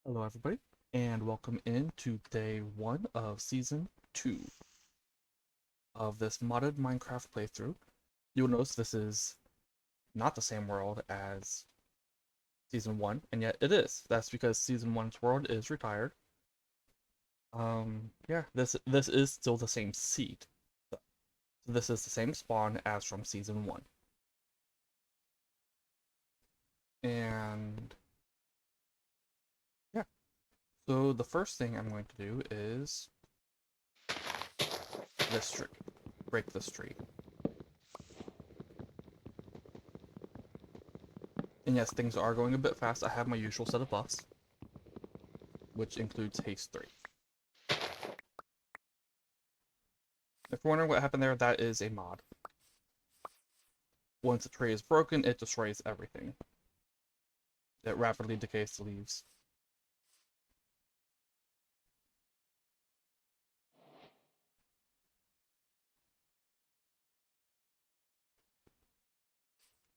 Hello everybody, and welcome into day 1 of season 2 of this modded Minecraft playthrough. You'll notice this is not the same world as season 1, and yet it is. That's because season 1's world is retired. Yeah, this is still the same seed. So this is the same spawn as from season 1. And yeah, so the first thing I'm going to do is this tree. Break this tree. And yes, things are going a bit fast. I have my usual set of buffs, which includes haste 3. If you're wondering what happened there, that is a mod. Once a tree is broken, it destroys everything. It rapidly decays the leaves.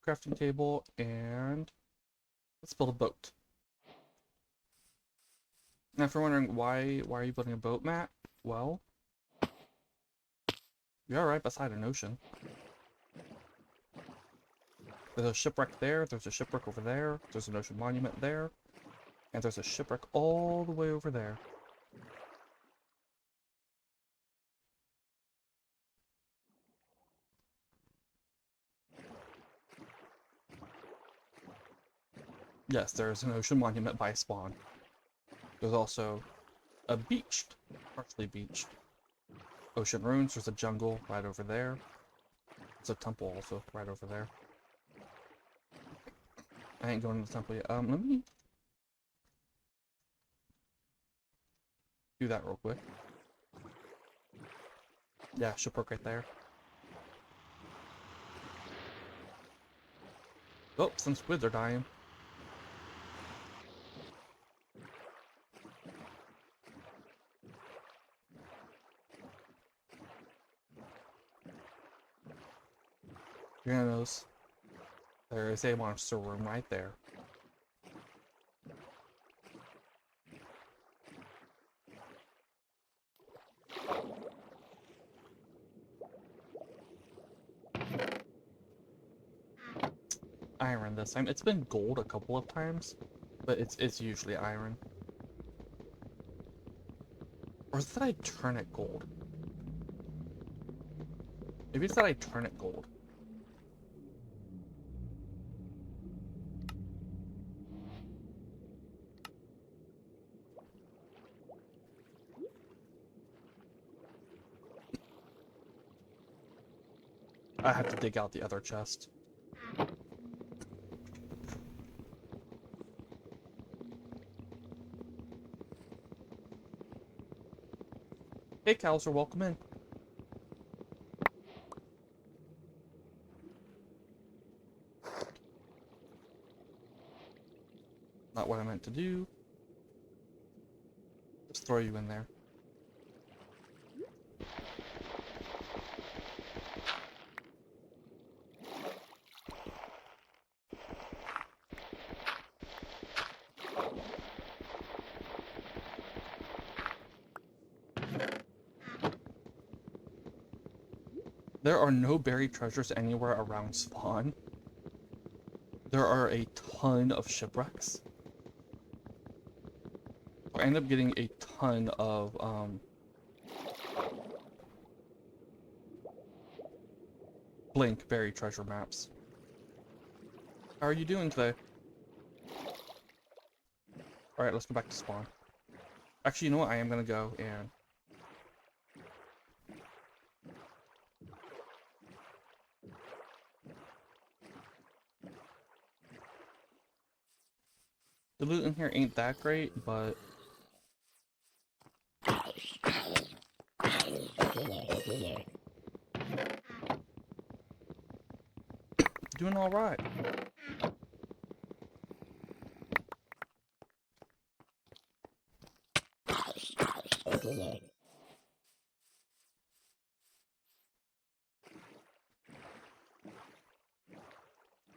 Crafting table, and let's build a boat. Now if you're wondering why are you building a boat, Matt? Well, you're right beside an ocean. There's a shipwreck there, there's a shipwreck over there, there's an ocean monument there, and there's a shipwreck all the way over there. Yes, there's an ocean monument by spawn. There's also a beached, partially beached, ocean ruins. There's a jungle right over there. There's a temple also right over there. I ain't going to the temple yet. Let me do that real quick. Yeah, shipwreck right there. Oh, some squids are dying. You're gonna notice there is a monster room right there. Iron this time. It's been gold a couple of times, but it's usually iron. Or is it that I turn it gold? Maybe it's that I turn it gold. I have to dig out the other chest. Hey, cows are welcome in. Not what I meant to do. Just throw you in there. There are no buried treasures anywhere around spawn. There are a ton of shipwrecks. I end up getting a ton of blank buried treasure maps. How are you doing today? Alright, let's go back to spawn. Actually, you know what? I am gonna go and the loot in here ain't that great, but doing alright.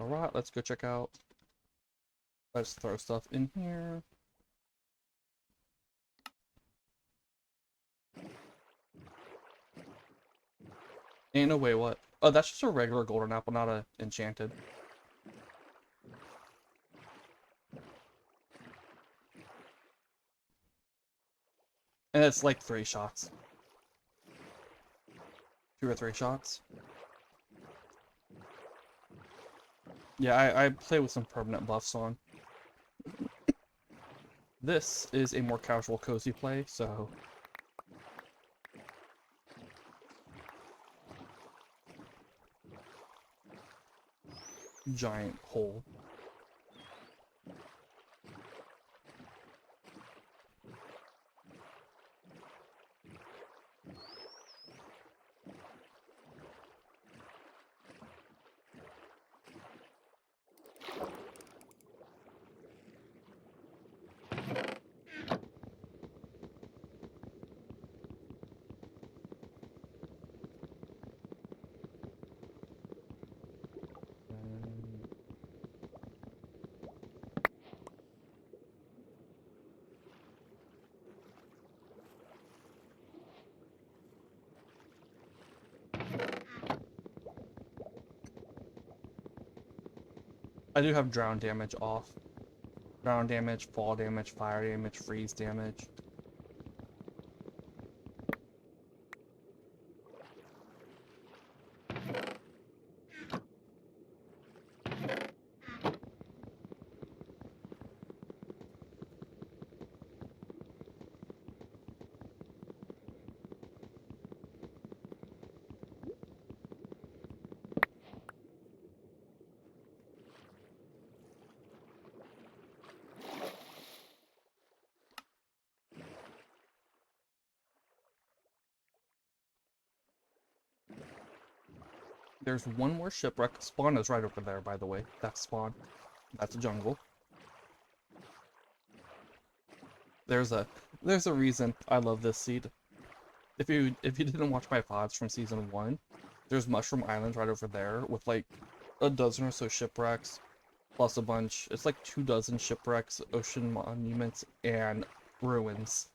Alright, let's go check out. Let's throw stuff in here. Ain't no way, what? Oh, that's just a regular golden apple, not a enchanted. And it's like 3 shots. 2 or 3 shots. Yeah, I play with some permanent buffs on. This is a more casual, cozy play, so... Giant hole. I do have drown damage off. Drown damage, fall damage, fire damage, freeze damage. There's one more shipwreck. Spawn is right over there, by the way. That's spawn. That's a jungle. There's a reason I love this seed. If you didn't watch my VODs from season 1, there's Mushroom Island right over there with like a dozen or so shipwrecks, plus a bunch. It's like 24 shipwrecks, ocean monuments, and ruins.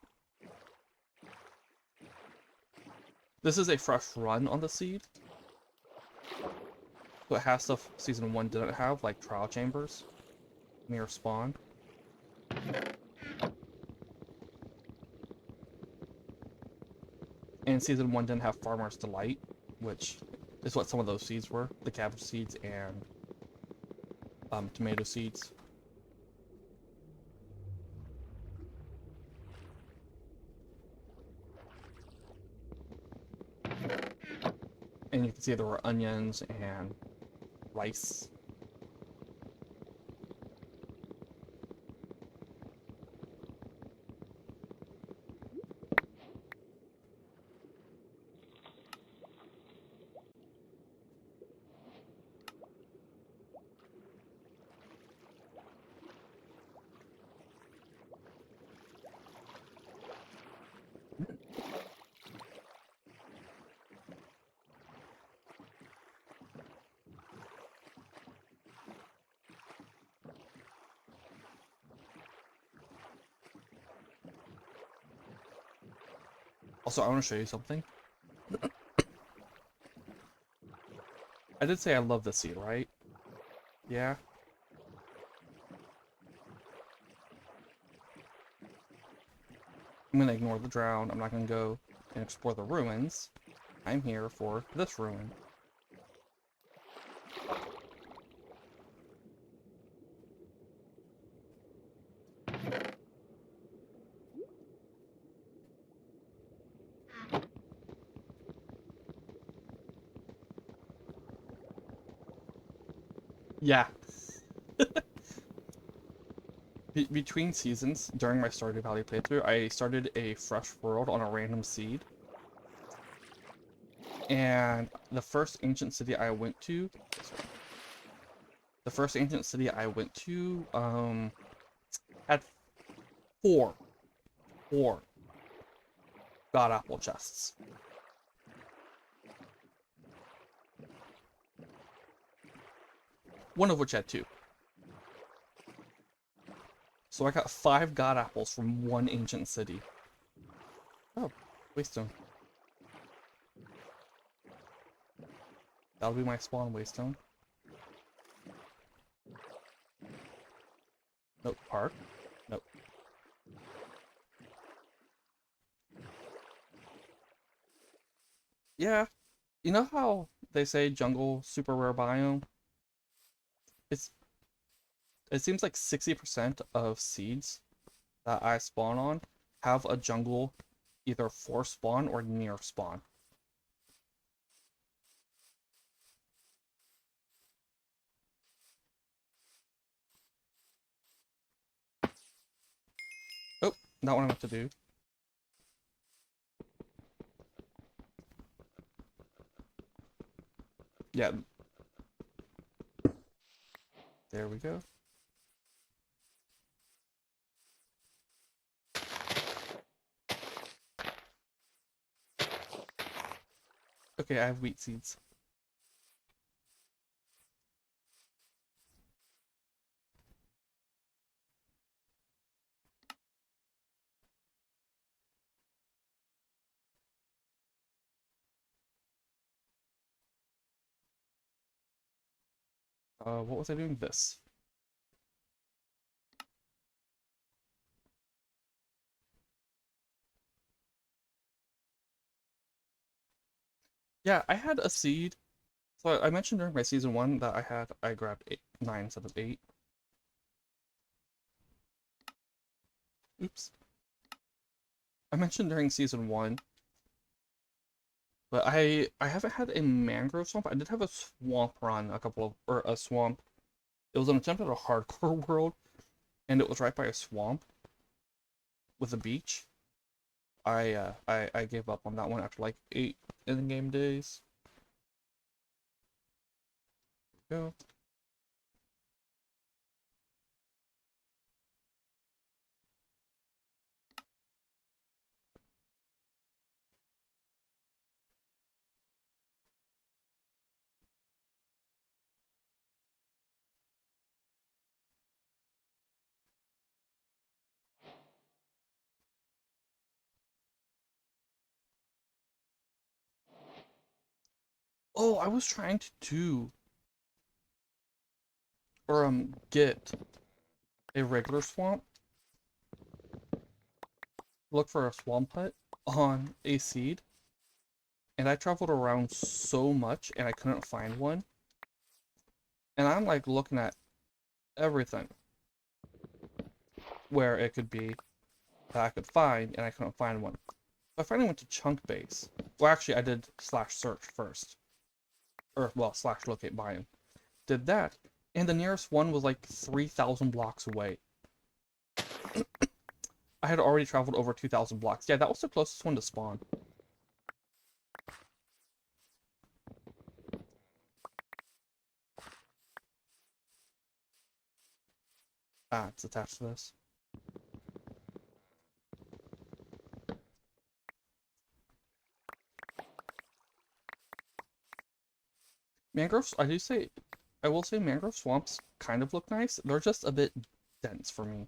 This is a fresh run on the seed. So it has stuff season 1 didn't have, like trial chambers near spawn. And season 1 didn't have Farmer's Delight, which is what some of those seeds were. The cabbage seeds and tomato seeds. And you can see there were onions and rice. Also, I want to show you something. I did say I love this seed, right? Yeah. I'm gonna ignore the drown. I'm not gonna go and explore the ruins. I'm here for this ruin. Yeah. Between seasons, during my Stardew Valley playthrough, I started a fresh world on a random seed. And the first ancient city I went to... had four god apple chests. One of which had 2. So I got 5 god apples from one ancient city. Oh, waystone. That'll be my spawn waystone. Nope, park. Nope. Yeah, you know how they say jungle super rare biome? It's it seems like 60% of seeds that I spawn on have a jungle either for spawn or near spawn. Oh, not what I meant to do. Yeah, there we go. Okay, I have wheat seeds. What was I doing? This. Yeah, I had a seed. So I mentioned during my season 1 that I grabbed 9 instead of 8. Oops. I mentioned during season 1, but I haven't had a mangrove swamp. I did have a swamp run, or a swamp. It was an attempt at a hardcore world, and it was right by a swamp with a beach. I gave up on that one after like 8 in-game days. Go. Oh, I was trying to do or get a regular swamp. Look for a swamp hut on a seed, and I traveled around so much and I couldn't find one. And I'm like looking at everything where it could be that I could find, and I couldn't find one. I finally went to chunk base. Well, actually, I did slash search first, or well, slash locate biome. Did that, and the nearest one was like 3,000 blocks away. I had already traveled over 2,000 blocks. Yeah, that was the closest one to spawn. Ah, it's attached to this. Mangroves, I will say mangrove swamps kind of look nice. They're just a bit dense for me.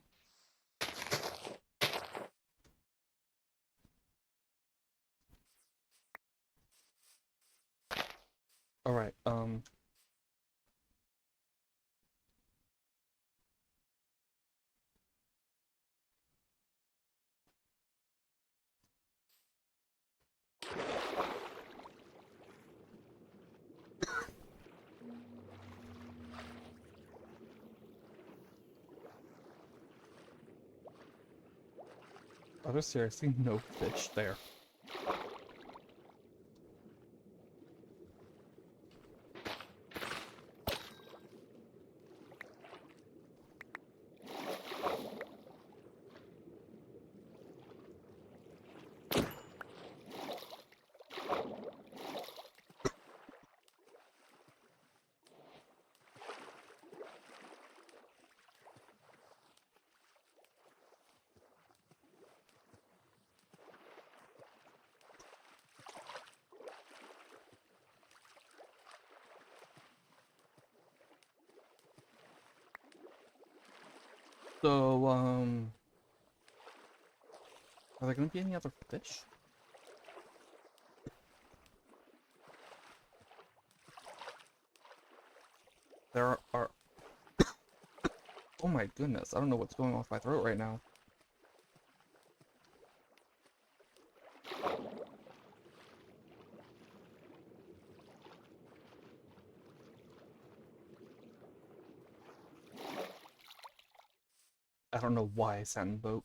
Alright, there's seriously no fish there. So, are there gonna be any other fish? There are... Oh my goodness, I don't know what's going on with my throat right now. I don't know why I sat in boat.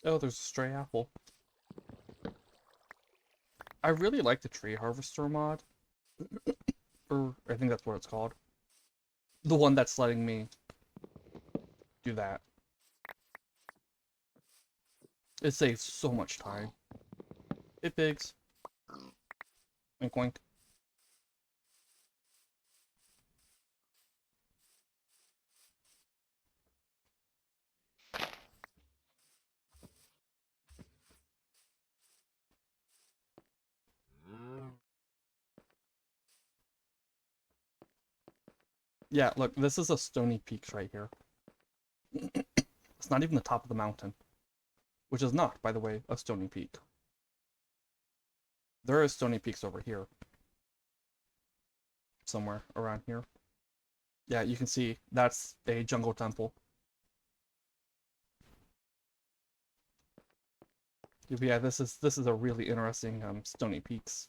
Oh, there's a stray apple. I really like the tree harvester mod. Or I think that's what it's called. The one that's letting me do that. It saves so much time. It bigs. Wink wink. Yeah, look, this is a Stony Peaks right here. It's not even the top of the mountain. Which is not, by the way, a Stony Peak. There is Stony Peaks over here. Somewhere around here. Yeah, you can see that's a jungle temple. Yeah, this is a really interesting Stony Peaks.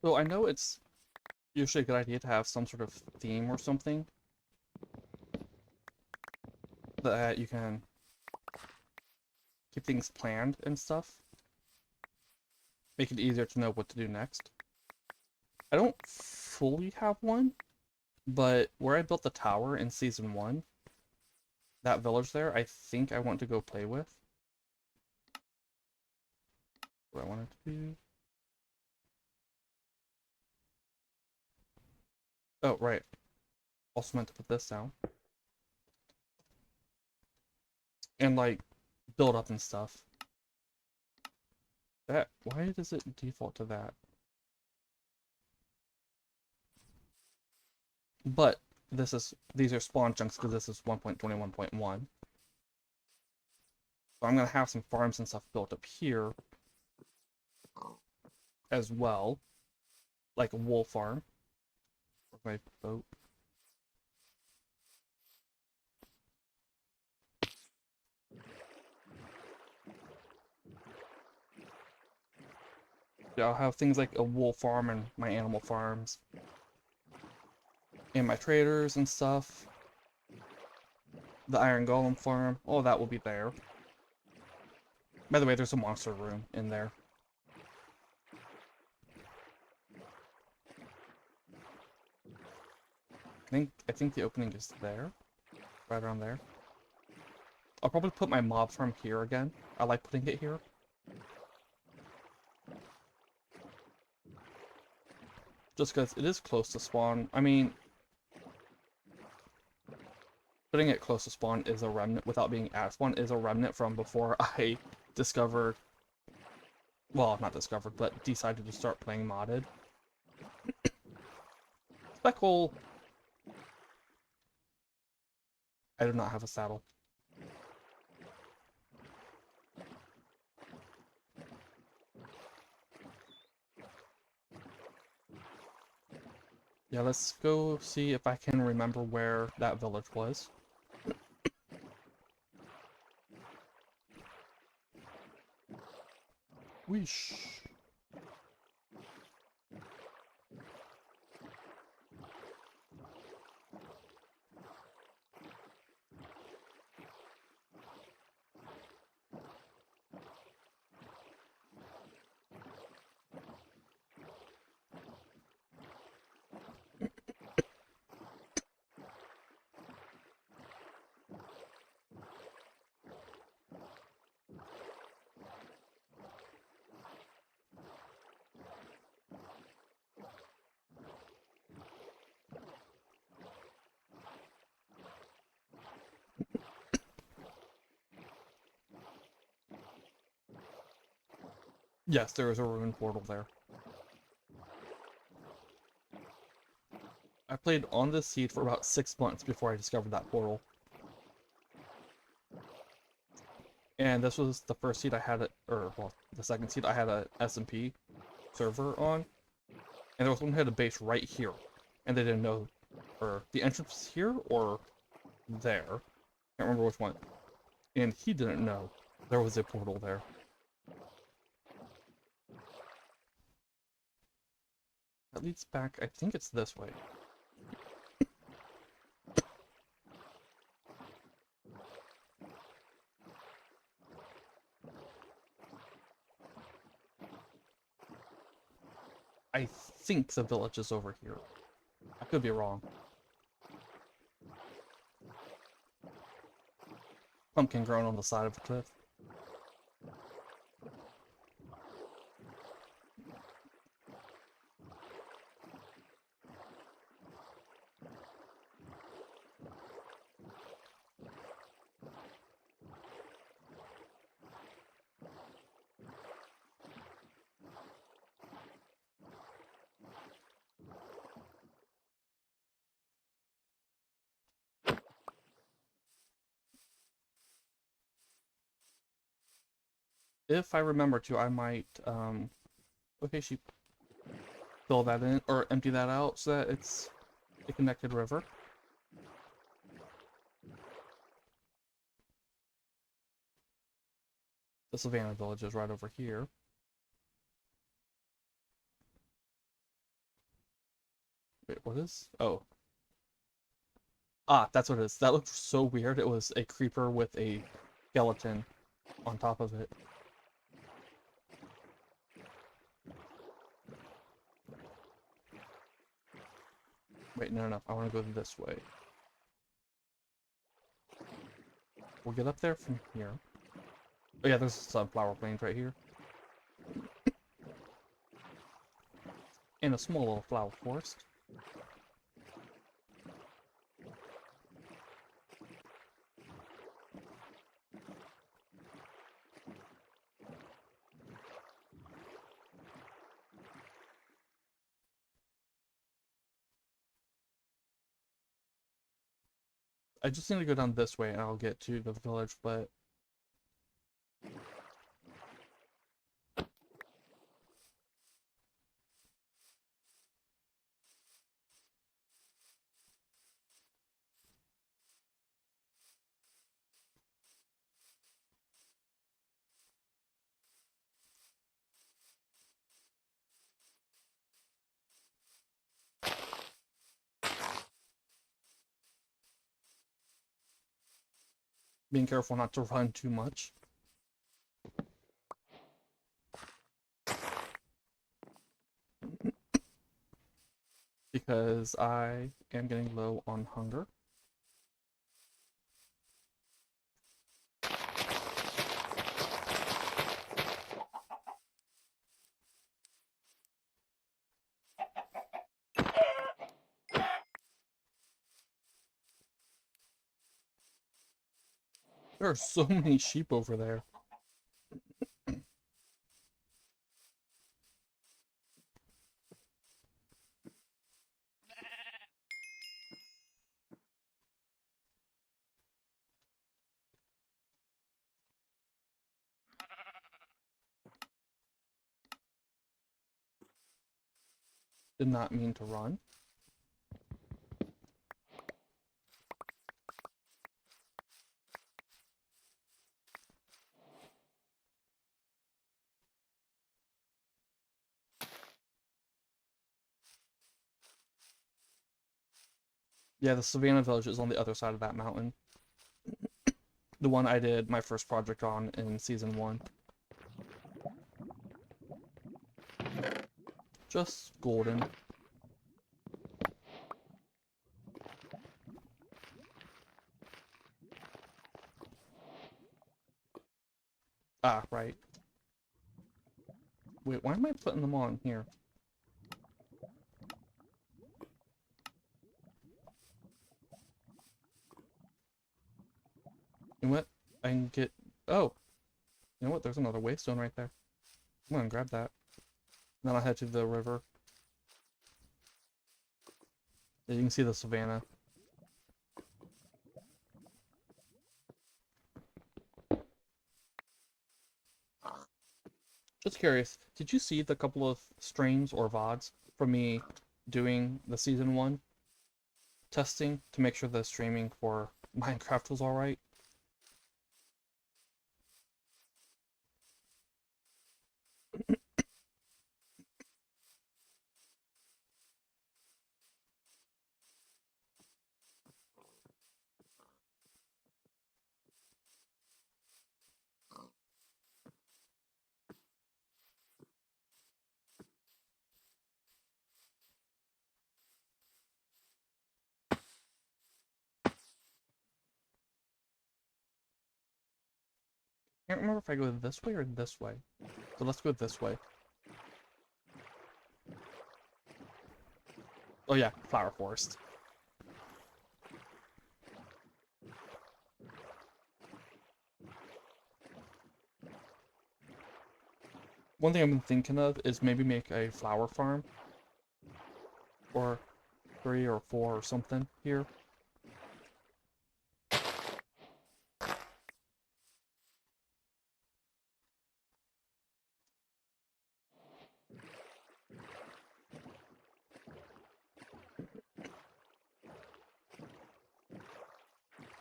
So I know it's usually a good idea to have some sort of theme or something that you can keep things planned and stuff. Make it easier to know what to do next. I don't fully have one, but where I built the tower in season 1, that village there, I think I want to go play with. What I wanted to do. Oh, right. Also meant to put this down. And, like, build up and stuff. That, why does it default to that? But these are spawn chunks because this is 1.21.1. So I'm gonna have some farms and stuff built up here as well. Like a wool farm. Where's my boat? Yeah, I'll have things like a wool farm and my animal farms. And my traders and stuff. The iron golem farm. All that will be there. By the way, there's a monster room in there. I think the opening is there. Right around there. I'll probably put my mob farm here again. I like putting it here. Just because it is close to spawn. I mean, putting it close to spawn is a remnant without being at spawn is a remnant from before I discovered, well, not discovered, but decided to start playing modded. Speckle. I do not have a saddle. Yeah, let's go see if I can remember where that village was. Whoosh. Yes, there is a ruined portal there. I played on this seed for about 6 months before I discovered that portal. And this was the first seed I had, or well, the second seed I had a SMP server on. And there was one who had a base right here. And they didn't know, or the entrance was here or there. Can't remember which one. And he didn't know there was a portal there. That leads back, I think it's this way. I think the village is over here. I could be wrong. Pumpkin growing on the side of the cliff. If I remember to, I might, okay, sheep, fill that in, or empty that out so that it's a connected river. The Savannah village is right over here. Wait, what is? Oh. Ah, that's what it is. That looked so weird. It was a creeper with a skeleton on top of it. Wait, no. I want to go this way. We'll get up there from here. Oh yeah, there's sunflower plains right here. And a small little flower forest. I just need to go down this way and I'll get to the village, but being careful not to run too much. Because I am getting low on hunger. There are so many sheep over there. Did not mean to run. Yeah, the Savannah Village is on the other side of that mountain. The one I did my first project on in Season 1. Just golden. Ah, right. Wait, why am I putting them on here? You know what? I can get... Oh! You know what? There's another waystone right there. I'm gonna grab that. Then I'll head to the river. There you can see the savannah. Just curious, did you see the couple of streams or VODs from me doing the Season 1 testing to make sure the streaming for Minecraft was alright? I can't remember if I go this way or this way. So let's go this way. Oh yeah, flower forest. One thing I've been thinking of is maybe make a flower farm. Or 3 or 4 or something here.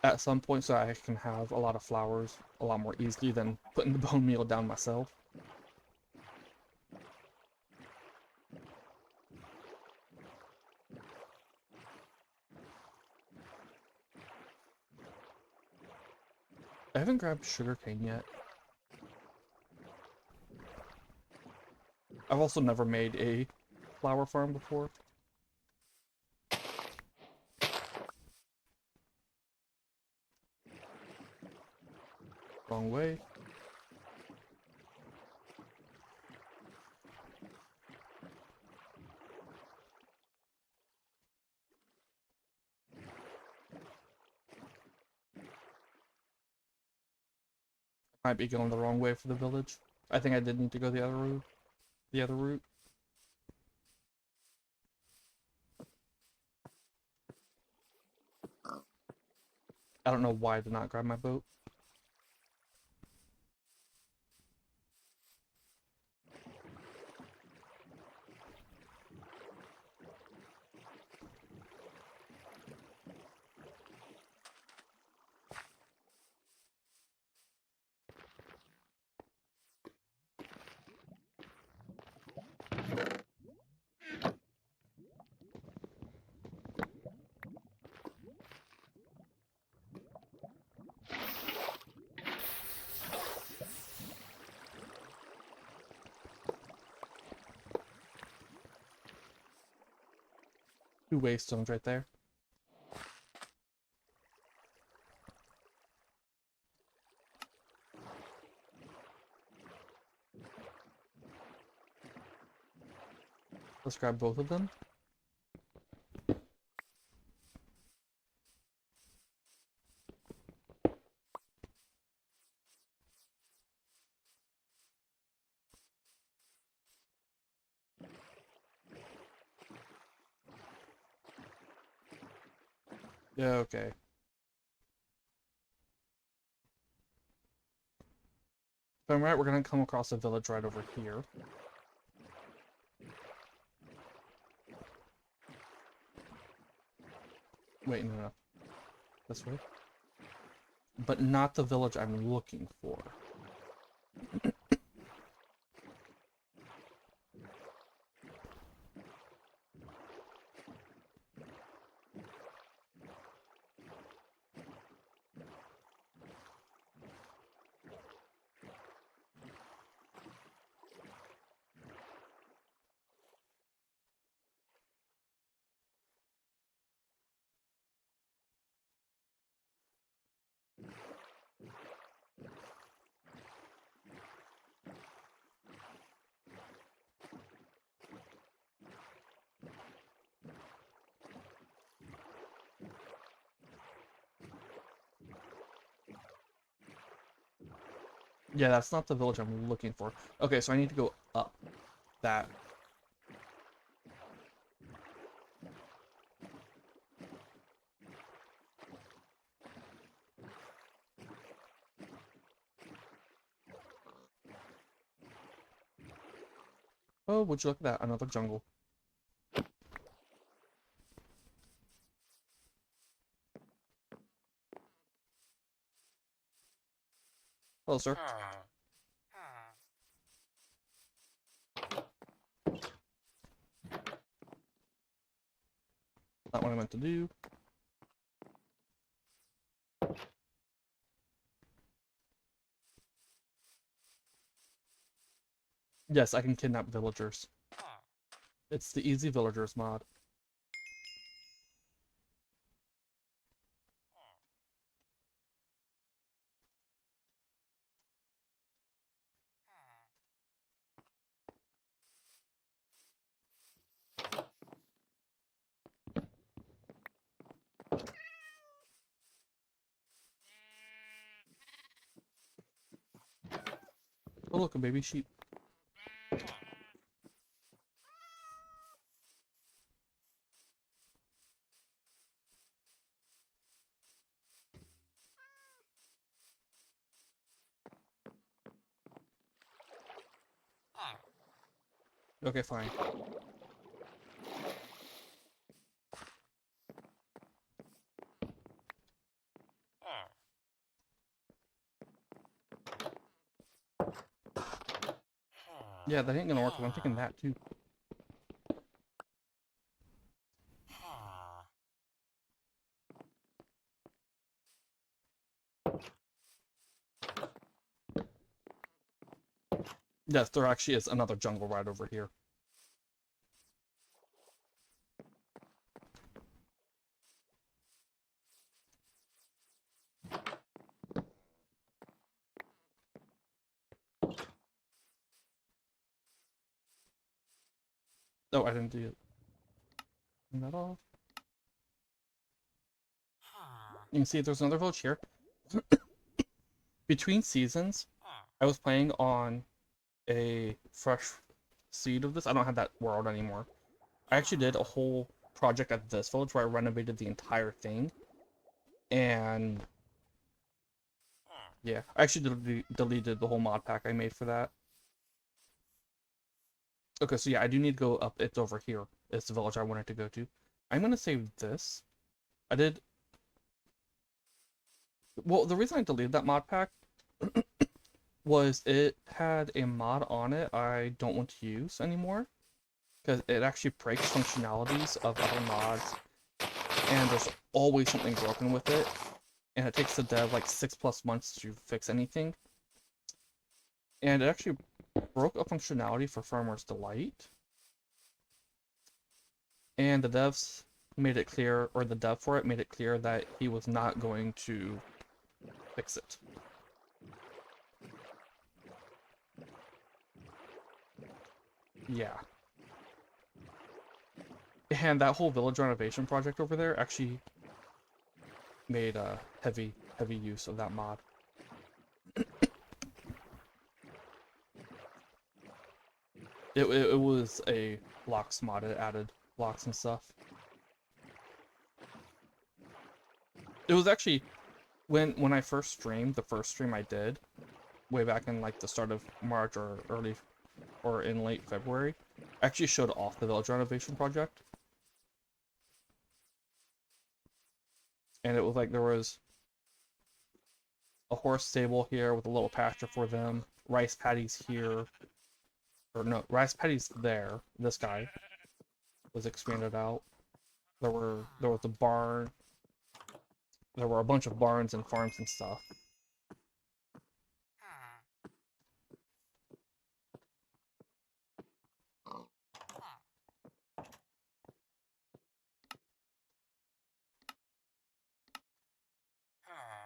At some point so I can have a lot of flowers a lot more easily than putting the bone meal down myself. I haven't grabbed sugarcane yet. I've also never made a flower farm before. Wrong way. Might be going the wrong way for the village. I think I did need to go the other route. The other route. I don't know why I did not grab my boat. Two waystones right there. Let's grab both of them. Yeah, okay. If I'm right, we're gonna come across a village right over here. Wait, no, no. This way? But not the village I'm looking for. Yeah, that's not the village I'm looking for. Okay, so I need to go up that. Oh, would you look at that? Another jungle. Hello, sir. Not what I meant to do. Yes, I can kidnap villagers. It's the easy villagers mod. Oh, look, a baby sheep. Okay, fine. Yeah, that ain't gonna work, 'cause I'm thinking that too. Yes, there actually is another jungle right over here. Oh, I didn't do it. Turn that off. You can see there's another village here. Between seasons, I was playing on a fresh seed of this. I don't have that world anymore. I actually did a whole project at this village where I renovated the entire thing. And yeah, I actually deleted the whole mod pack I made for that. Okay, so yeah, I do need to go up. It's over here. It's the village I wanted to go to. I'm gonna save this. I did. Well, the reason I deleted that mod pack was it had a mod on it I don't want to use anymore because it actually breaks functionalities of other mods, and there's always something broken with it, and it takes the dev like 6+ months to fix anything. And it actually broke a functionality for Farmer's Delight, and the devs made it clear, or the dev for it made it clear that he was not going to fix it. Yeah. And that whole village renovation project over there actually made a heavy use of that mod. It was a blocks mod. It added blocks and stuff. It was actually when I first streamed, the first stream I did, way back in like the start of March or early or in late February, I actually showed off the village renovation project. And it was like there was a horse stable here with a little pasture for them, rice paddies here, or no, rice paddies there. This guy was expanded out. There was a barn. There were a bunch of barns and farms and stuff.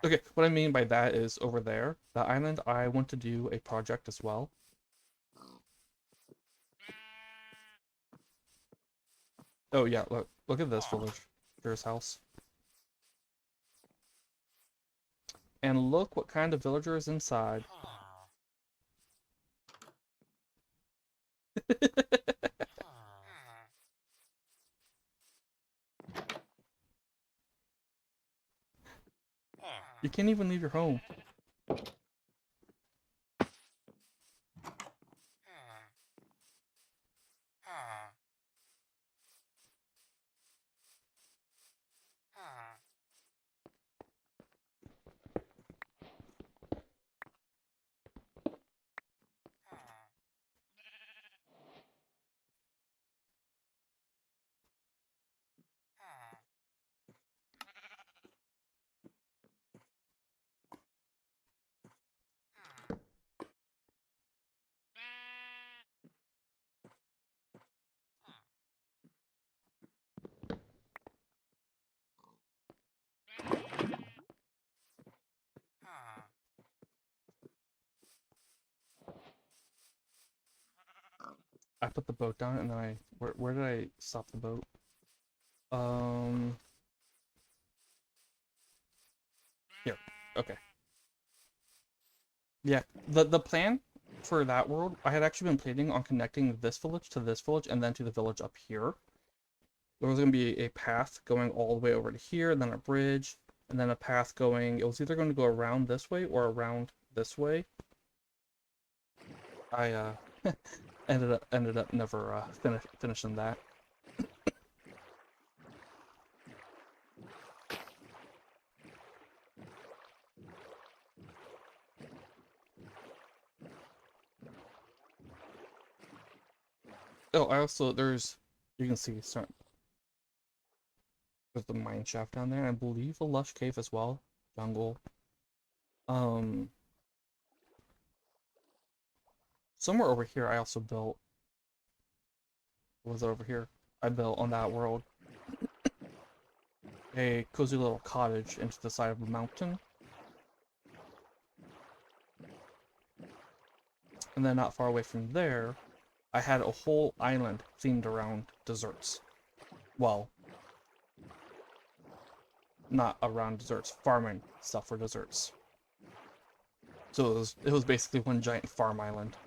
Okay, what I mean by that is over there, the island, I want to do a project as well. Oh yeah, look at this village. Here's house. And look what kind of villager is inside. You can't even leave your home. I put the boat down and then where did I stop the boat? Here. Okay. Yeah, the plan for that world, I had actually been planning on connecting this village to this village and then to the village up here. There was going to be a path going all the way over to here, and then a bridge, and then a path going, it was either going to go around this way or around this way. I ended up never finishing that. Oh, I also you can see there's the mine shaft down there, and I believe a lush cave as well, jungle. Um, Somewhere over here I also built. What was it over here? I built on that world a cozy little cottage into the side of a mountain. And then not far away from there, I had a whole island themed around desserts. Well, not around desserts, farming stuff for desserts. So it was basically one giant farm island.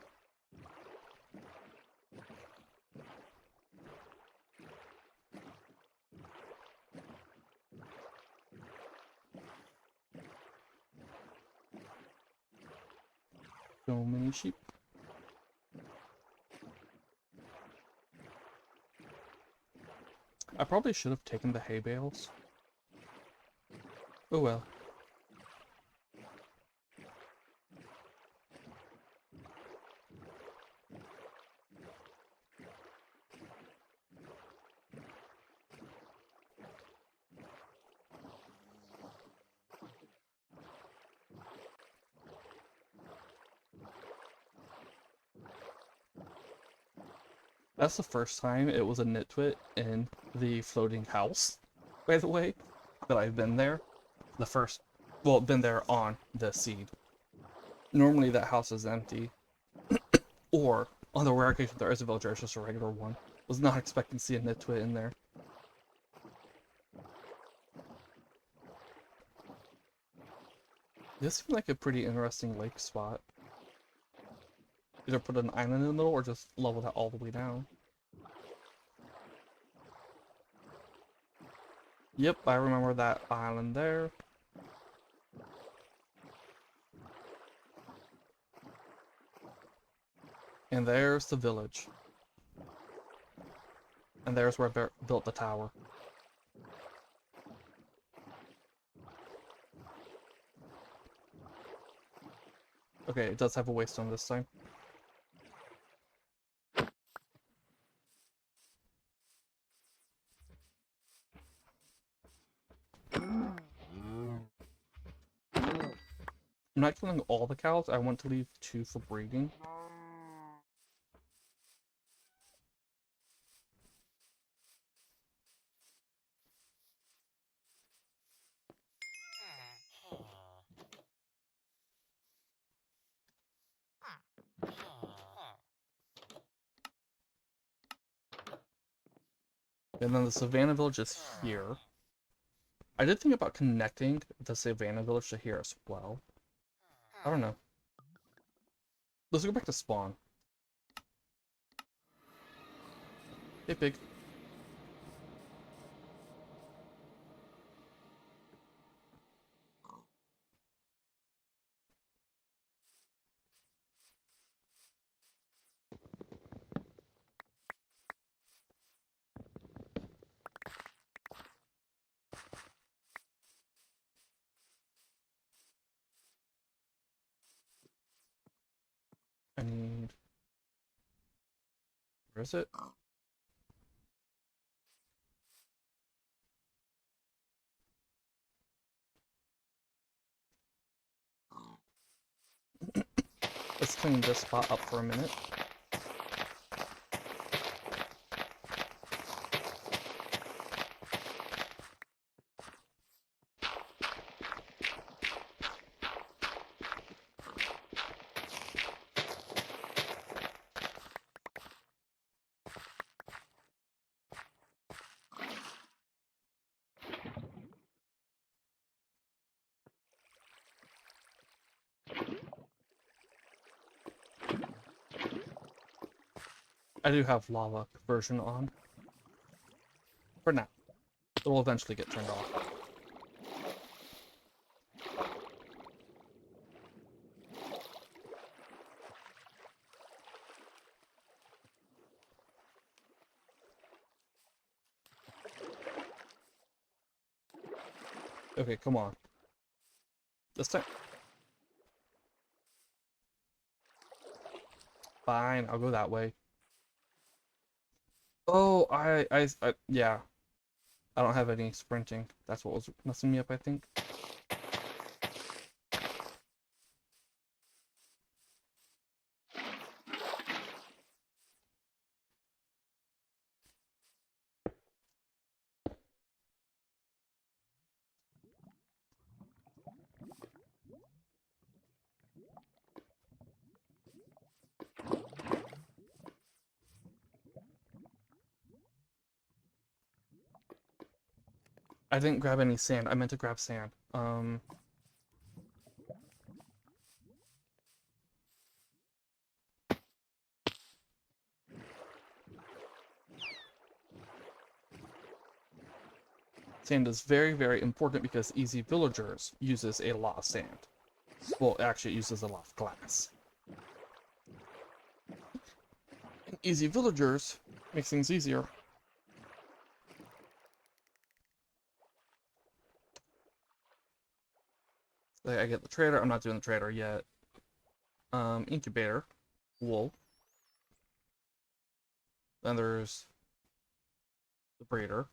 So many sheep. I probably should have taken the hay bales. Oh well. That's the first time it was a nitwit in the floating house, by the way, that I've been there. The first, well, been there on the seed. Normally that house is empty. Or, on the rare occasion there is a villager, it's just a regular one. Was not expecting to see a nitwit in there. This seems like a pretty interesting lake spot. Either put an island in the middle or just level that all the way down. Yep, I remember that island there. And there's the village. And there's where I built the tower. Okay, it does have a waystone this time. I'm not killing all the cows. I want to leave 2 for breeding. And then the Savannah village is here. I did think about connecting the Savannah village to here as well. I don't know. Let's go back to spawn. Hey, pig. I need... Where is it? Let's clean this spot up for a minute. I do have lava conversion on. For now. It will eventually get turned off. Okay, come on. This time. Fine, I'll go that way. Oh, yeah. I don't have any sprinting. That's what was messing me up, I think. I didn't grab any sand. I meant to grab sand. Sand is very, very important because Easy Villagers uses a lot of sand. Well, actually, it uses a lot of glass. And Easy Villagers makes things easier. Like, I get the trader. I'm not doing the trader yet. Incubator. Wool. Then there's the breeder.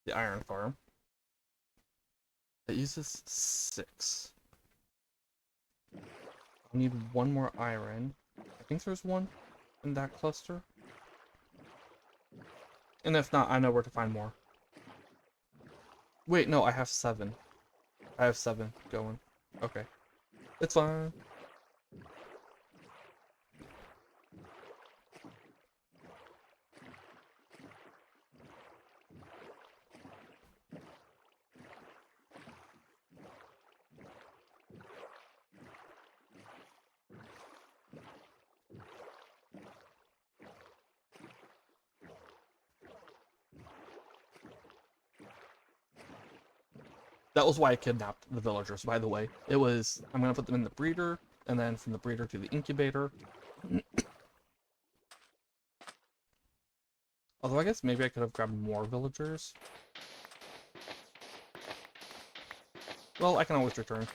The iron farm. It uses 6. I'll need 1 more iron. I think there's 1 in that cluster. And if not, I know where to find more. Wait, no, I have 7. I have 7 going. Okay. It's fine. That was why I kidnapped the villagers, by the way. It was, I'm gonna put them in the breeder, and then from the breeder to the incubator. Although I guess maybe I could have grabbed more villagers. Well, I can always return.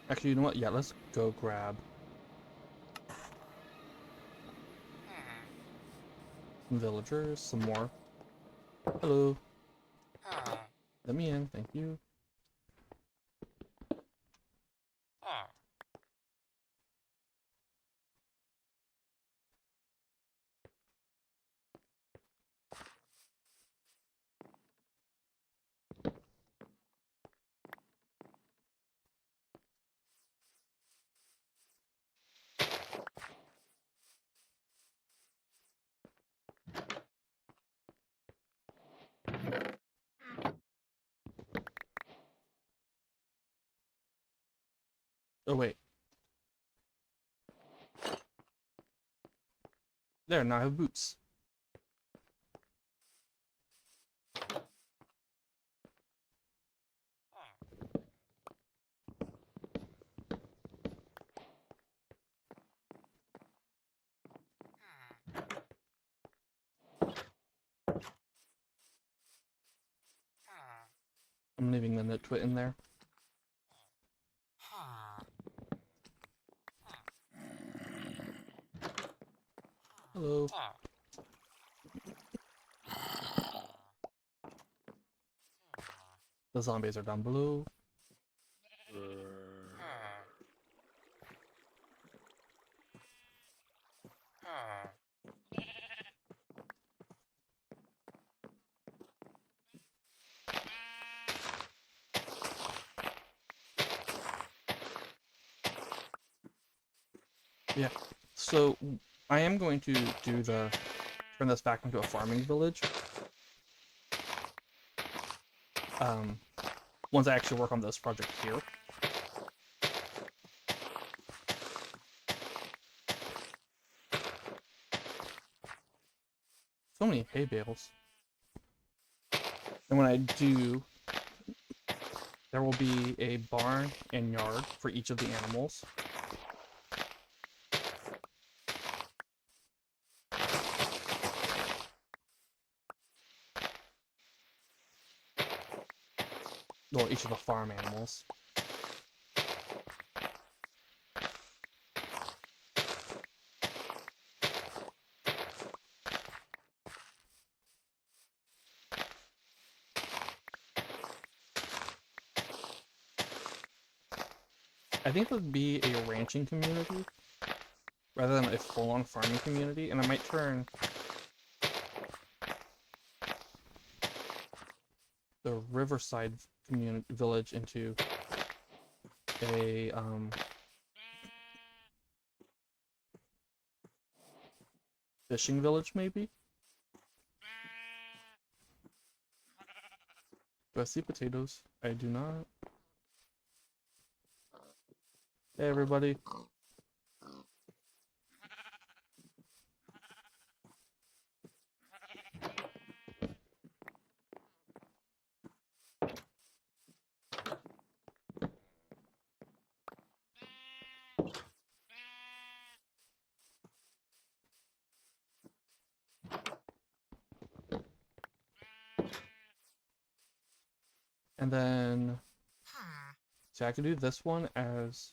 Actually, you know what? Yeah, let's go grab some villagers, some more. Hello. Let me in, thank you. Oh, wait. There, now I have boots. I'm leaving the nitwit in there. Hello. The zombies are down below. Yeah. So I am going to do turn this back into a farming village. Once I actually work on this project here. So many hay bales. And when I do, there will be a barn and yard for each of the animals. Well, each of the farm animals. I think it would be a ranching community rather than a full-on farming community, and I might turn the riverside community village into a fishing village, maybe. Do I see potatoes? I do not. Hey, everybody. And then, see, I can do this one as,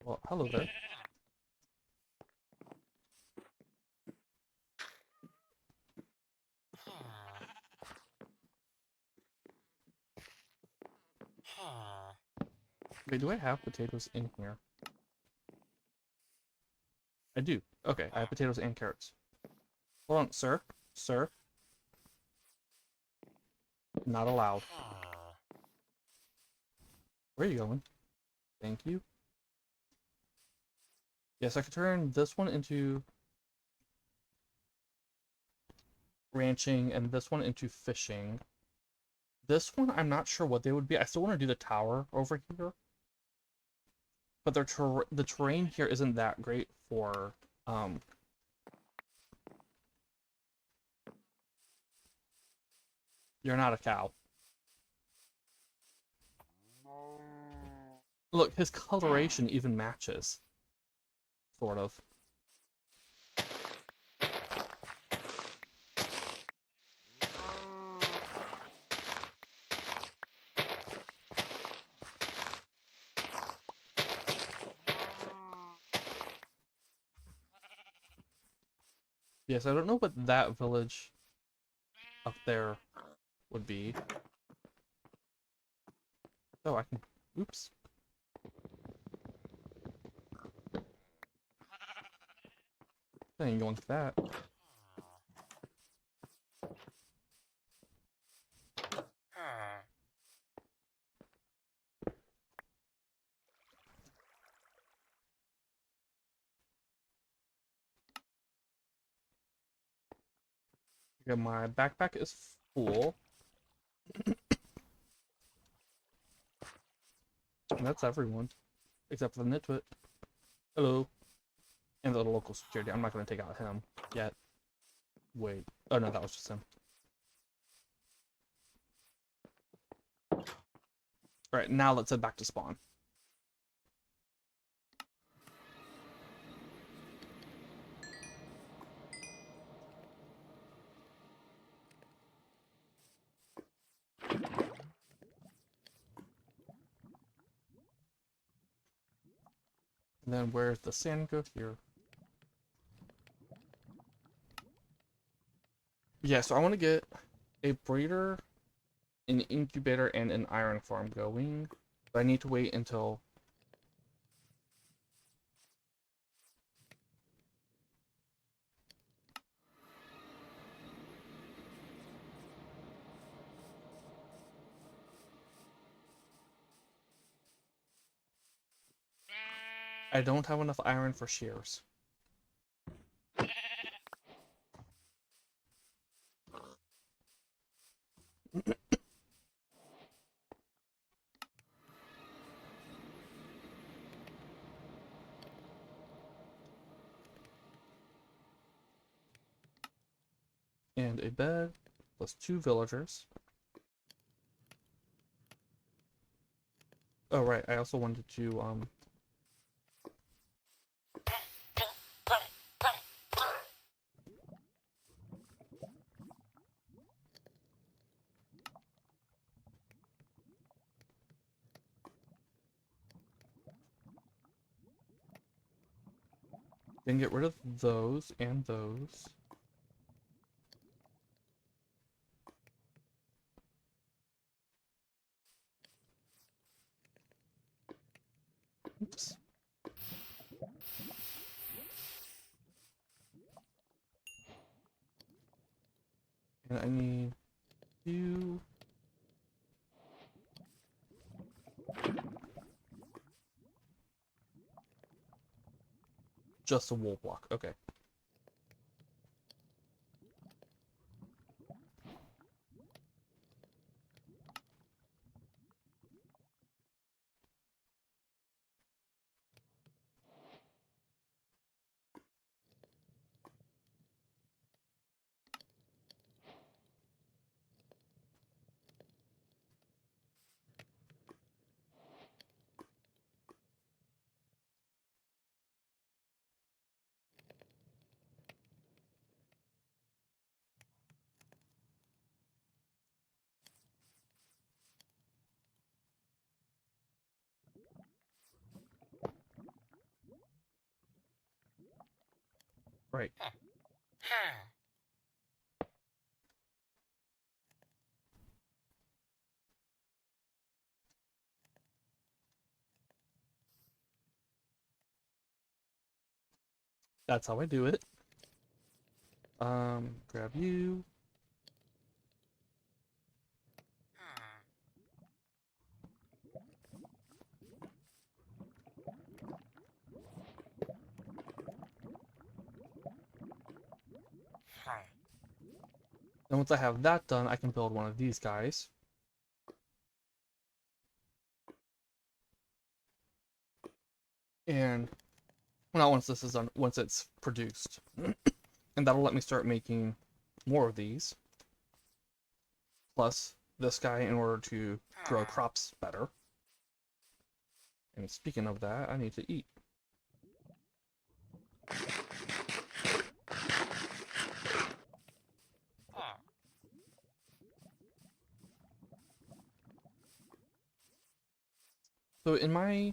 well, hello there. Wait, do I have potatoes in here? I do. Okay, I have potatoes and carrots. Hold on, sir. Sir. Not allowed. Where are you going? Thank you. Yes, I could turn this one into ranching and this one into fishing. This one, I'm not sure what they would be. I still want to do the tower over here. But the terrain here isn't that great for, You're not a cow. Look, his coloration even matches. Sort of. Yes, I don't know what that village up there would be. Oh, I can... Oops. I ain't going for that. Okay, my backpack is full. And that's everyone. Except for the nitwit. Hello. And the local security. I'm not going to take out him yet. Wait. Oh no, that was just him. Alright, now let's head back to spawn. And then where's the sand go? Here. Yeah, so I want to get a breeder, an incubator, and an iron farm going. But I need to wait until... I don't have enough iron for shears. And a bed, plus 2 villagers. Oh right, I also wanted to, then get rid of those and those. Oops. And I need you. Just a wool block, okay. Right. That's how I do it. Grab you. Then once I have that done, I can build one of these guys. And not once this is done, once it's produced. And that'll let me start making more of these. Plus this guy in order to grow crops better. And speaking of that, I need to eat. So in my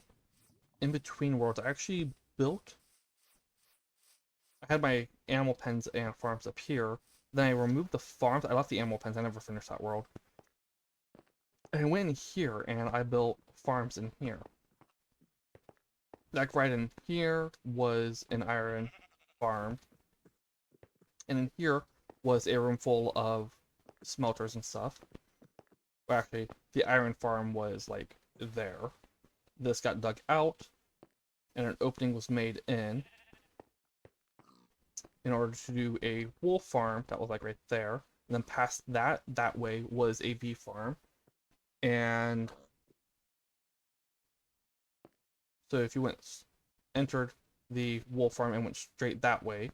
in-between worlds, I actually built... I had my animal pens and farms up here. Then I removed the farms. I left the animal pens. I never finished that world. And I went in here and I built farms in here. Like right in here was an iron farm. And in here was a room full of smelters and stuff. Well, actually, the iron farm was like there. This got dug out and an opening was made in order to do a wool farm that was like right there. And then past that way was a bee farm. And so if you entered the wool farm and went straight that way,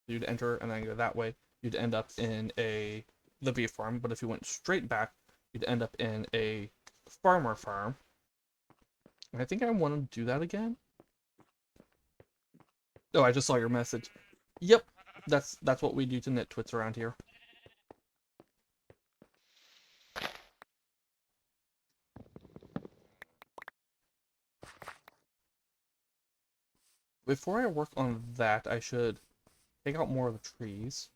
you'd enter and then go that way, you'd end up in the bee farm. But if you went straight back, you'd end up in a farmer farm. And I think I want to do that again. Oh, I just saw your message. Yep, that's what we do to nitwits around here. Before I work on that, I should take out more of the trees.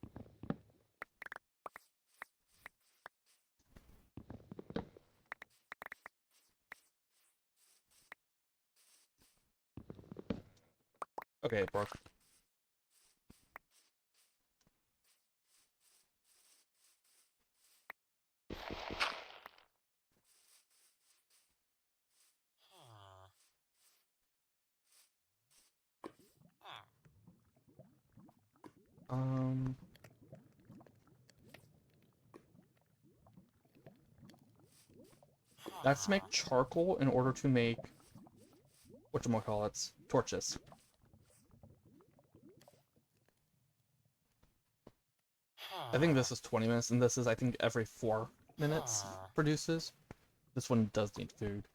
Okay, it broke. That's to make charcoal in order to make whatchamacallits, torches. I think this is 20 minutes, and this is, I think, every 4 minutes produces. This one does need food.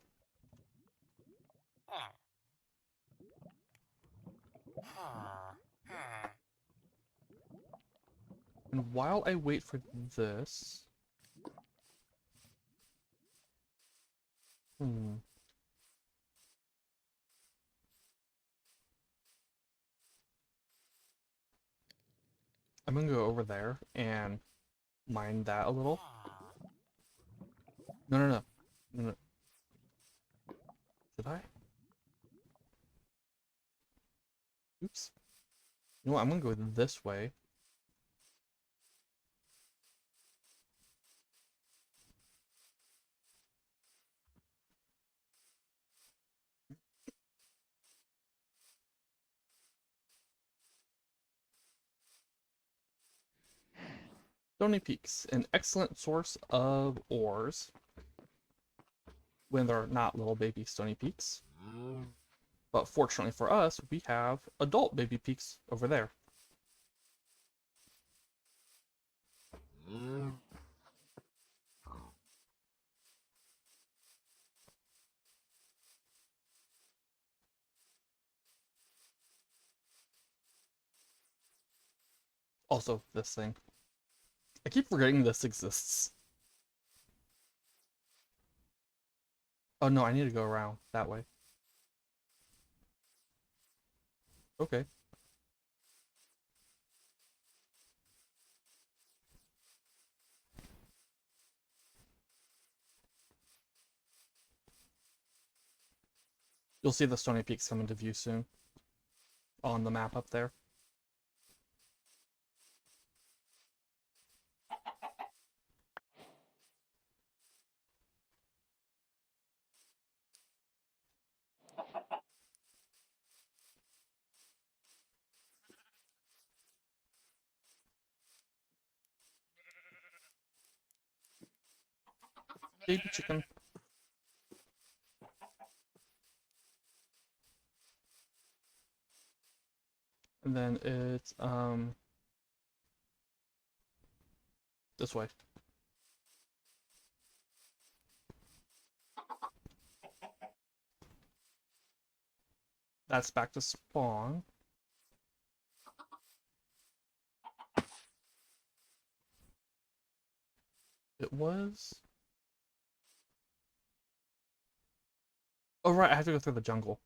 And while I wait for this... I'm gonna go over there and mine that a little. No. Did I? Oops. You know what? I'm gonna go this way. Stony Peaks, an excellent source of ores when they're not little baby Stony Peaks. But fortunately for us, we have adult baby peaks over there. Also, this thing. I keep forgetting this exists. Oh no, I need to go around that way. Okay. You'll see the Stony Peaks come into view soon on the map up there. Baby chicken. And then it's this way. That's back to spawn. It was. Oh right, I have to go through the jungle.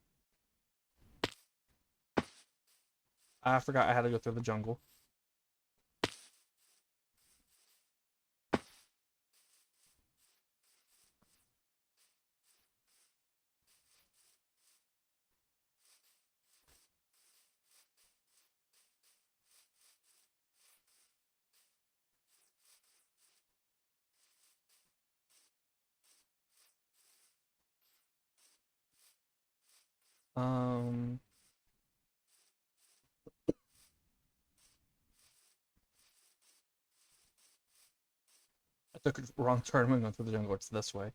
I forgot I had to go through the jungle. Um, I took a wrong turn when going through the jungle. It's this way.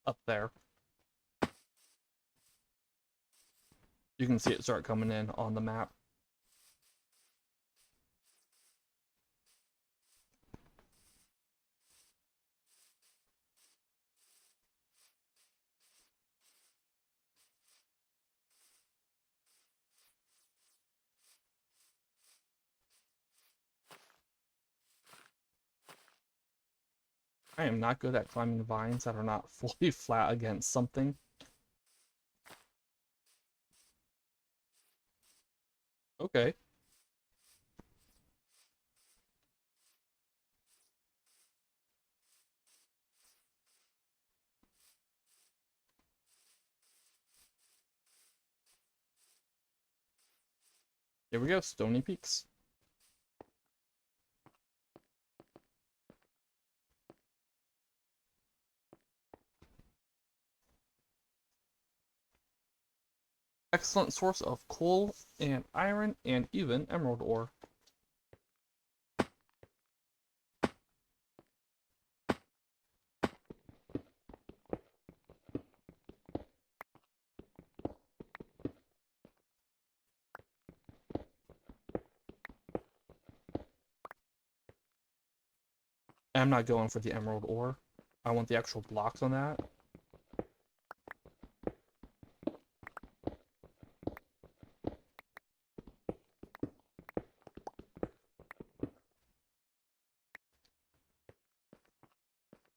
Up there. You can see it start coming in on the map. I am not good at climbing vines that are not fully flat against something. Okay. Here we go, Stony Peaks. Excellent source of coal and iron and even emerald ore. I'm not going for the emerald ore. I want the actual blocks on that.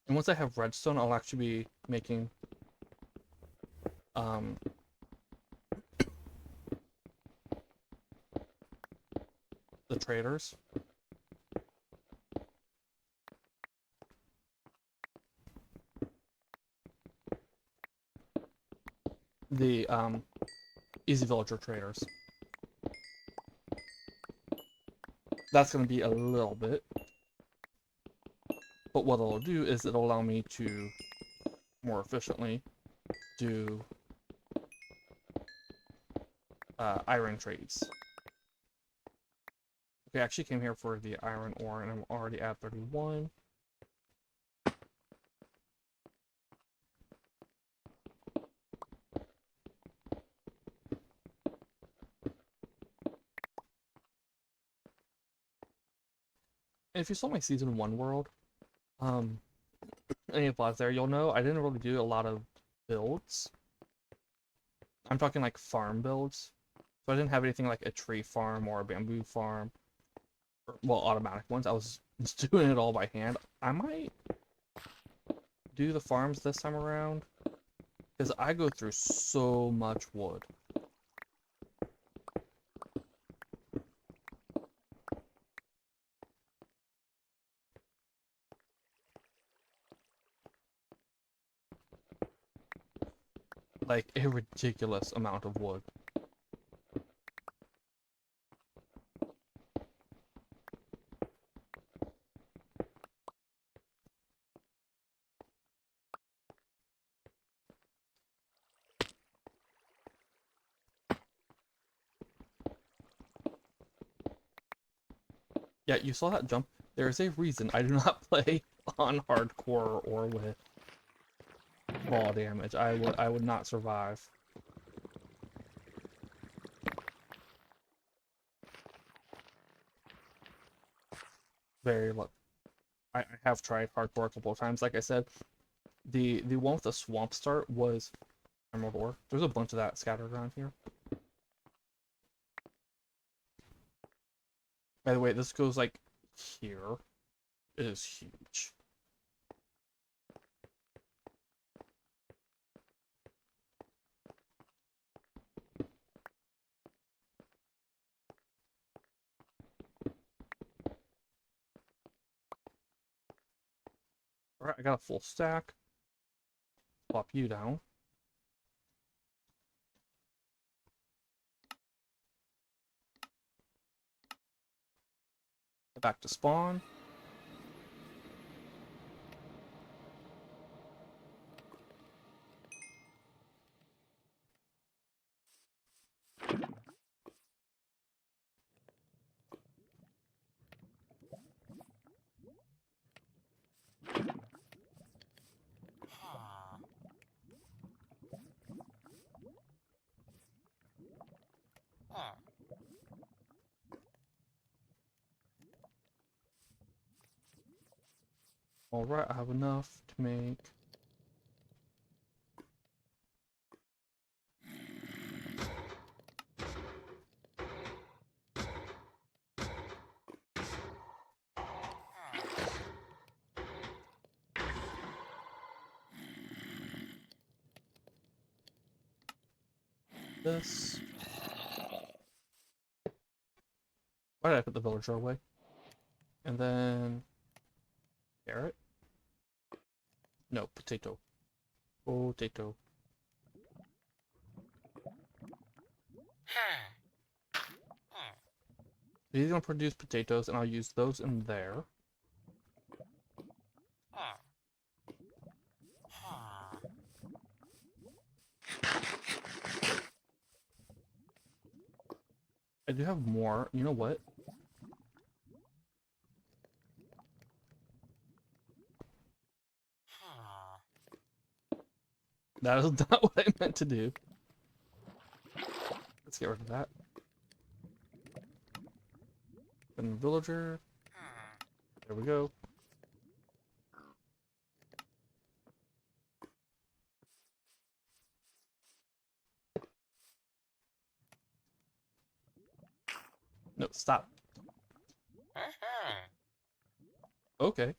And once I have redstone, I'll actually be making um, the traders. The easy villager traders. That's going to be a little bit. But what it'll do is it'll allow me to more efficiently do iron trades. Okay, I actually came here for the iron ore and I'm already at 31. And if you saw my season 1 world, any applause there, you'll know I didn't really do a lot of builds. I'm talking like farm builds. So I didn't have anything like a tree farm or a bamboo farm. Or, well, automatic ones. I was just doing it all by hand. I might do the farms this time around. Because I go through so much wood. Like a ridiculous amount of wood. Yeah, you saw that jump. There is a reason I do not play on hardcore or with ball damage. I would not survive. Very low. I have tried hardcore a couple of times. Like I said, the one with the swamp start was Emerald Ore. There's a bunch of that scattered around here. By the way, this goes like here. It is huge. Alright, I got a full stack. Plop you down. Back to spawn. Alright, I have enough to make this. Why did I put the villager away? And then carrot? No, potato. Potato. He's gonna produce potatoes, and I'll use those in there. I do have more. You know what? That is not what I meant to do. Let's get rid of that. And villager. There we go. No, stop. Okay.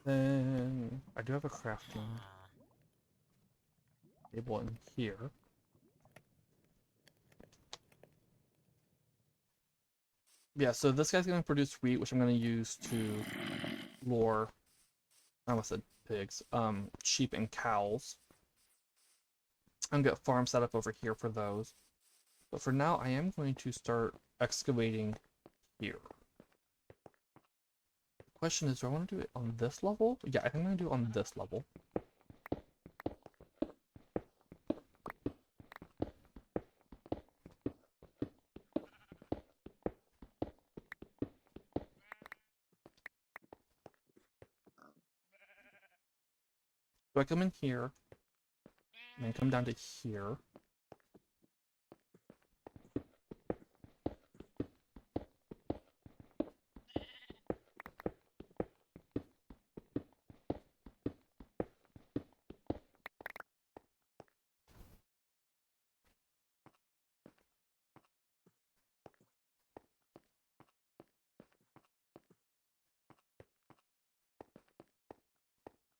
Then I do have a crafting table in here. Yeah, so this guy's gonna produce wheat, which I'm gonna use to lure. I almost said pigs. Sheep and cows. I'm gonna get farm set up over here for those. But for now, I am going to start excavating here. The question is, do I want to do it on this level? Yeah, I think I'm gonna do it on this level. So I come in here, and then come down to here.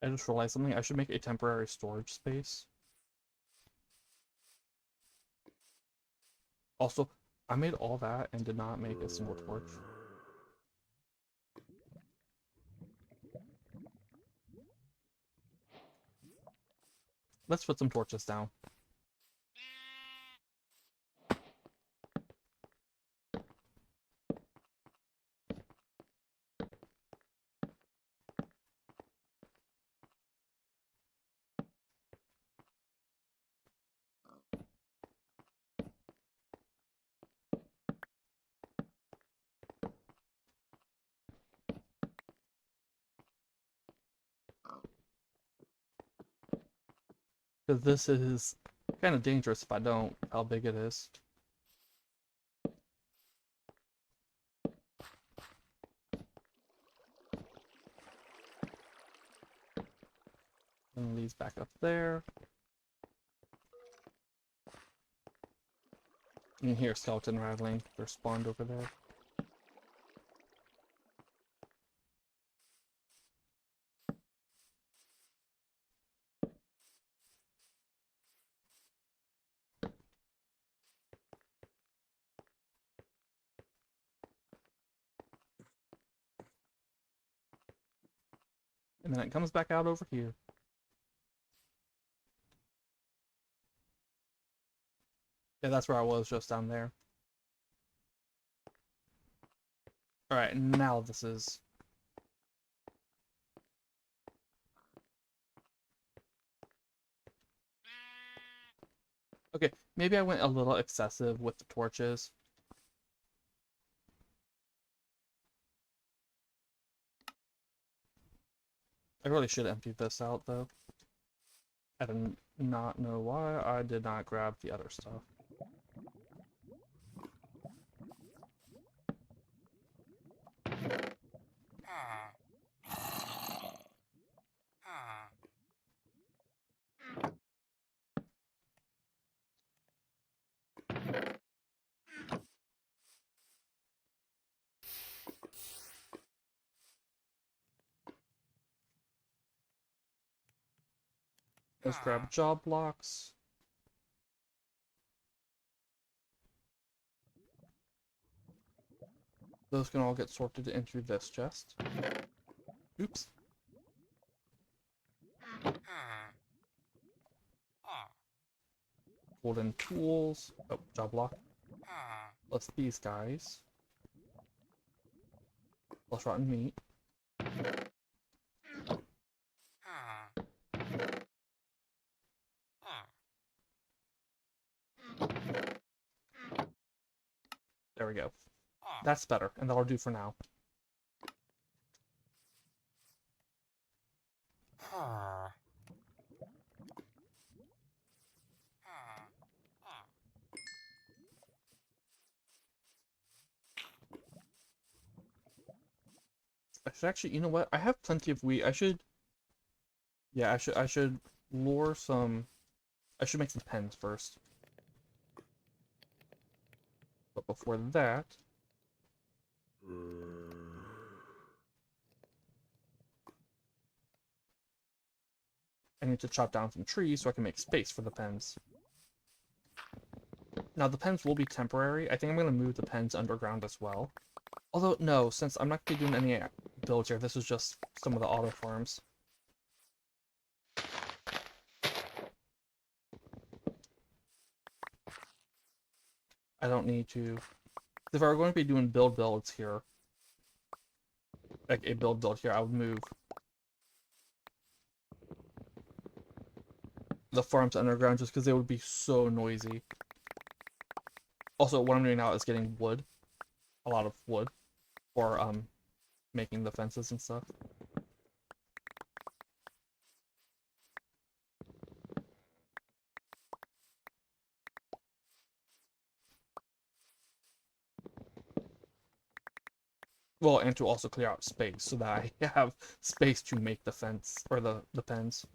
I just realized something. I should make a temporary storage space. Also, I made all that and did not make a single torch. let's put some torches down. Because this is kind of dangerous if I don't, how big it is. And these back up there. You can hear a skeleton rattling. They're spawned over there. And then it comes back out over here. Yeah, that's where I was, just down there. Alright, now this is... Okay, maybe I went a little excessive with the torches. I really should empty this out, though. I do not know why I did not grab the other stuff. Let's grab job blocks. Those can all get sorted into this chest. Oops. Golden tools. Oh, job block. Plus these guys. Plus rotten meat. There we go. That's better, and that'll do for now. I should actually, you know what? I have plenty of wheat. I should, yeah, I should lure some. I should make some pens first. But before that, I need to chop down some trees so I can make space for the pens. Now the pens will be temporary. I think I'm gonna move the pens underground as well. Although no, since I'm not gonna be doing any builds here, this is just some of the auto farms. I don't need to. If I were going to be doing builds here, like a build here, I would move the farms underground just because they would be so noisy. Also, what I'm doing now is getting wood, a lot of wood, for making the fences and stuff. Well, and to also clear out space so that I have space to make the fence or the pens.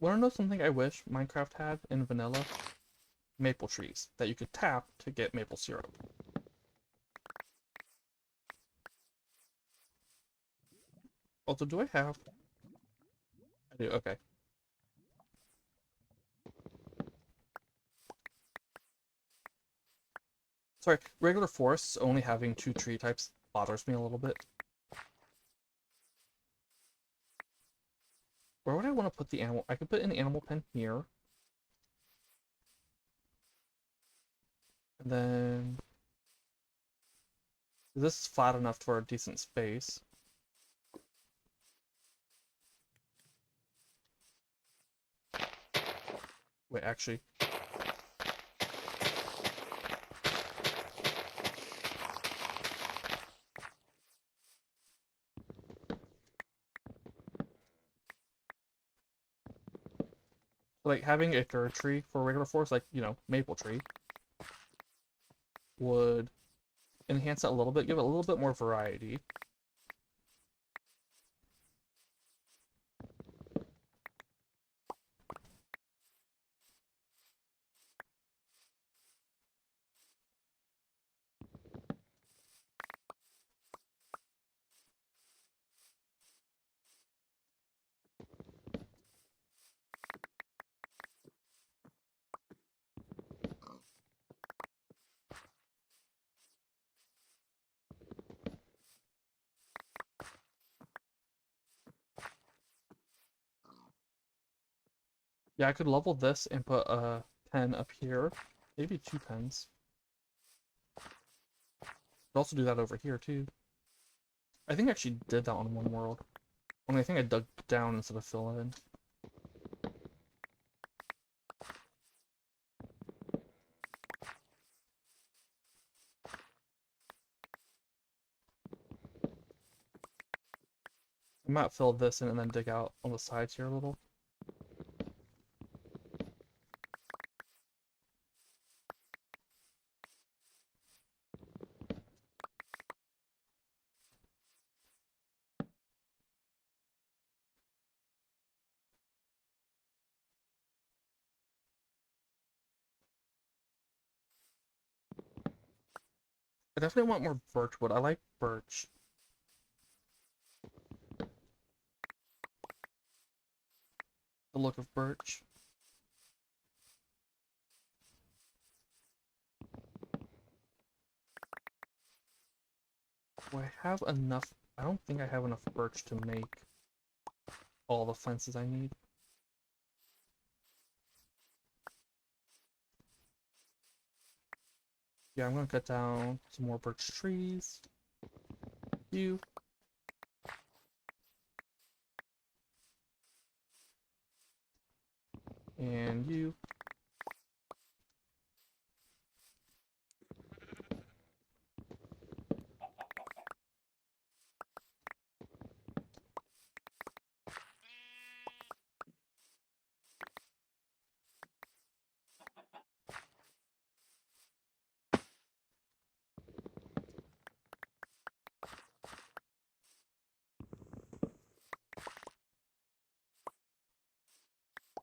Wanna know something I wish Minecraft had in vanilla? Maple trees that you could tap to get maple syrup. Also, do I have? I do, okay. Sorry, regular forests only having 2 tree types bothers me a little bit. Where would I want to put the animal? I could put an animal pen here. And then this is flat enough for a decent space. Wait, actually. Like having a third tree for a regular forest, like, maple tree, would enhance it a little bit, give it a little bit more variety. Yeah, I could level this and put a pen up here. Maybe 2 pens. Could also do that over here too. I think I actually did that on one world. Only I think I dug down instead of filling in. I might fill this in and then dig out on the sides here a little. I definitely want more birch wood. I like birch. The look of birch. Do I have enough? I don't think I have enough birch to make all the fences I need. Yeah, I'm gonna cut down some more birch trees. You. And you.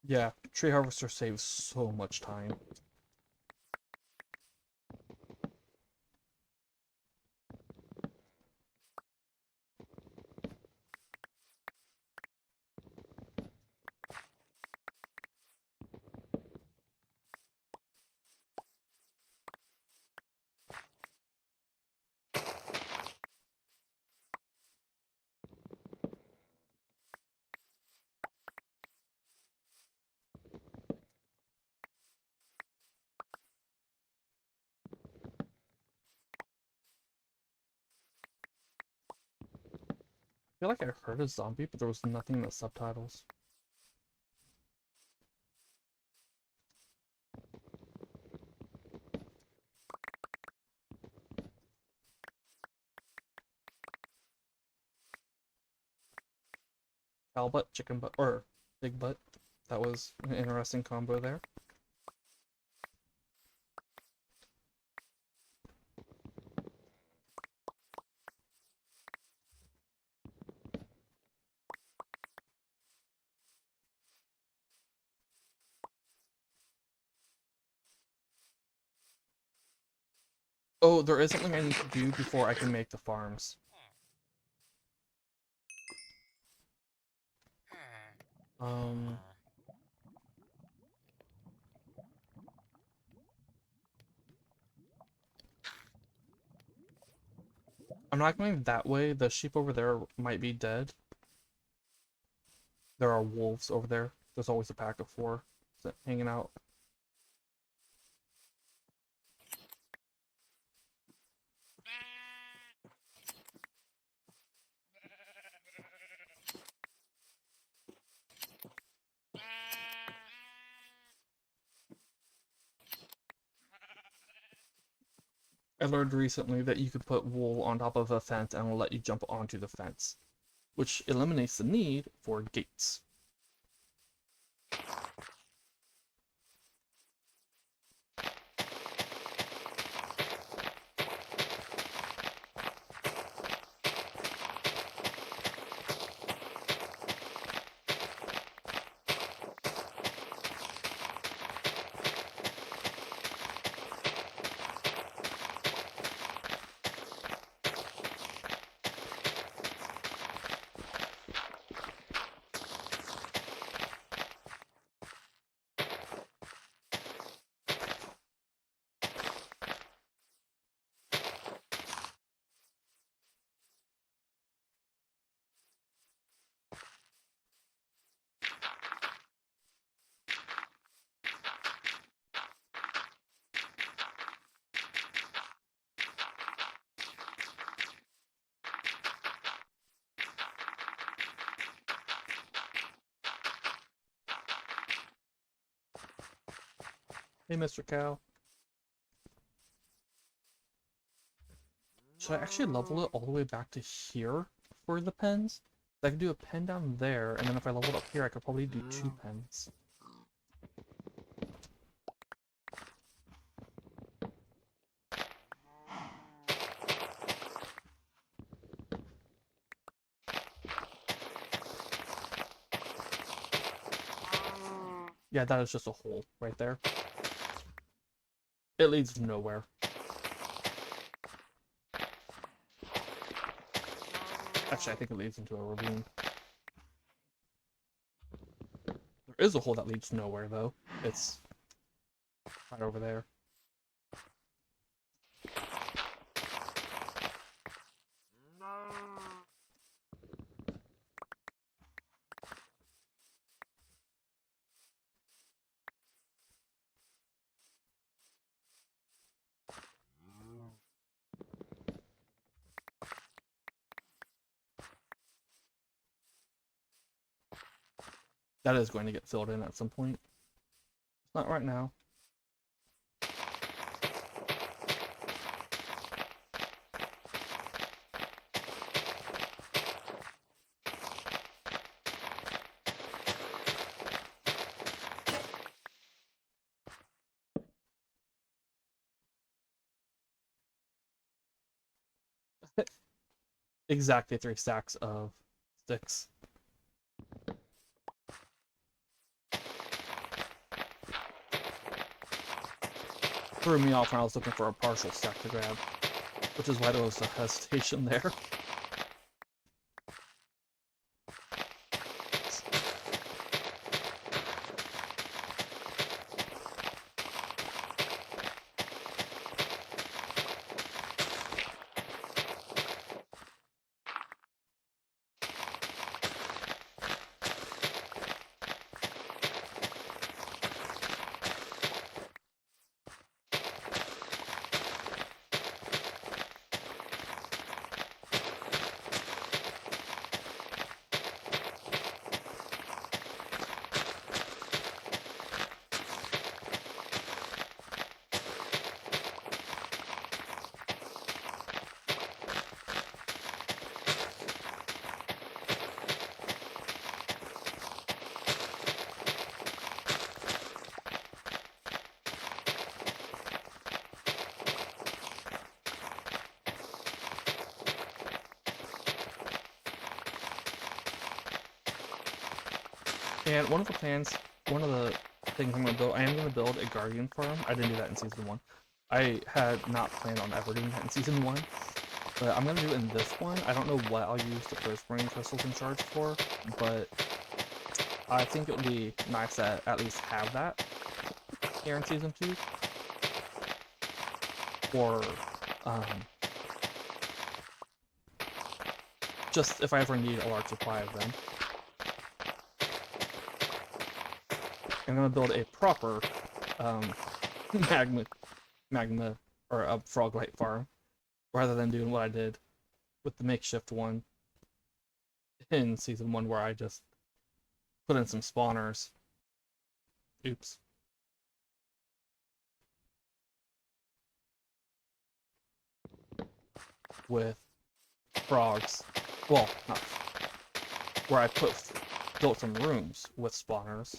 Yeah, tree harvester saves so much time. I feel like I heard a zombie, but there was nothing in the subtitles. Cow butt, chicken butt, or pig butt. That was an interesting combo there. Oh, there is something I need to do before I can make the farms. Um, I'm not going that way. The sheep over there might be dead. There are wolves over there. There's always a pack of 4 hanging out. I learned recently that you could put wool on top of a fence and it'll let you jump onto the fence, which eliminates the need for gates. Hey, Mr. Cow. Should I actually level it all the way back to here for the pens? I could do a pen down there, and then if I leveled up here, I could probably do 2 pens. Yeah, that is just a hole right there. It leads nowhere. Actually, I think it leads into a ravine. There is a hole that leads nowhere, though. It's right over there. That is going to get filled in at some point. Not right now. Exactly 3 stacks of sticks. Threw me off when I was looking for a partial stack to grab, which is why there was a hesitation there. And one of the plans, one of the things I'm going to build, I am going to build a guardian farm. I didn't do that in season 1. I had not planned on ever doing that in Season 1, but I'm gonna do it in this one. I don't know what I'll use the Prismarine Crystals and Shards for, but I think it would be nice to at least have that here in Season 2, or just if I ever need a large supply of them. I'm gonna build a proper magma or a frog-light farm, rather than doing what I did with the makeshift one in Season 1 where I just put in some spawners. Oops. With frogs. Well, not. Where I built some rooms with spawners.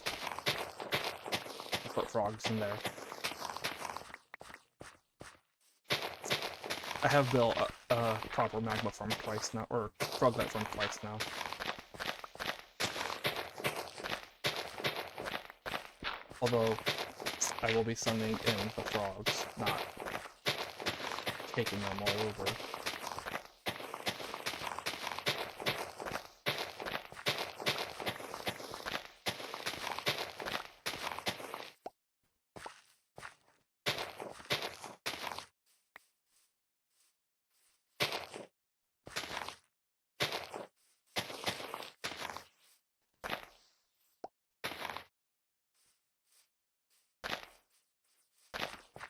I put frogs in there. I have built a proper magma farm twice now, or frog-light farm twice now. Although, I will be sending in the frogs, not taking them all over.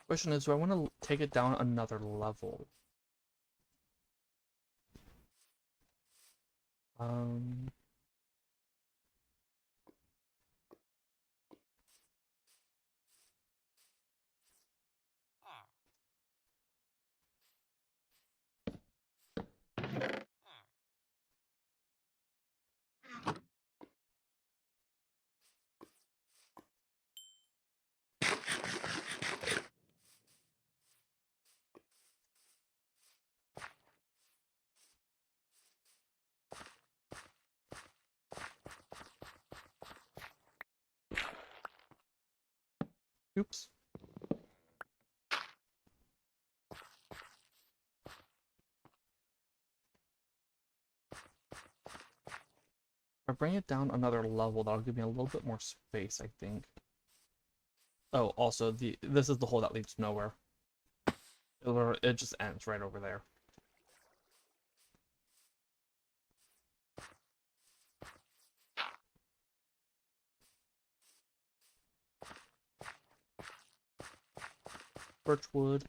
Question is, do I want to take it down another level? Um... Oops. If I bring it down another level, that'll give me a little bit more space, I think. Oh, also, this is the hole that leads nowhere. It just ends right over there. Birchwood.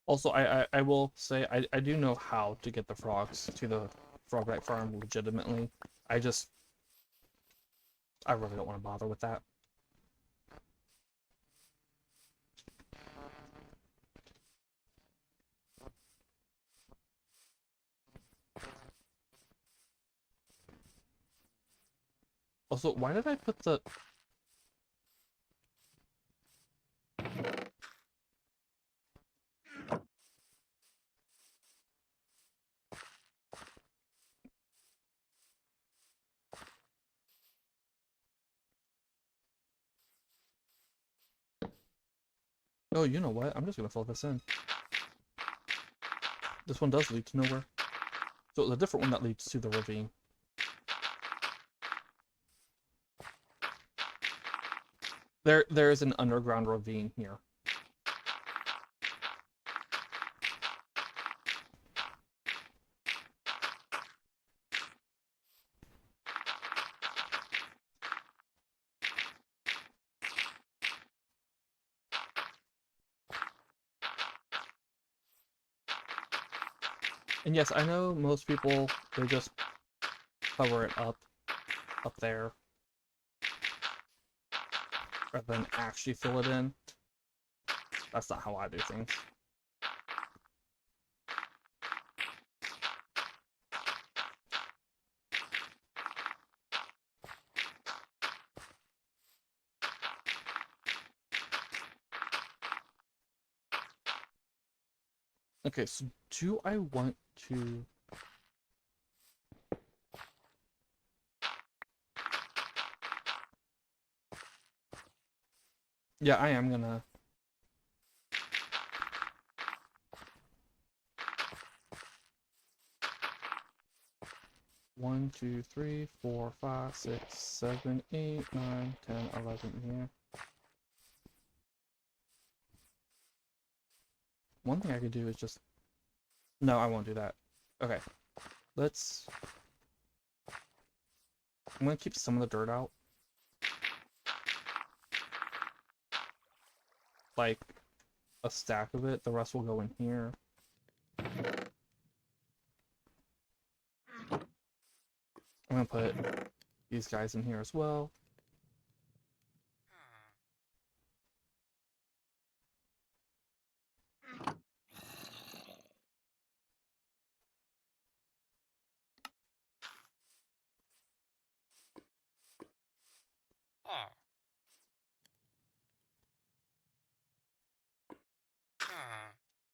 Also, I will say, I do know how to get the frogs to the frog-light farm legitimately. I really don't want to bother with that. Also, why did I put the... Oh, you know what? I'm just gonna fill this in. This one does lead to nowhere. So it's a different one that leads to the ravine. There is an underground ravine here. And yes, I know most people, they just cover it up there, rather than actually fill it in. That's not how I do things. Okay, so do I want to... Yeah, I am gonna... One, two, three, four, 5, 6, 7, 8, 9, 10, 11 here. One thing I could do is just... No, I won't do that. Okay, let's... I'm gonna keep some of the dirt out. Like, a stack of it. The rest will go in here. I'm gonna put these guys in here as well.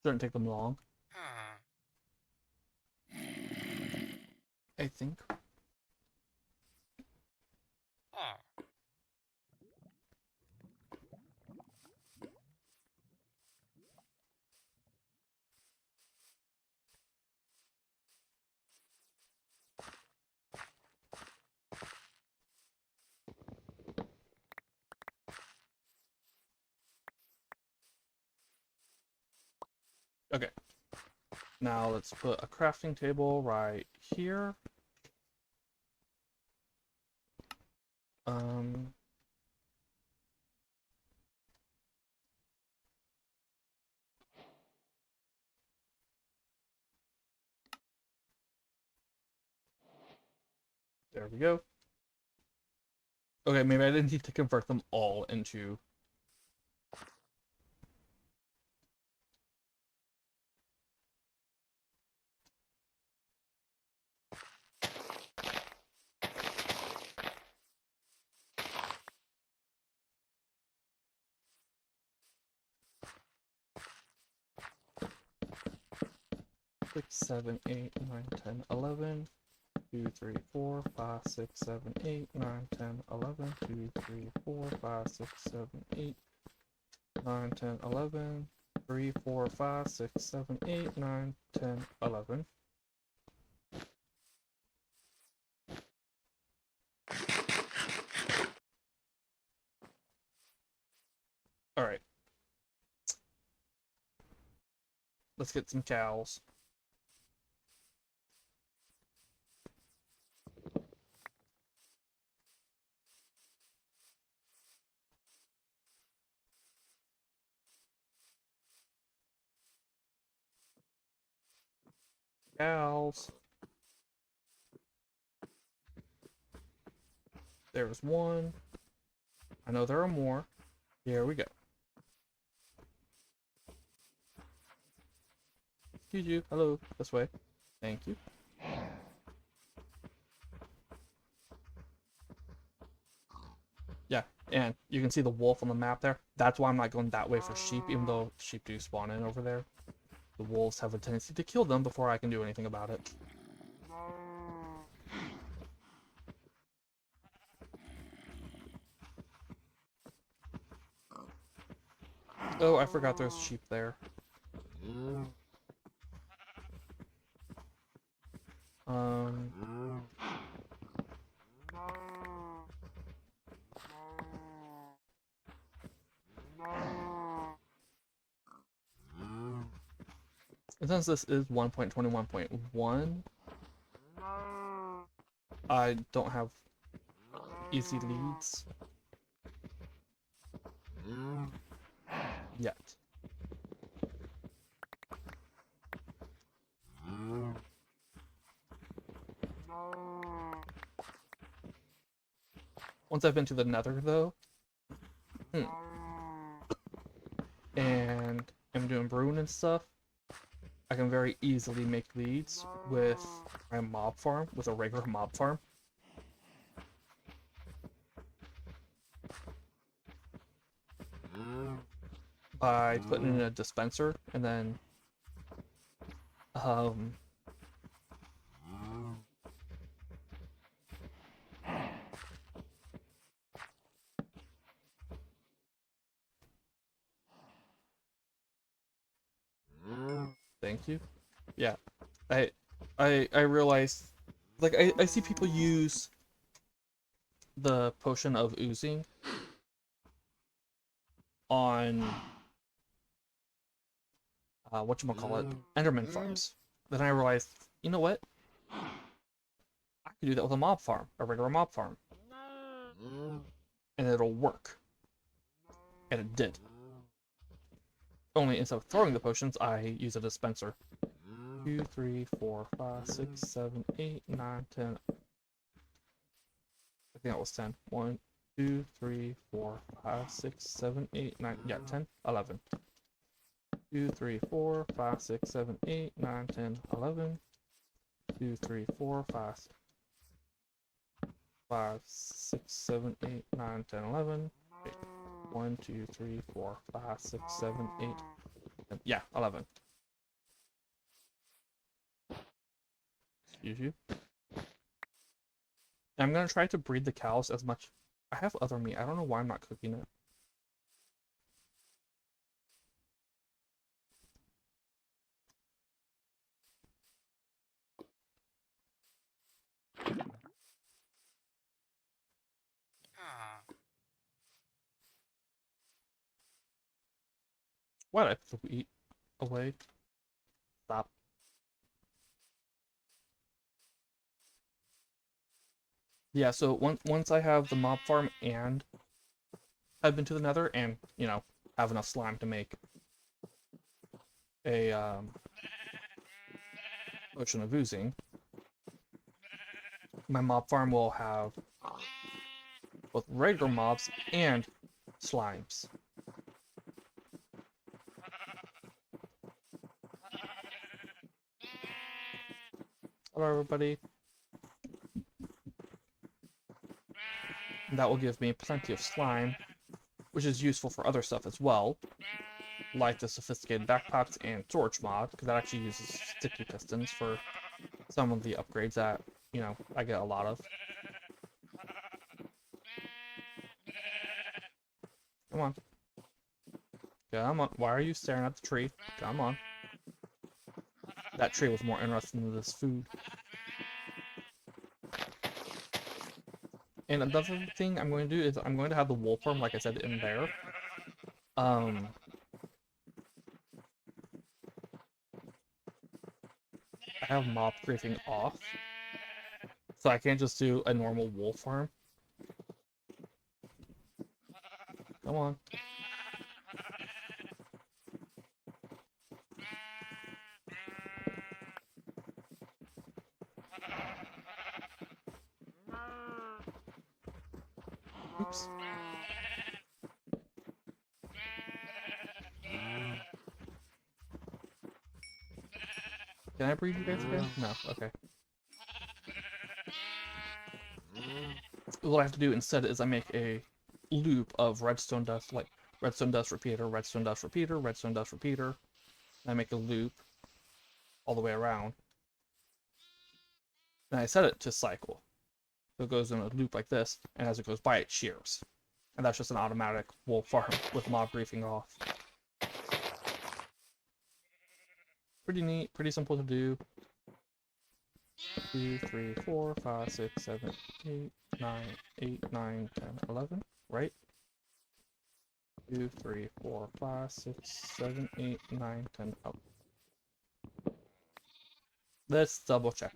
Shouldn't take them long. I think. Okay. Now let's put a crafting table right here. There we go. Okay, maybe I didn't need to convert them all into... Six, 7, 8, 9, 10, 11. 2, 3, 4, 5, 6, 7, 8, 9, 10, 11. 2, 3, 4, 5, 6, 7, 8, 9, 10, 11. 3, 4, 5, 6, 7, 8, 9, 10, 11. Alright. Let's get some cows. Cows. There's one. I know there are more. Here we go. Juju, hello. This way. Thank you. Yeah, and you can see the wolf on the map there. That's why I'm not going that way for sheep, even though sheep do spawn in over there. The wolves have a tendency to kill them before I can do anything about it. Oh, I forgot there's sheep there. And since this is 1.21.1, I don't have easy leads yet. Once I've been to the Nether, though, and I'm doing brewing and stuff, I can very easily make leads with my mob farm, with a regular mob farm. By putting in a dispenser and then Um, thank you. Yeah, I I realized, like, I see people use the potion of oozing on whatchamacallit, Enderman farms. Then I realized, you know what? I could do that with a mob farm, a regular mob farm, and it'll work. And it did. Only instead of throwing the potions, I use a dispenser. 2, 3, 4, 5, 6, 7, 8, 9, 10. I think that was 10. 1, 2, 3, 4, 5, 6, 7, 8, 9. Yeah, 10, 11. 2, 3, 4, 5, 6, 7, 8, 9, 10, 11. 2, 3, 4, 5, 6, 7, 8, 9, 10, 11. 1, 2, 3, 4, 5, 6, 7, 8. 10. Yeah, 11. Excuse you. I'm gonna try to breed the cows as much. I have other meat. I don't know why I'm not cooking it. Why did I put the wheat away? Stop. Yeah, so once I have the mob farm and I've been to the nether and, you know, have enough slime to make a potion of oozing, my mob farm will have both regular mobs and slimes. Hello, everybody. And that will give me plenty of slime, which is useful for other stuff as well, like the sophisticated backpacks and storage mod, because that actually uses sticky pistons for some of the upgrades that, you know, I get a lot of. Come on. Come on. Why are you staring at the tree? Come on. That tree was more interested in this food. And another thing I'm going to do is I'm going to have the wool farm, like I said, in there. I have mob griefing off, so I can't just do a normal wool farm. Come on. Oops. Can I breed you guys again? No. Okay. What I have to do instead is I make a loop of redstone dust, like redstone dust repeater, redstone dust repeater, redstone dust repeater. And I make a loop all the way around. And I set it to cycle. So it goes in a loop like this, and as it goes by, it shears. And that's just an automatic wool farm with mob griefing off. Pretty neat, pretty simple to do. 2, 3, 4, 5, 6, 7, 8, 9, 8, 9, 10, 11, right? 2, 3, 4, 5, 6, 7, 8, 9, 10, oh. Let's double check.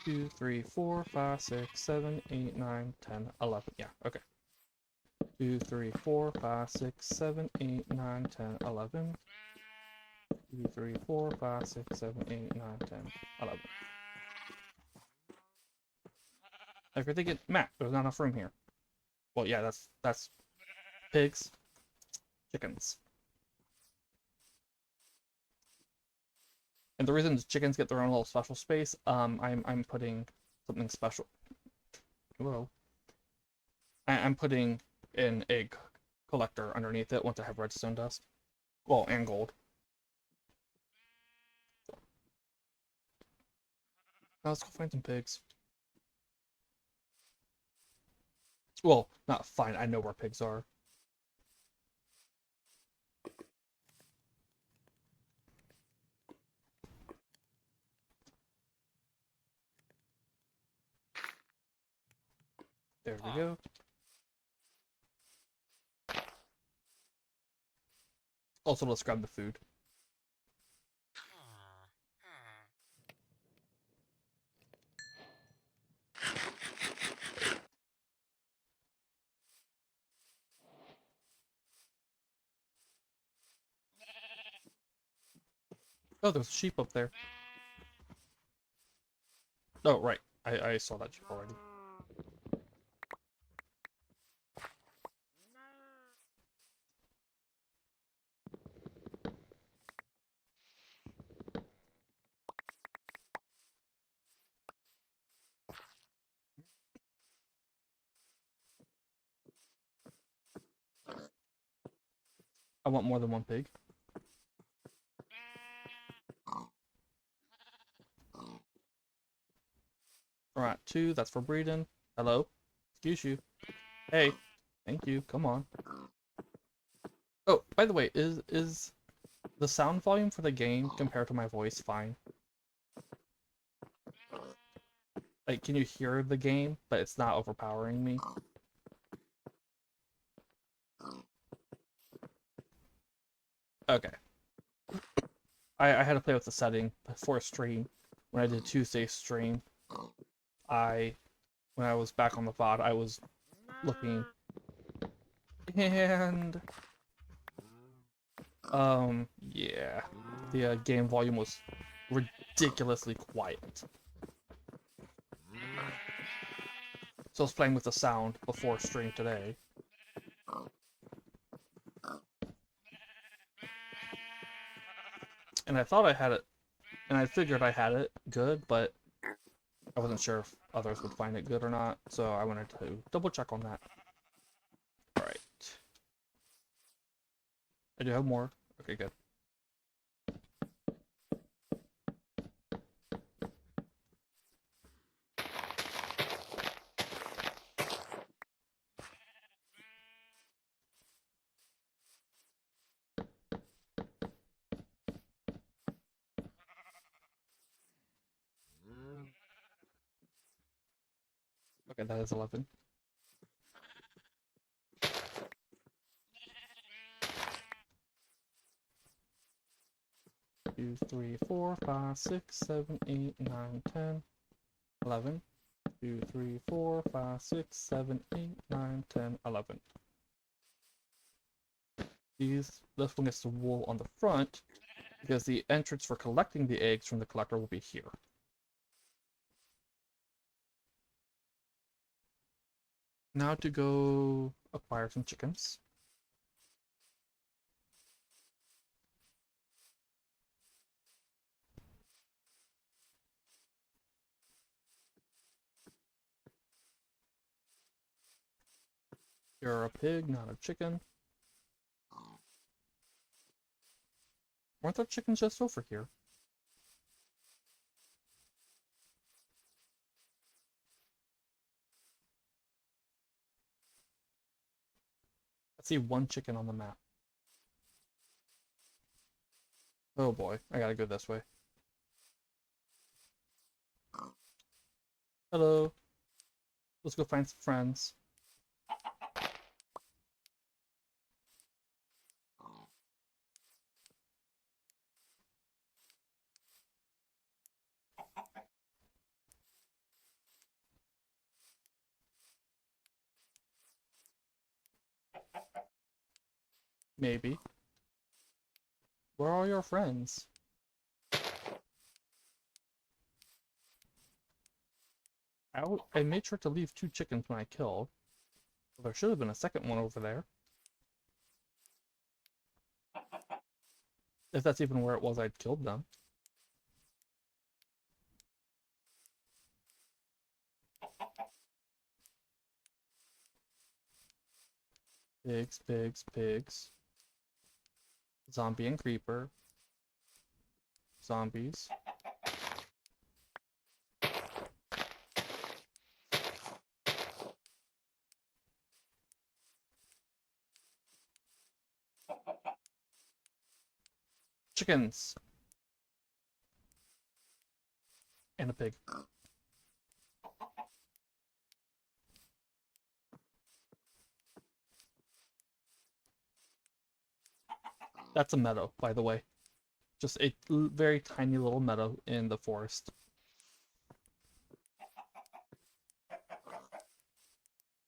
2, 3, 4, 5, 6, 7, 8, 9, 10, 11. Yeah, okay. 2, 3, 4, 5, 6, 7, 8, 9, 10, 11. 2, 3, 4, 5, 6, 7, 8, 9, 10, 11. If you're thinking, Matt, there's not enough room here. Well, yeah, that's pigs, chickens. And the reason the chickens get their own little special space, I'm putting something special. Whoa. I'm putting an egg collector underneath it once I have redstone dust. Well, and gold. Now let's go find some pigs. Well, not find, I know where pigs are. There we go. Also, let's grab the food. Oh, there's a sheep up there. Oh, right. I saw that sheep already. I want more than one pig. Alright, 2, that's for breeding. Hello? Excuse you. Hey. Thank you, come on. Oh, by the way, is the sound volume for the game compared to my voice fine? Like, can you hear the game, but it's not overpowering me? Okay. I had to play with the setting before stream. When I did Tuesday's stream, when I was back on the VOD, I was looking, and yeah, the game volume was ridiculously quiet. So I was playing with the sound before stream today. And I thought I had it, and I figured I had it good, but I wasn't sure if others would find it good or not, so I wanted to double check on that. Alright. I do have more. Okay, good. Okay, that is 11. Two, 3, 4, 5, 6, 7, 8, 9, 10, 11. 2, 3, 4, 5, 6, 7, 8, 9, 10, 11. This one gets the wool on the front because the entrance for collecting the eggs from the collector will be here. Now to go acquire some chickens. You're a pig, not a chicken. Weren't there chickens just over here? I see one chicken on the map. Oh boy, I gotta go this way. Hello. Let's go find some friends. Maybe. Where are your friends? I made sure to leave 2 chickens when I killed. Well, there should have been a second one over there. If that's even where it was I'd killed them. Pigs, pigs, pigs. Zombie and creeper. Zombies. Chickens. And a pig. That's a meadow, by the way. Just a very tiny little meadow in the forest.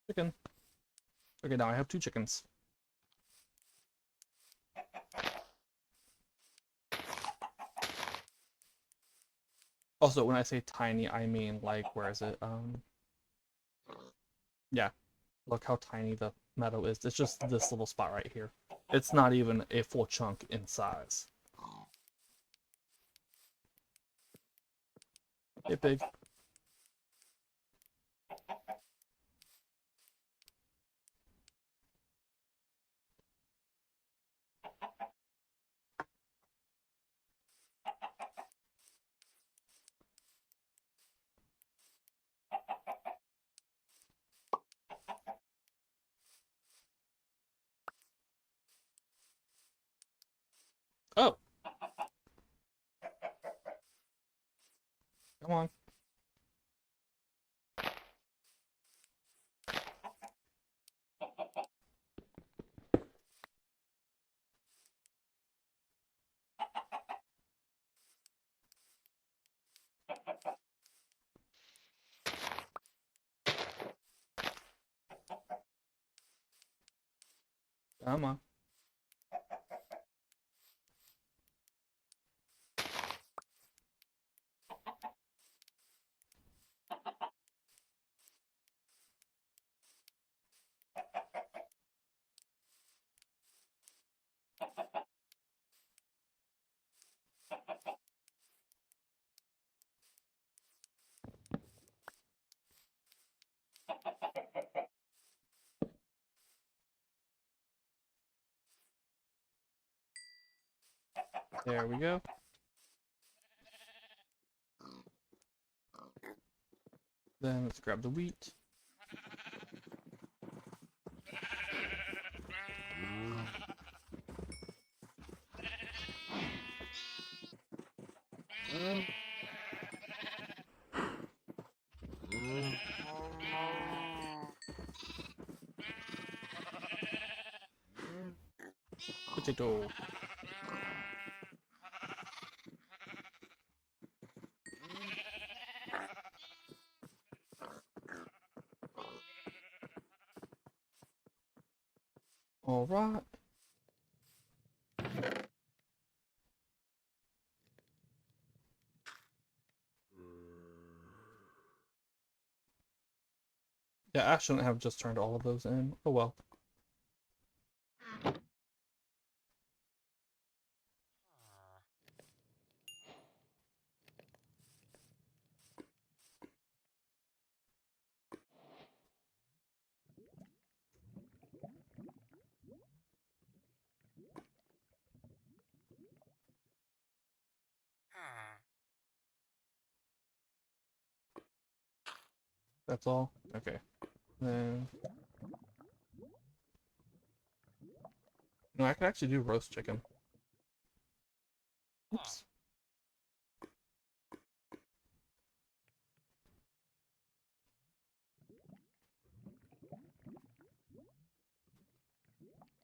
Chicken. Okay, now I have 2 chickens. Also, when I say tiny, I mean like, where is it? Yeah. Look how tiny the meadow is. It's just this little spot right here. It's not even a full chunk in size. Hey, pig. Oh, come on. Come on. There we go. Then let's grab the wheat. Potato. All right. Yeah, I shouldn't have just turned all of those in. Oh well. That's all? Okay. Then... No, I could actually do roast chicken. Oops.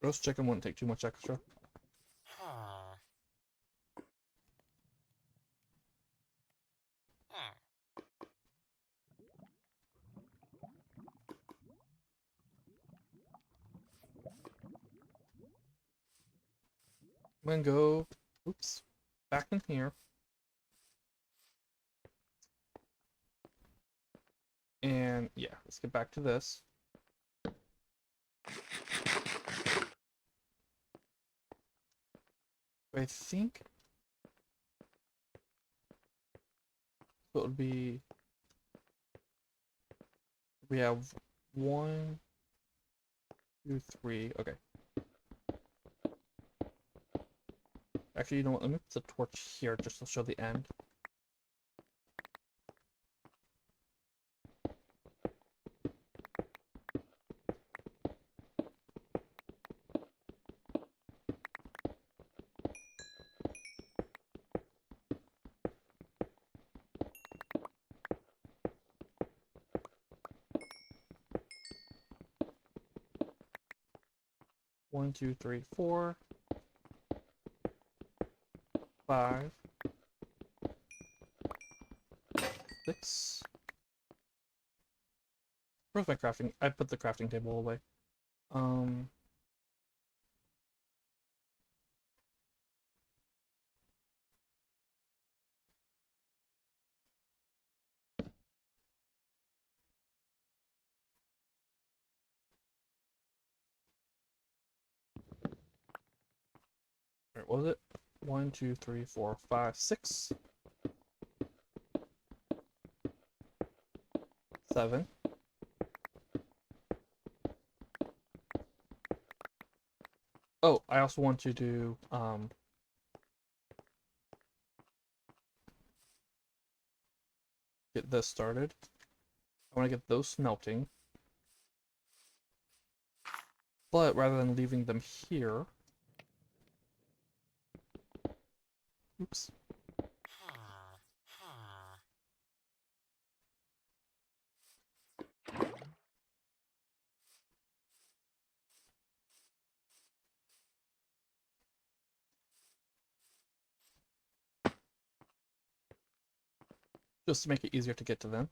Roast chicken wouldn't take too much extra. I'm gonna go... Oops. Back in here. And yeah, let's get back to this. I think so it would be... We have 1, 2, 3. Okay. Actually, you know what? Let me put the torch here just to show the end. 1, 2, 3, 4, 5, 6. Where's my crafting? I put the crafting table away. Um, what was it? 1, 2, 3, 4, 5, 6, 7. Oh, I also want to do get this started. I want to get those smelting. But rather than leaving them here, oops. Just to make it easier to get to them.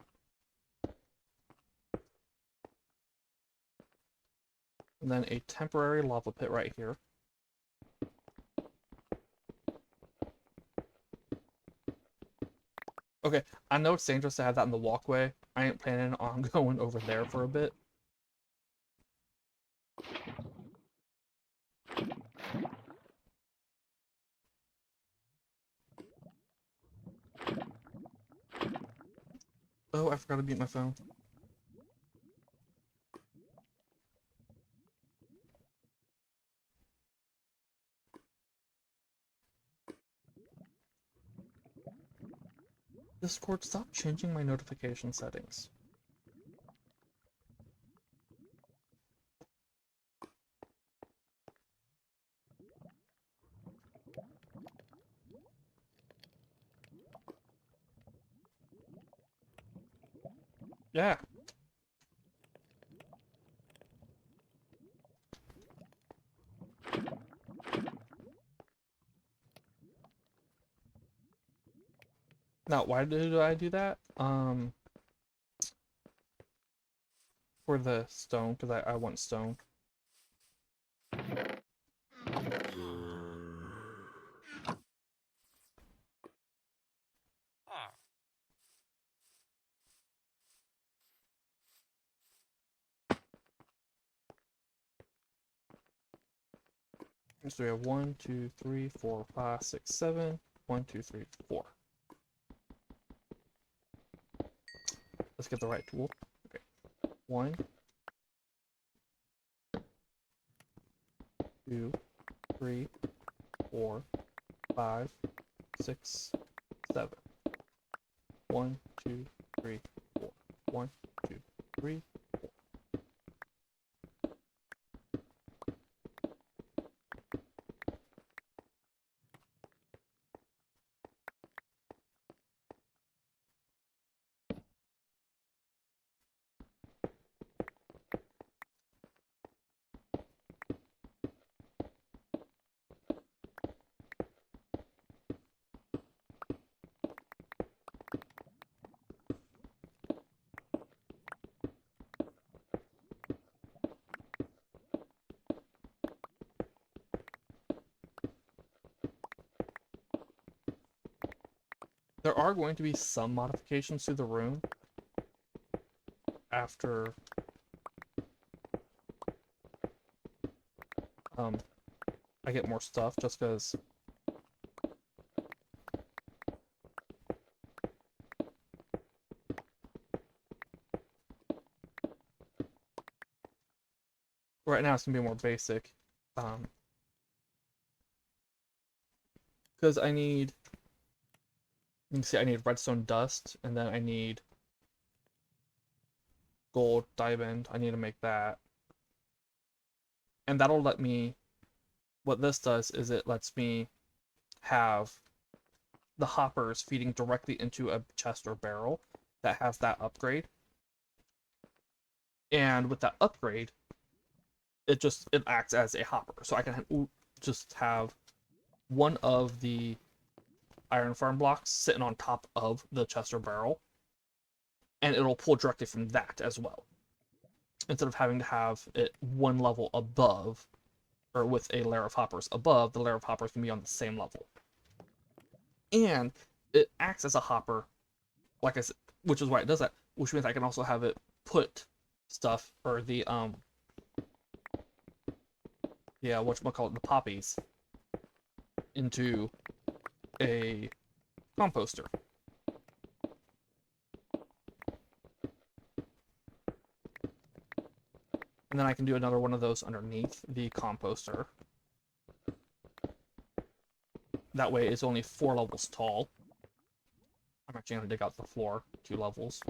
And then a temporary lava pit right here. Okay, I know it's dangerous to have that in the walkway. I ain't planning on going over there for a bit. Oh, I forgot to mute my phone. Discord, stop changing my notification settings. Yeah. Now, why did I do that? For the stone, because I want stone. So we have 1, 2, 3, 4, 5, 6, 7. 1, 2, 3, 4. Let's get the right tool. Okay. 1, 2, 3, 4, 5, 6, 7. 1, 2, 3, 4. 1, 2, 3. There are going to be some modifications to the room after I get more stuff, just because right now it's gonna be more basic. Because I need, you can see I need redstone dust, and then I need gold diamond. I need to make that, and that'll let me. What this does is it lets me have the hoppers feeding directly into a chest or barrel that has that upgrade. And with that upgrade, it acts as a hopper. So I can just have one of the iron farm blocks sitting on top of the chest or barrel, and it'll pull directly from that as well, instead of having to have it one level above, or with a layer of hoppers above. The layer of hoppers can be on the same level, and it acts as a hopper, like I said, which is why it does that. Which means I can also have it put stuff, or the yeah, whatchamacallit, the poppies, into a composter. And then I can do another one of those underneath the composter. That way it's only 4 levels tall. I'm actually going to dig out the floor 2 levels.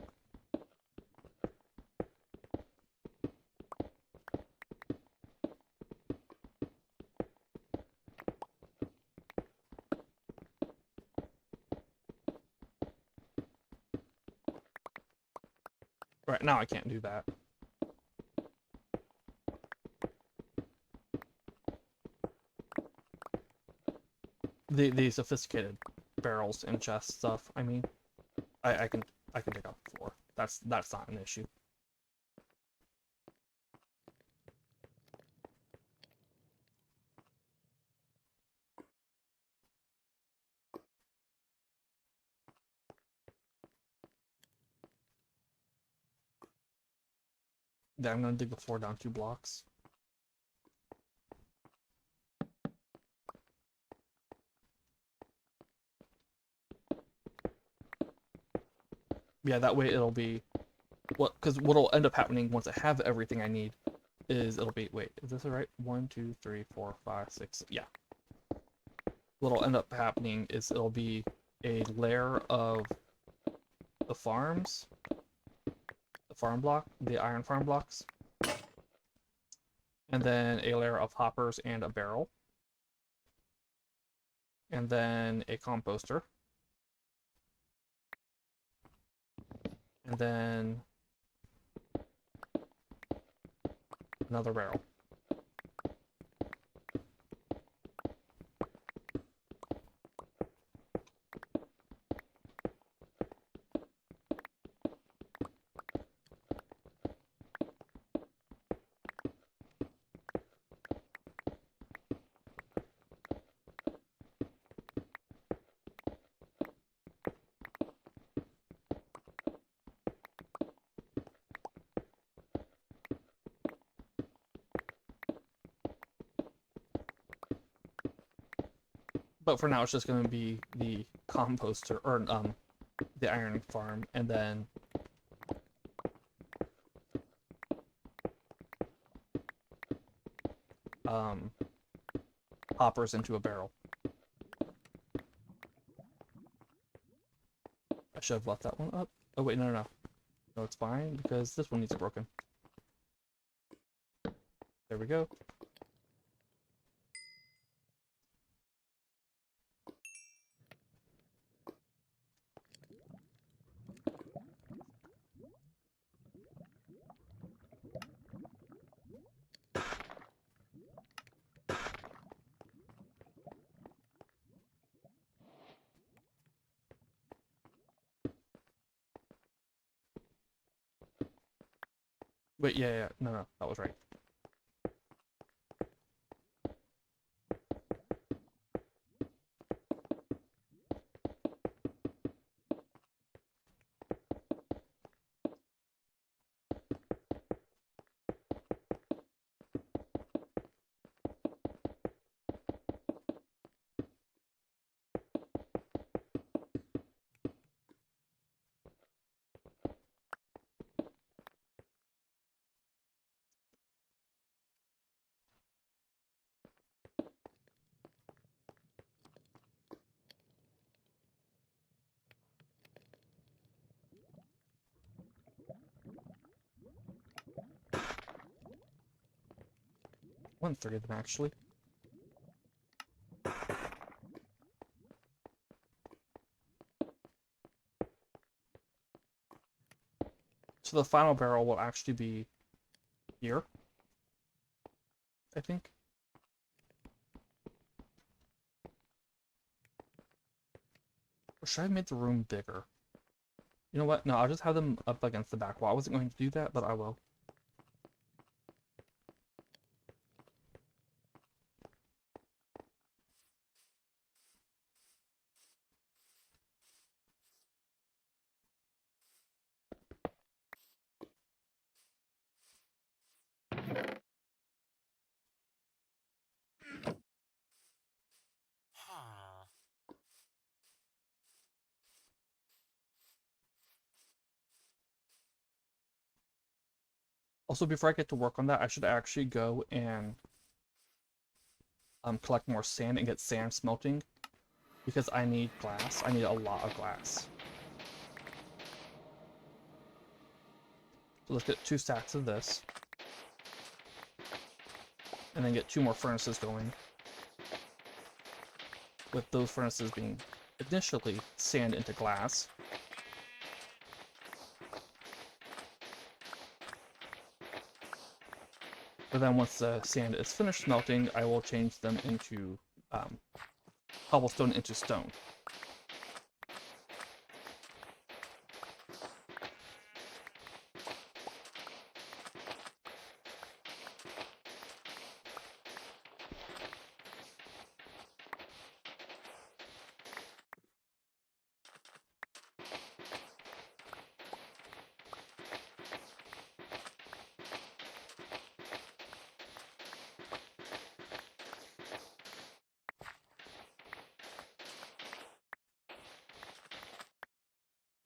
Right now I can't do that. The sophisticated barrels and chest stuff, I mean, I can dig out the floor. That's not an issue. Then I'm gonna dig the floor down 2 blocks. Yeah, that way it'll be because what'll end up happening once I have everything I need is it'll be, wait, is this right? 1, 2, 3, 4, 5, 6. Yeah. What'll end up happening is it'll be a layer of the farms, the farm block, the iron farm blocks, and then a layer of hoppers and a barrel, and then a composter, and then another barrel. But for now, it's just going to be the composter, or the iron farm, and then hoppers into a barrel. I should have left that one up. Oh wait, no. No, it's fine because this one needs it broken. There we go. Wait, yeah, no, that was right. One-third of them actually. So the final barrel will actually be here. I think. Or should I have made the room bigger? You know what? No, I'll just have them up against the back wall. I wasn't going to do that, but I will. Also, before I get to work on that, I should actually go and collect more sand and get sand smelting because I need glass. I need a lot of glass. So let's get 2 stacks of this. And then get 2 more furnaces going. With those furnaces being initially sand into glass. But then once the sand is finished smelting, I will change them into cobblestone into stone.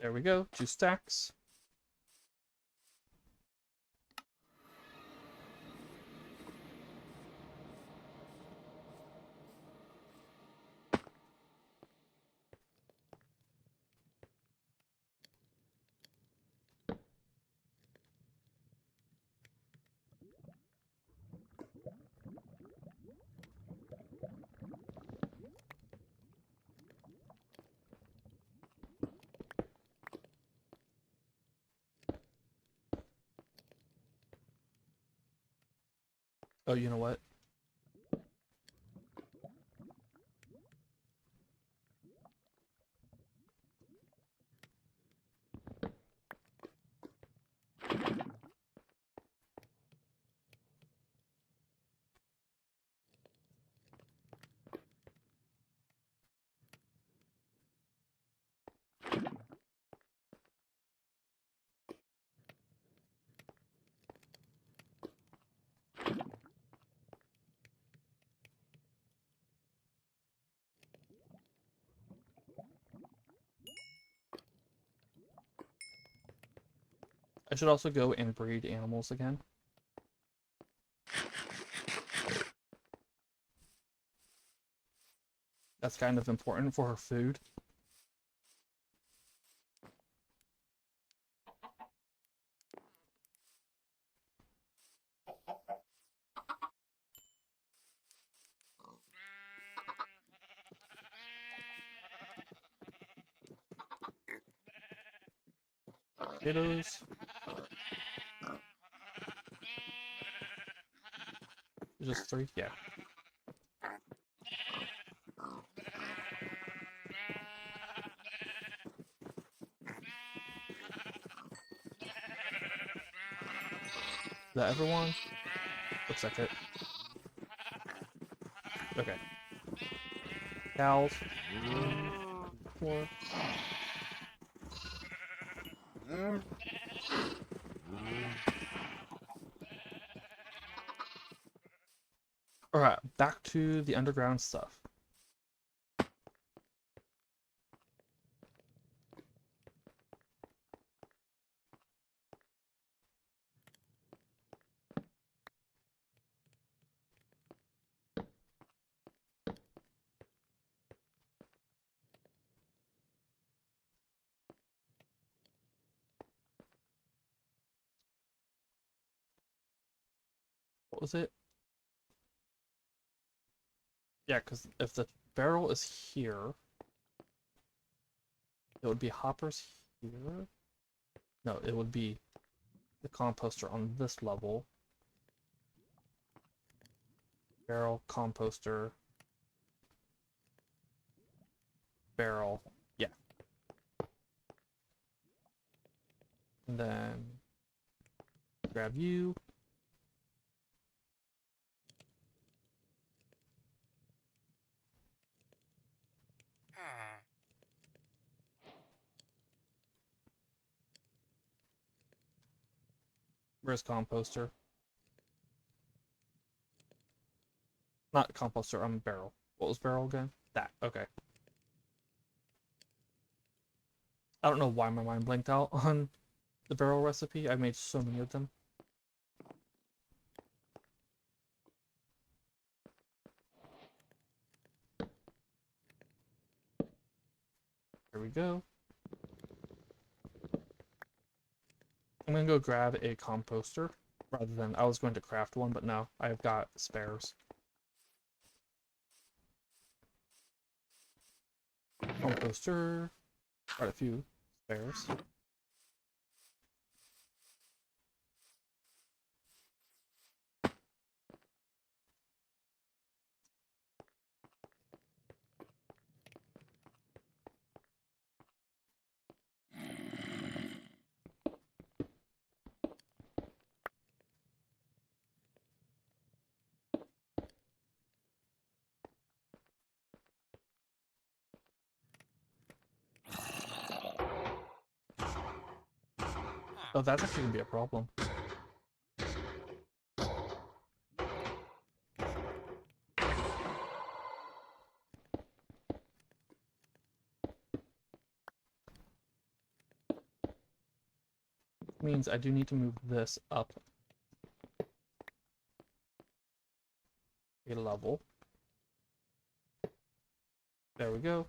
There we go, 2 stacks. Oh, you know what? I should also go and breed animals again. That's kind of important for her food. Potatoes. Just 3? Yeah. Is that everyone? Looks like it. Okay. Cows. 4. Alright, back to the underground stuff. What was it? Yeah, because if the barrel is here, it would be hoppers here. No, it would be the composter on this level. Barrel, composter, barrel. Yeah. And then grab you. Where's composter? Not composter, I'm barrel. What was barrel again? That, okay. I don't know why my mind blanked out on the barrel recipe. I made so many of them. There we go. I'm gonna go grab a composter rather than I was going to craft one, but no, I've got spares. Composter, quite a few spares. Oh, that's actually gonna be a problem. Means I do need to move this up a level. There we go.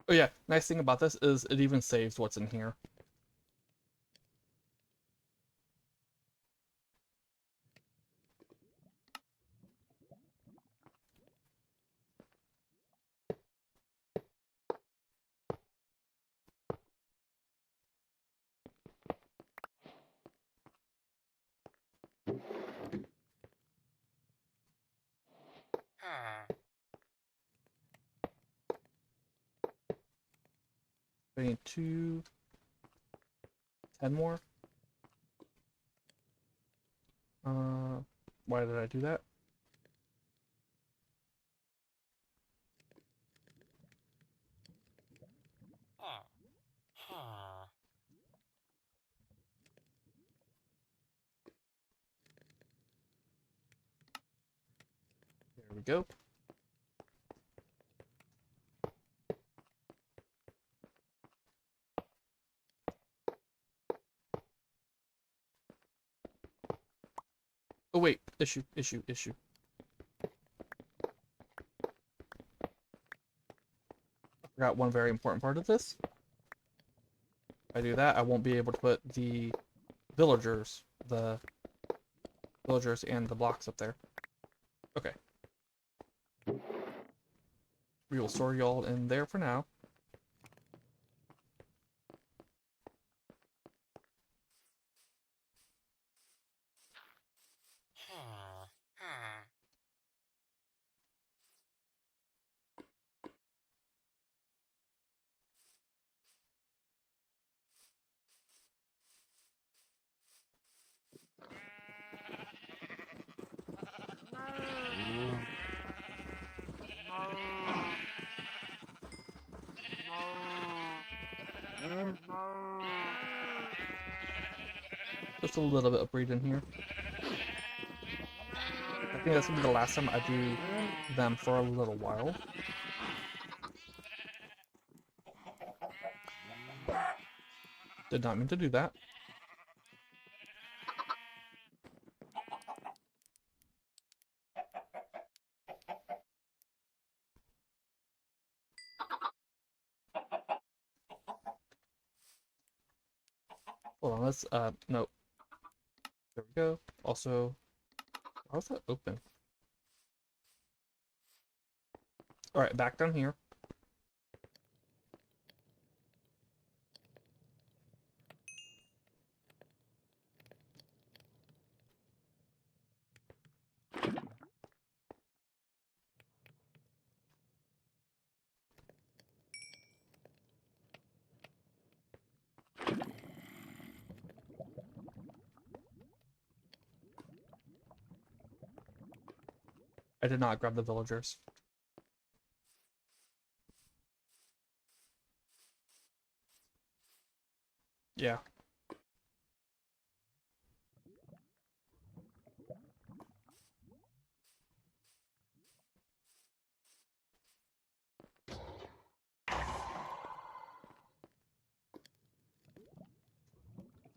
Oh yeah, nice thing about this is it even saves what's in here. I need 10 more. Why did I do that? There we go. Oh wait, issue. I forgot one very important part of this. If I do that, I won't be able to put the villagers and the blocks up there. Okay. We will store y'all in there for now. Just a little bit of breeding here. I think that's gonna be the last time I do them for a little while. Did not mean to do that. Hold on, let's, no. There we go. Also, How's that open? Alright, back down here. I did not grab the villagers. Yeah.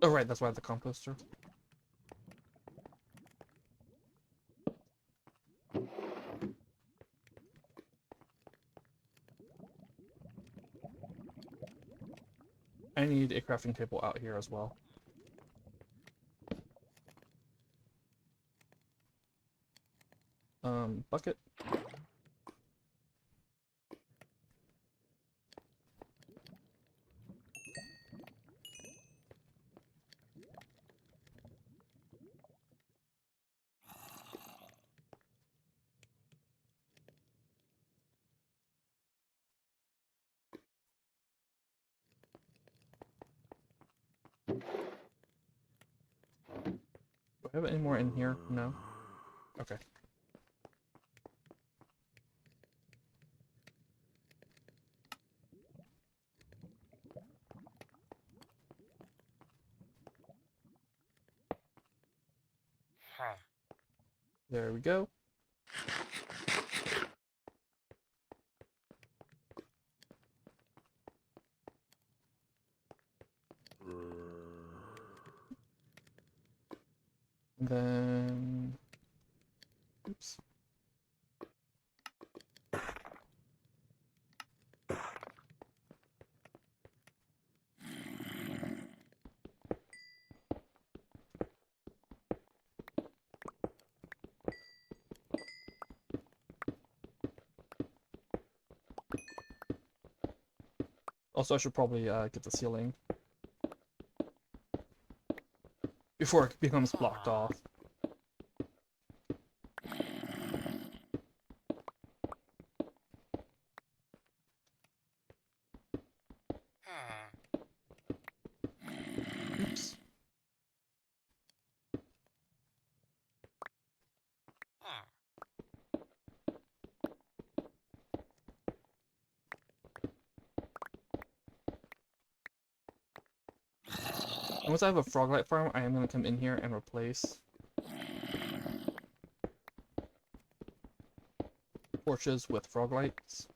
Oh, right, that's why I have the composter. I need a crafting table out here as well. Bucket. Do I have any more in here? No? Okay. There we go. And then... Oops. Also, I should probably get the ceiling before it becomes blocked off. Oops. And once I have a froglight farm, I am going to come in here and replace torches with froglights.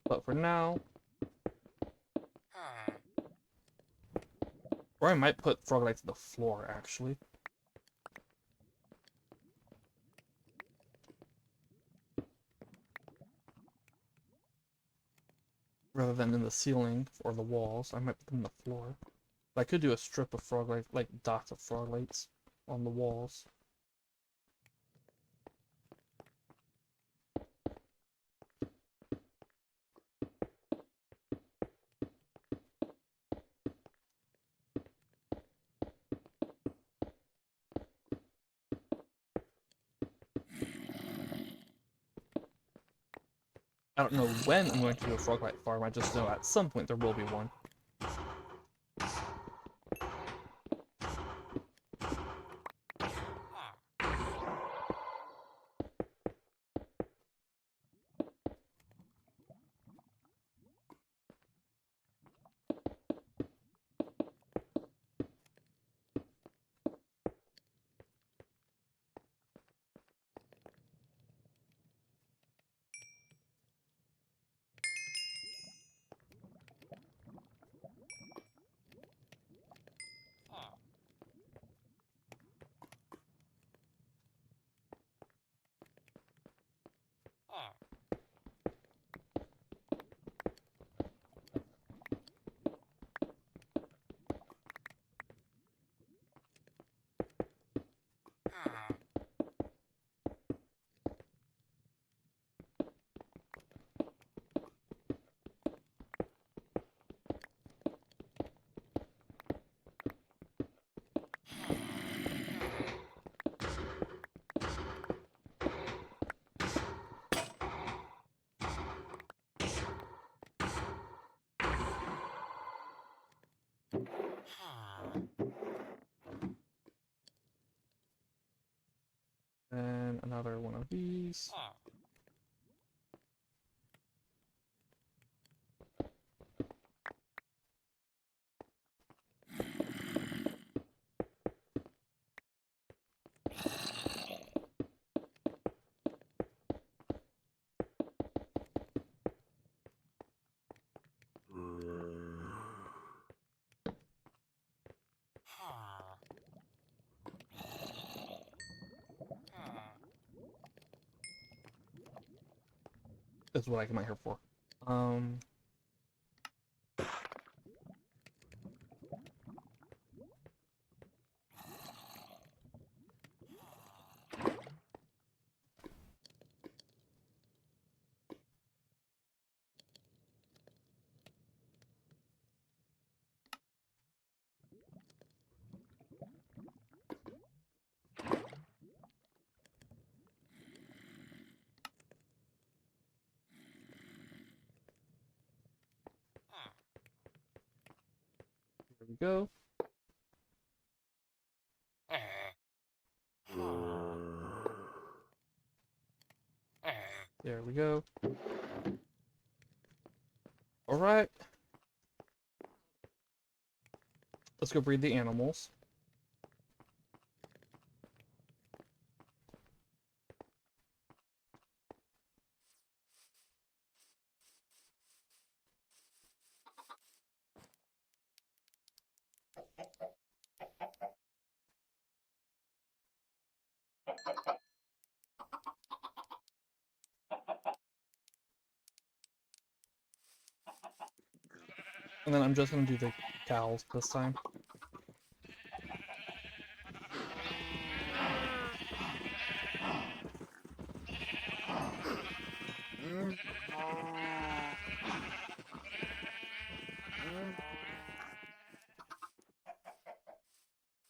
But for now... Or I might put froglights to the floor, actually. Rather than in the ceiling or the walls, I might put them on the floor. But I could do a strip of froglights, like dots of froglights on the walls. I don't know when I'm going to do a froglight farm, I just know at some point there will be one. And another one of these. Is what I come out here for. Here we go. There we go. All right. Let's go breed the animals. And then I'm just gonna do the cows this time.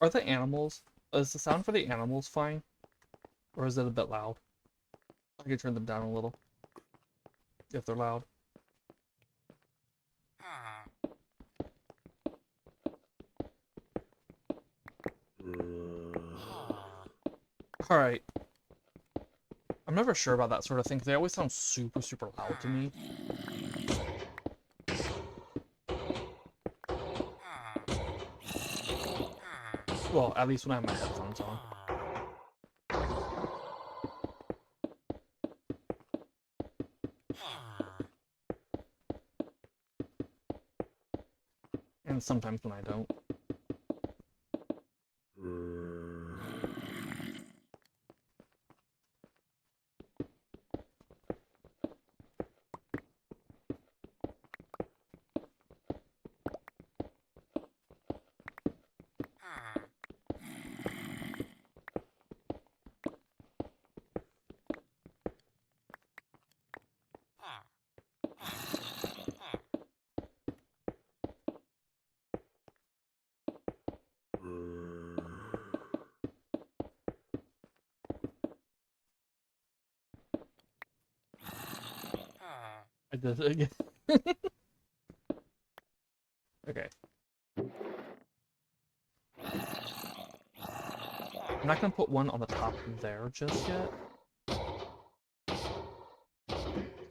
Are the animals, is the sound for the animals fine? Or is it a bit loud? I can turn them down a little. If they're loud. Alright. I'm never sure about that sort of thing, 'cause they always sound super, super loud to me. Well, at least when I have my headphones on. And sometimes when I don't. I did it again. Okay. I'm not gonna put one on the top there just yet.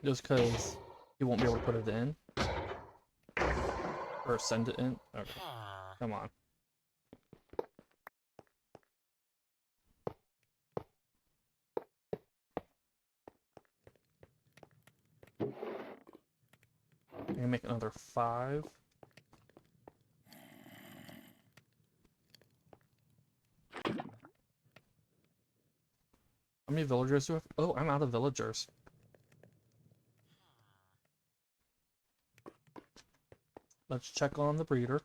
Just because you won't be able to put it in. Or send it in. Okay. Come on. I'm gonna make another 5. How many villagers do I have? Oh, I'm out of villagers. Let's check on the breeder.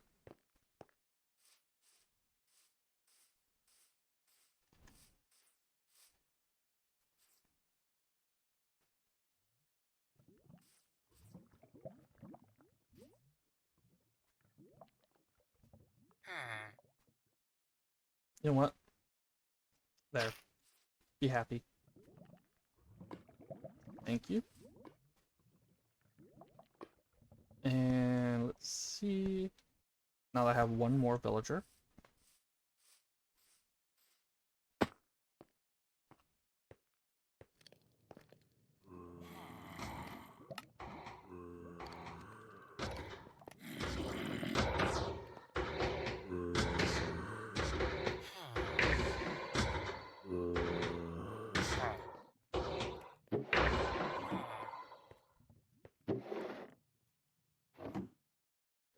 You know what? There. Be happy. Thank you. And let's see. Now I have one more villager.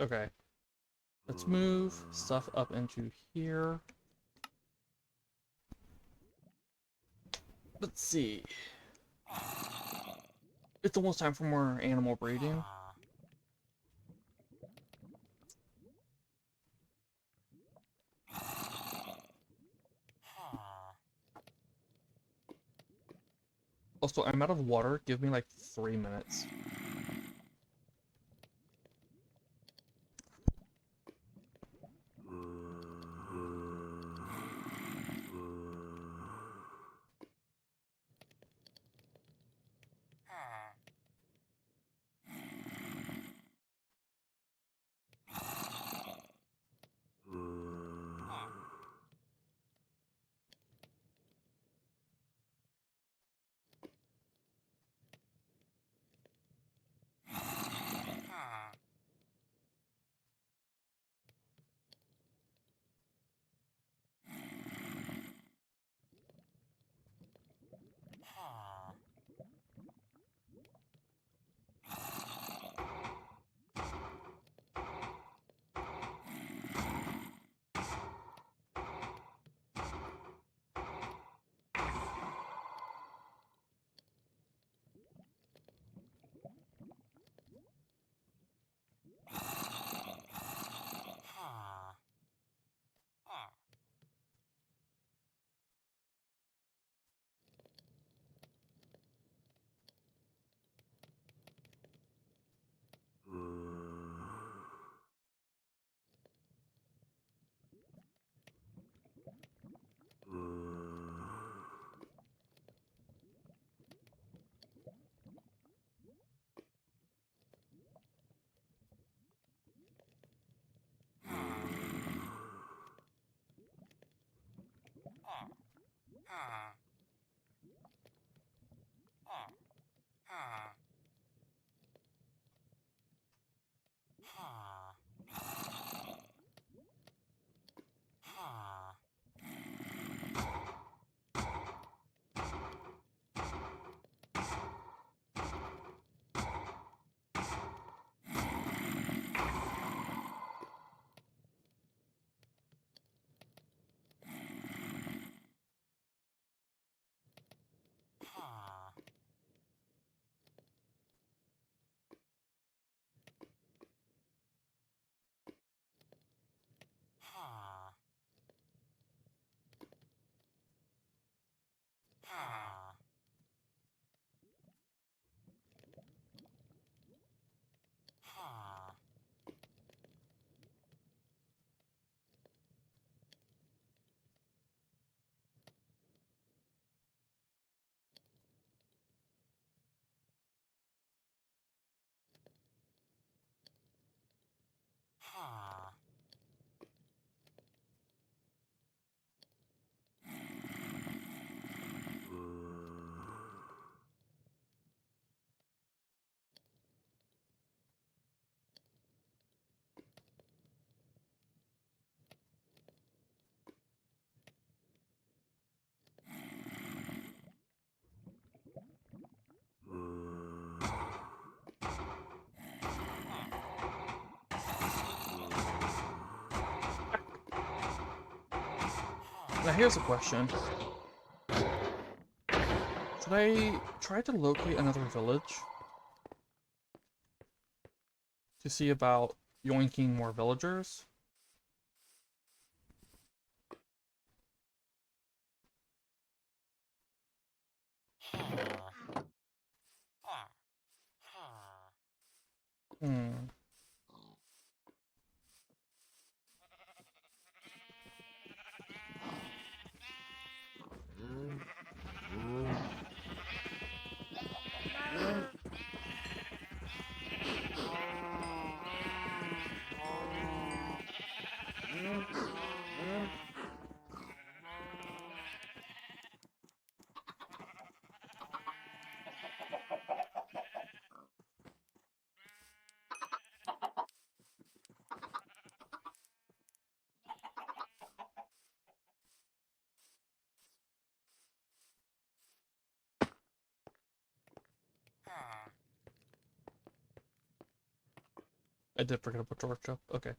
Okay. Let's move stuff up into here. Let's see. It's almost time for more animal breeding. Also, I'm out of water. Give me like 3 minutes. Now here's a question. Should I try to locate another village to see about yoinking more villagers? Hmm. I did forget about torch up. Okay.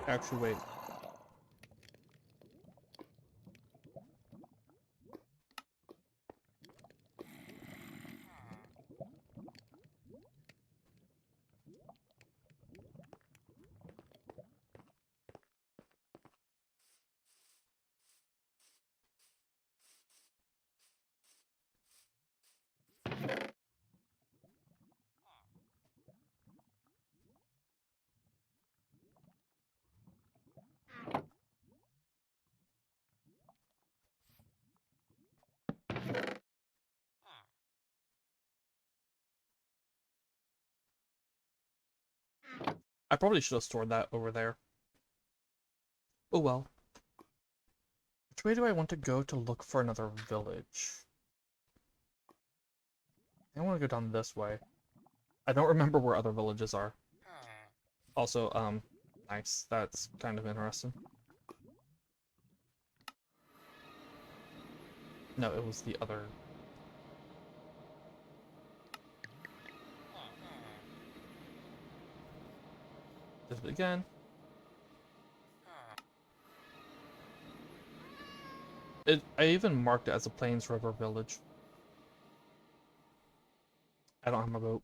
Actually, wait. I probably should have stored that over there. Oh well. Which way do I want to go to look for another village? I want to go down this way. I don't remember where other villages are. Also, nice. That's kind of interesting. No, it was the other. This again. I even marked it as a Plains River village. I don't have my boat.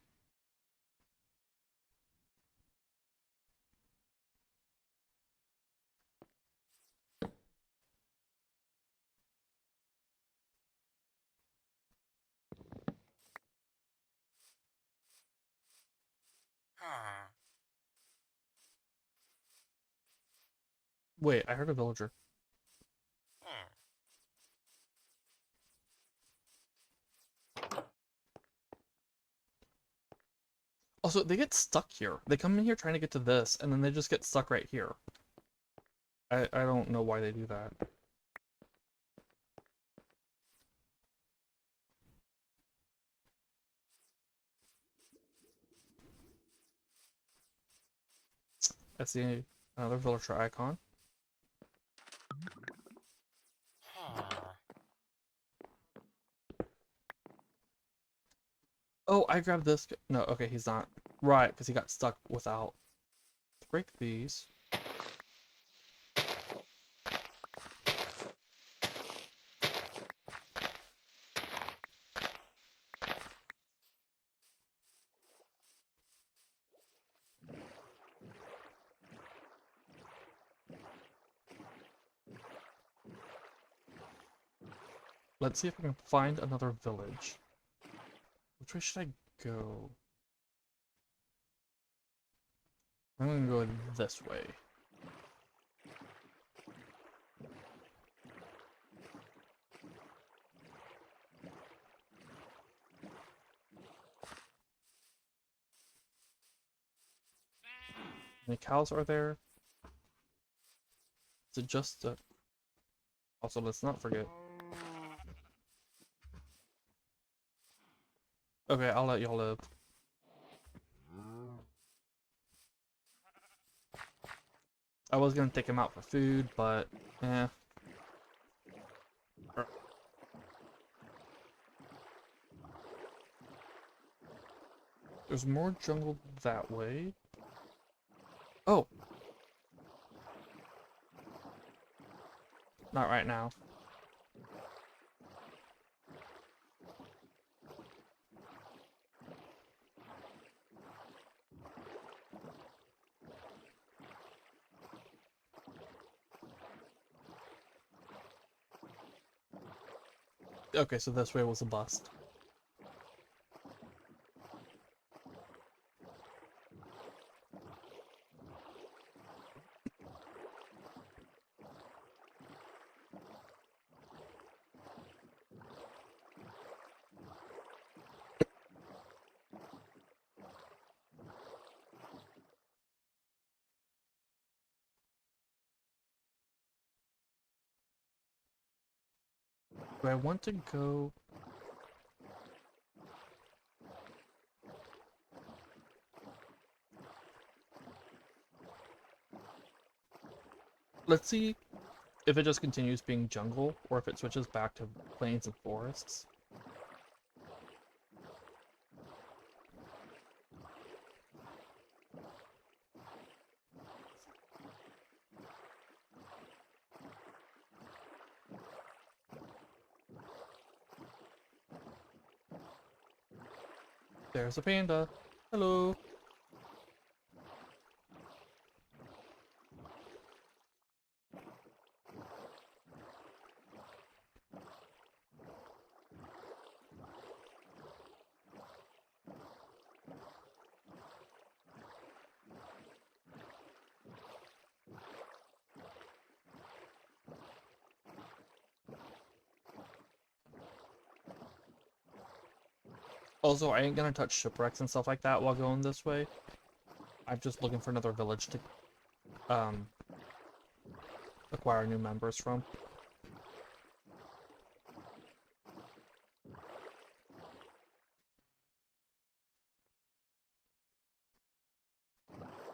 Wait, I heard a villager. Also, they get stuck here. They come in here trying to get to this, and then they just get stuck right here. I don't know why they do that. I see another villager icon. Oh, I grabbed this. No, okay, he's not. Right, because he got stuck without. Let's break these. Let's see if I can find another village. Which way should I go? I'm gonna go this way. Any cows are there? Is it just a... Also, let's not forget. Okay, I'll let y'all live. I was gonna take him out for food, but eh. There's more jungle that way. Oh! Not right now. Okay, so this way was a bust. Do I want to go... Let's see if it just continues being jungle, or if it switches back to plains and forests. There's a panda. Hello. Also, I ain't gonna touch shipwrecks and stuff like that while going this way. I'm just looking for another village to acquire new members from.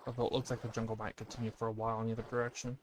Although it looks like the jungle might continue for a while in either direction.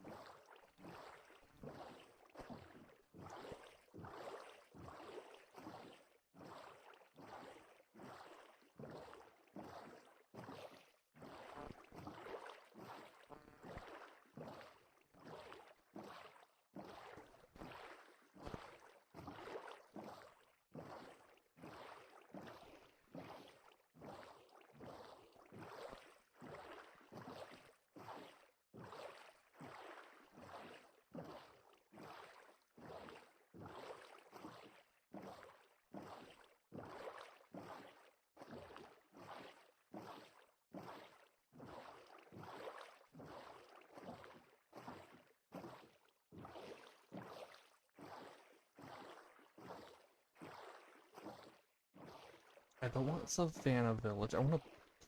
I don't want Savannah Village, I want a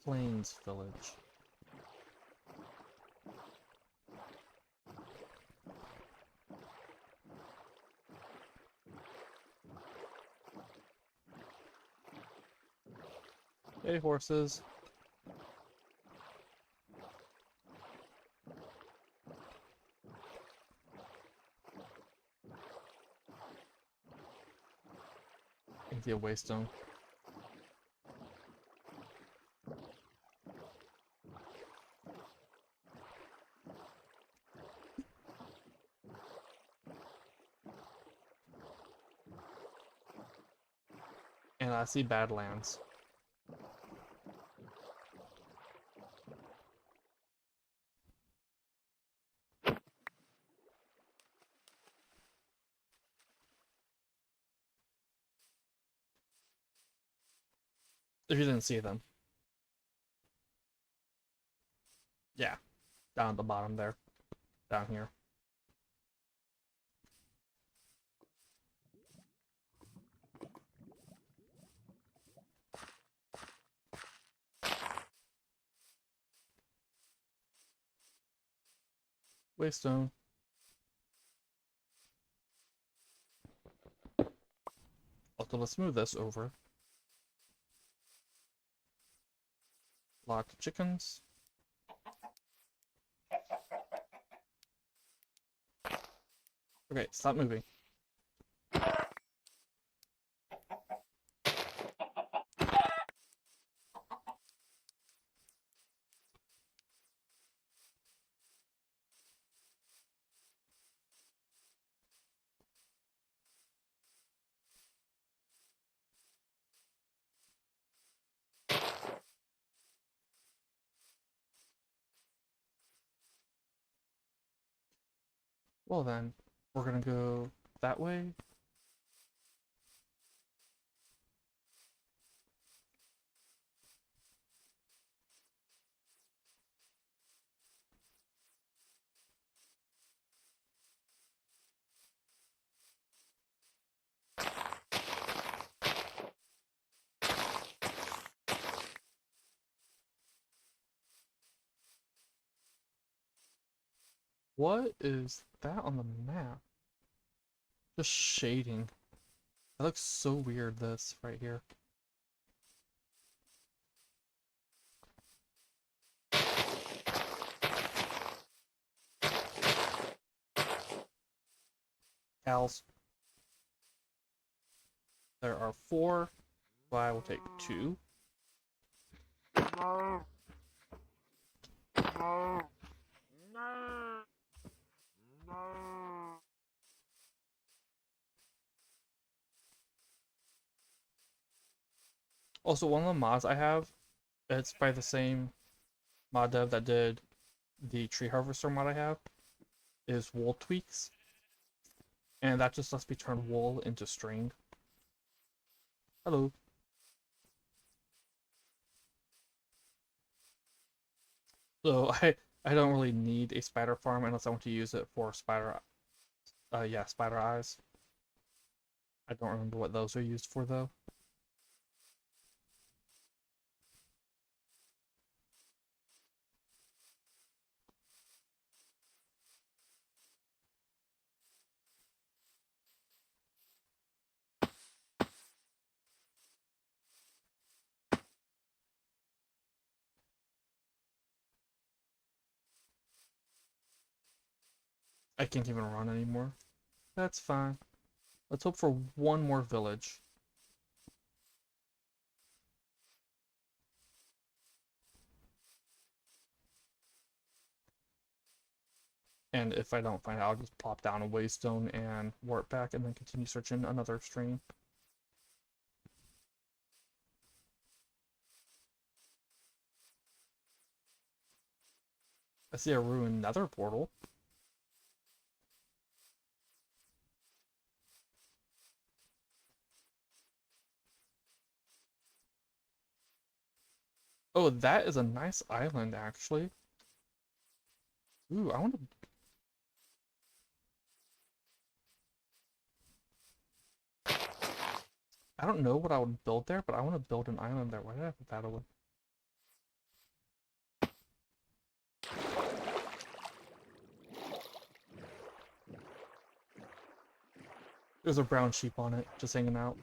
Plains Village. Hey, horses. Give you a waystone. And I see Badlands. If you didn't see them. Yeah, down at the bottom there. Down here. Waystone. Also, let's move this over. Locked chickens. Okay, stop moving. Well then, we're gonna go that way. What is that on the map? Just shading. That looks so weird, this right here. Cows. There are 4, so I will take 2. Also, one of the mods I have, it's by the same mod dev that did the tree harvester mod I have, is wool tweaks. And that just lets me turn wool into string. Hello. So I don't really need a spider farm unless I want to use it for spider spider eyes. I don't remember what those are used for though. I can't even run anymore. That's fine. Let's hope for one more village. And if I don't find it, I'll just plop down a waystone and warp back and then continue searching another stream. I see a ruined nether portal. Oh, that is a nice island, actually. Ooh, I want to... I don't know what I would build there, but I want to build an island there. Why did I have a battle with... There's a brown sheep on it, just hanging out.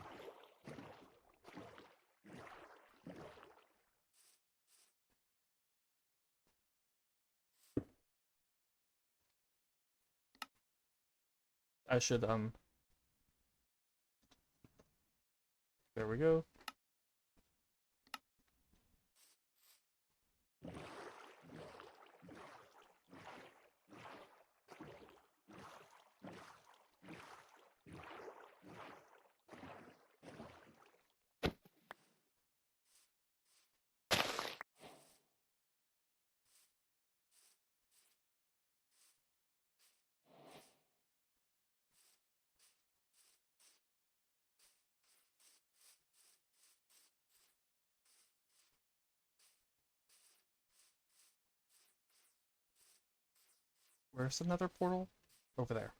I should, there we go. Where's another portal? Over there.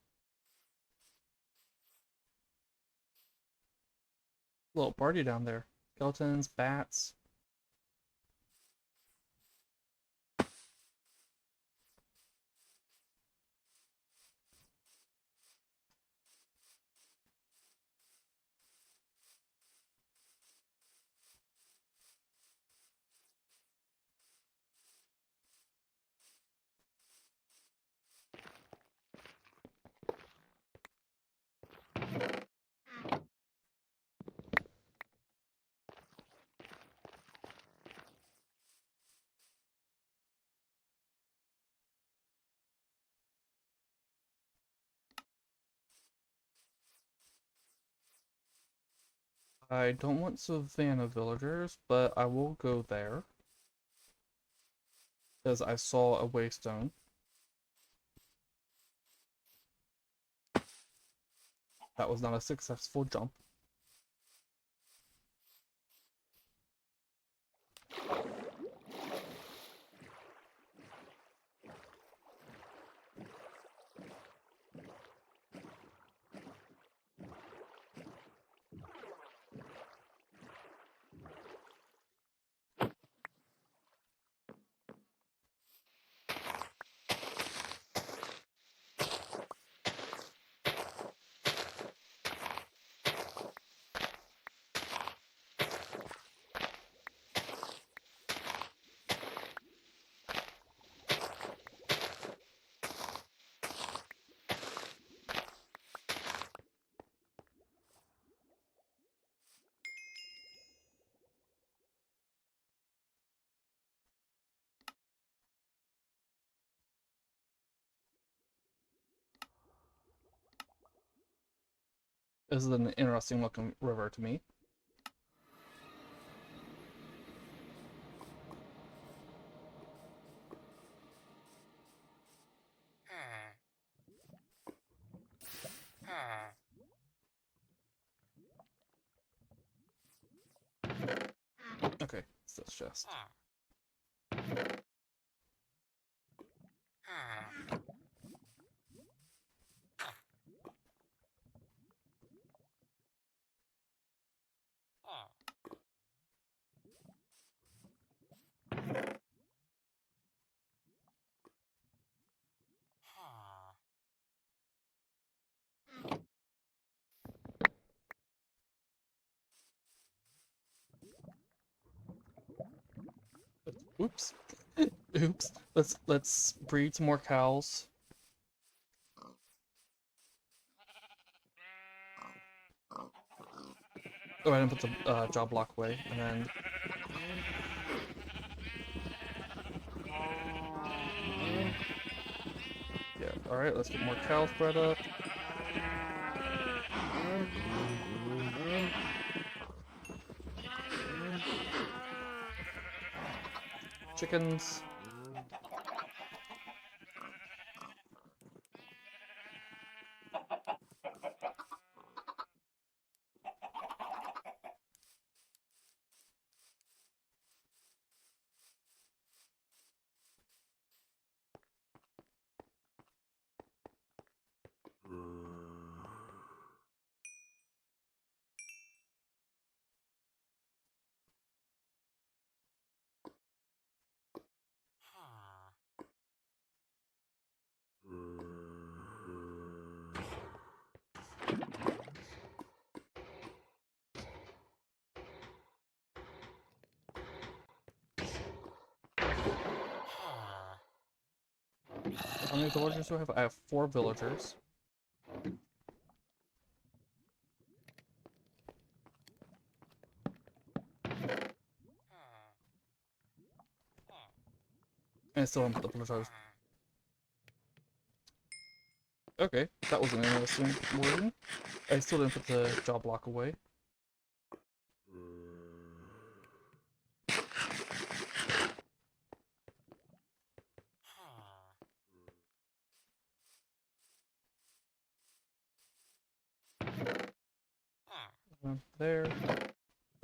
Little party down there. Skeletons, bats. I don't want Savannah villagers, but I will go there. Because I saw a waystone. That was not a successful jump. This is an interesting looking river to me. Okay, it's this chest. Oops. Oops. Let's breed some more cows. Oh, I didn't put the job block away, and then yeah. All right, let's get more cows bred up. Chickens. How many villagers do I have? I have 4 villagers. And I still haven't put the villagers. Okay, that was an interesting wording. I still didn't put the job block away. There.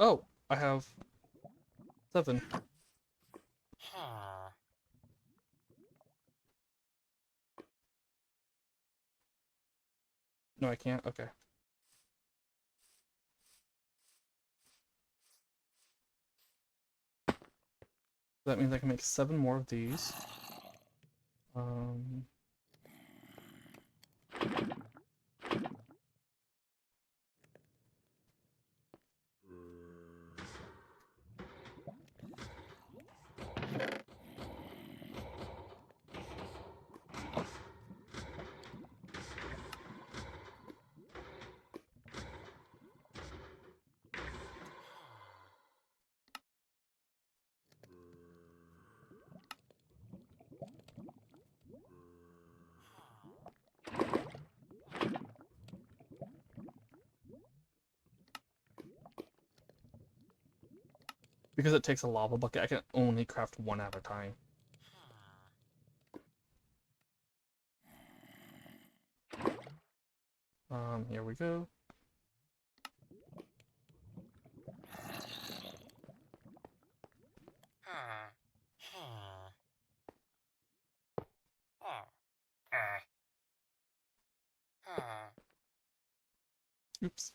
Oh, I have 7. No, I can't. Okay. That means I can make 7 more of these. Um, because it takes a lava bucket, I can only craft 1 at a time. Here we go. Oops.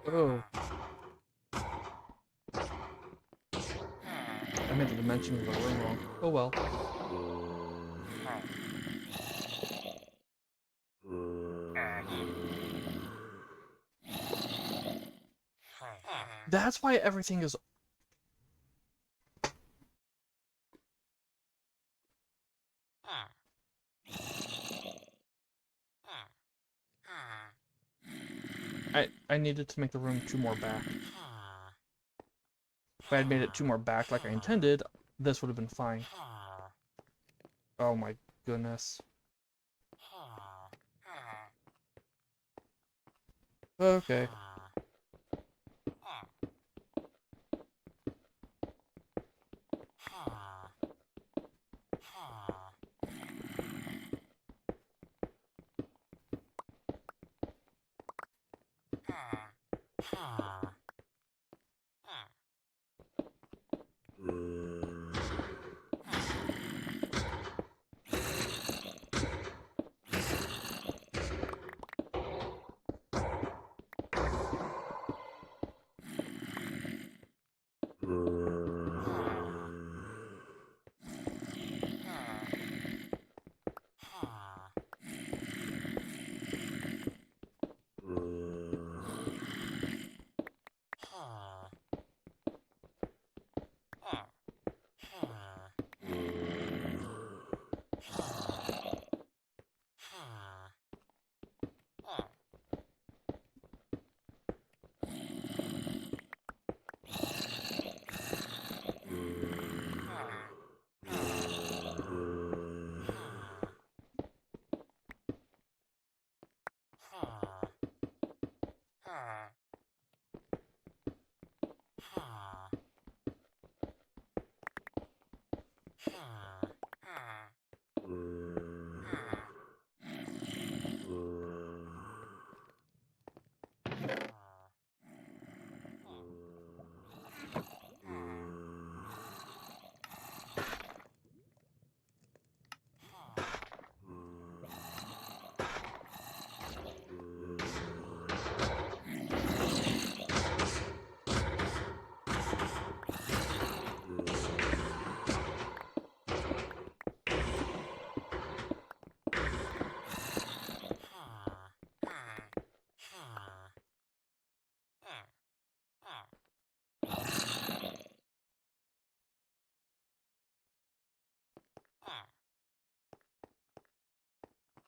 Oh. I I made the dimension of the room wrong. Oh well. That's why everything is... I needed to make the room 2 more back. If I had made it 2 more back like I intended, this would have been fine. Oh my goodness. Okay.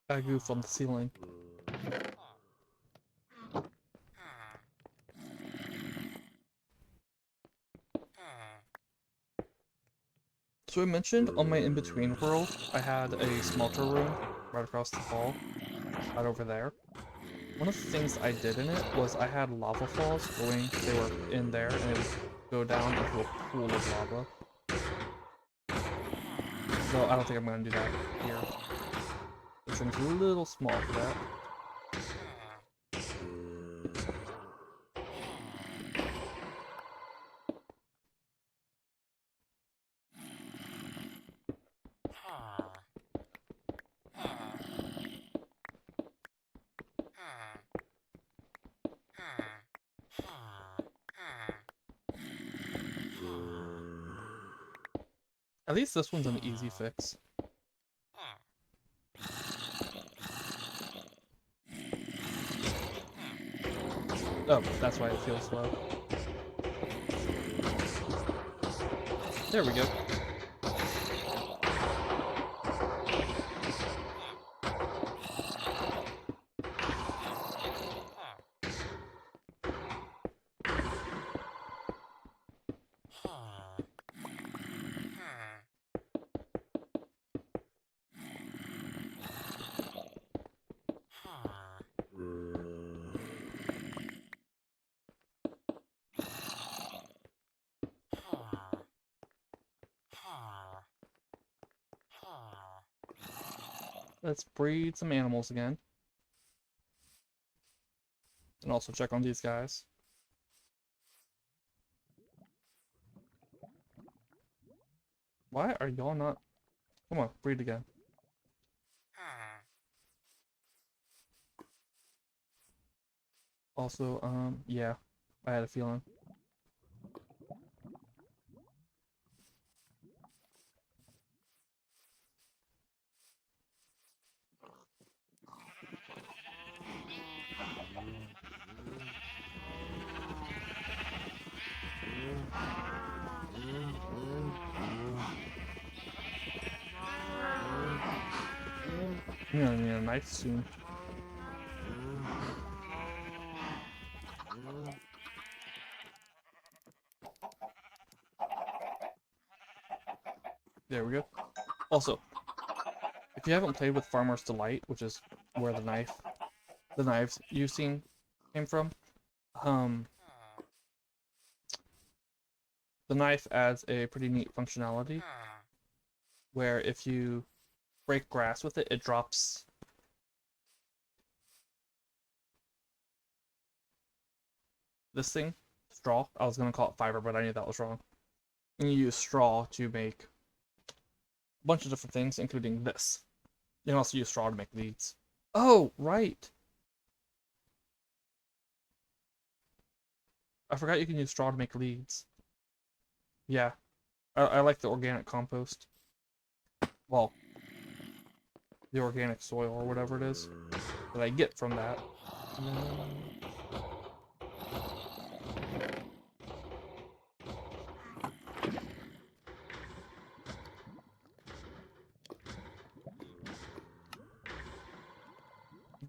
I goof on the ceiling. So I mentioned on my in-between world, I had a smelter room right across the hall, right over there. One of the things I did in it was I had lava falls going, they were in there, and it would go down into a pool of lava. Though I don't think I'm going to do that here. This room's a little small for that. At least this one's an easy fix. Oh, that's why it feels slow. There we go. Let's breed some animals again. And also check on these guys. Why are y'all not... Come on, breed again. Also, yeah, I had a feeling. You're gonna need a knife soon. There we go. Also, if you haven't played with Farmer's Delight, which is where the knives you've seen came from, the knife adds a pretty neat functionality where if you break grass with it, it drops this thing, straw. I was gonna call it fiber, but I knew that was wrong. And you use straw to make a bunch of different things, including this. You can also use straw to make leads. Oh, right. I forgot you can use straw to make leads. Yeah, I like the organic compost. Well, the organic soil or whatever it is that I get from that.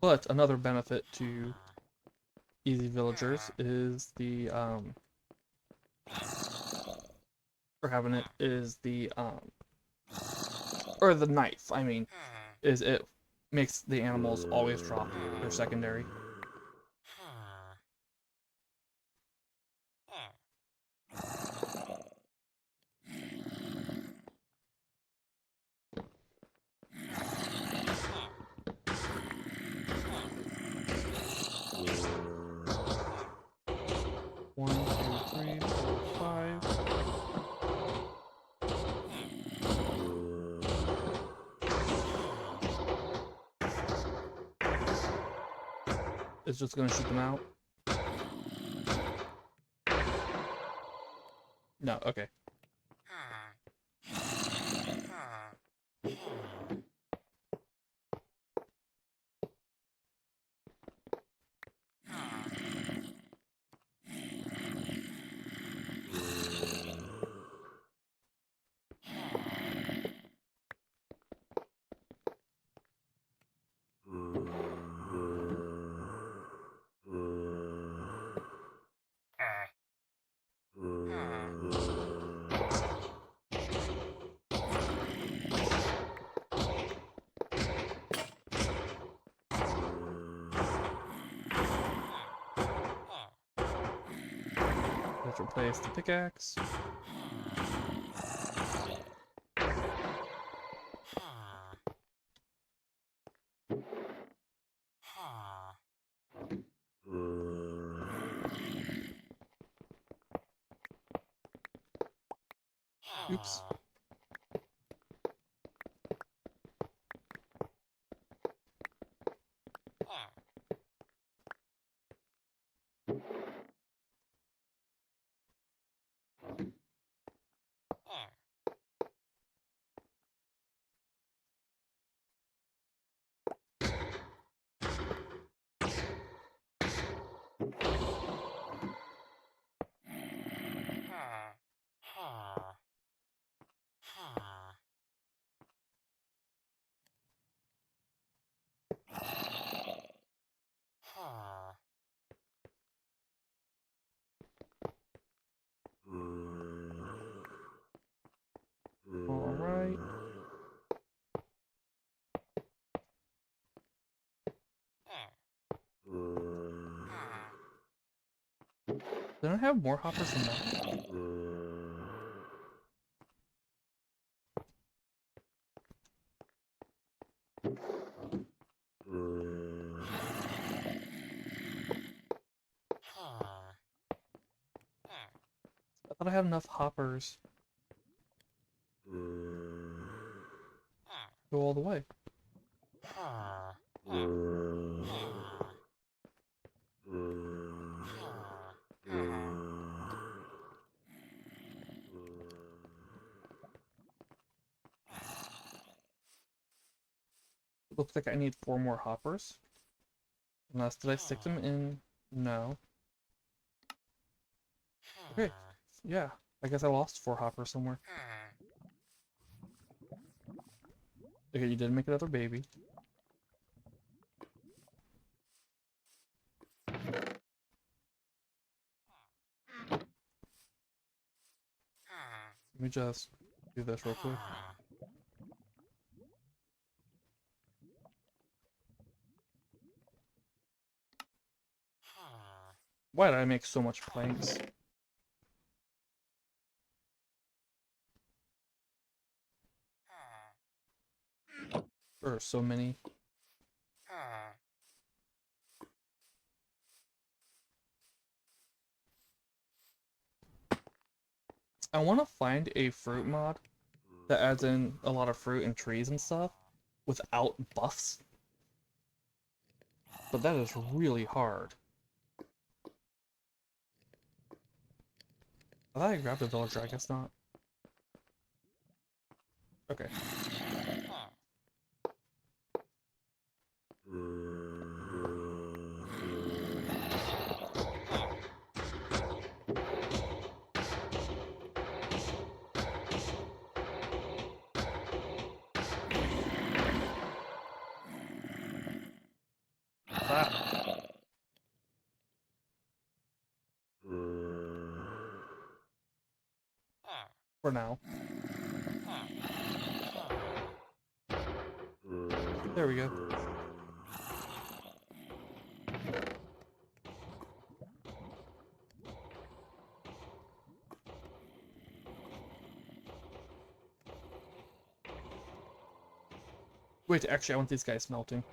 But another benefit to easy villagers is the or having it is the or the knife, I mean, is it makes the animals always drop their secondary. One, two, three, four, five. It's just gonna shoot them out. No, okay. Let's replace the pickaxe. Oops. All right. Did I have more hoppers than that? I thought I had enough hoppers to go all the way. Looks like I need 4 more hoppers. Unless, did I stick them in? No. Okay, yeah. I guess I lost 4 hoppers somewhere. Okay, you did make another baby. Let me just do this real quick. Why did I make so much planks? There are so many. I want to find a fruit mod that adds in a lot of fruit and trees and stuff without buffs. But that is really hard. I thought I grabbed a villager, I guess not. Okay. Ah, for now. There we go. Wait, actually, I want these guys smelting.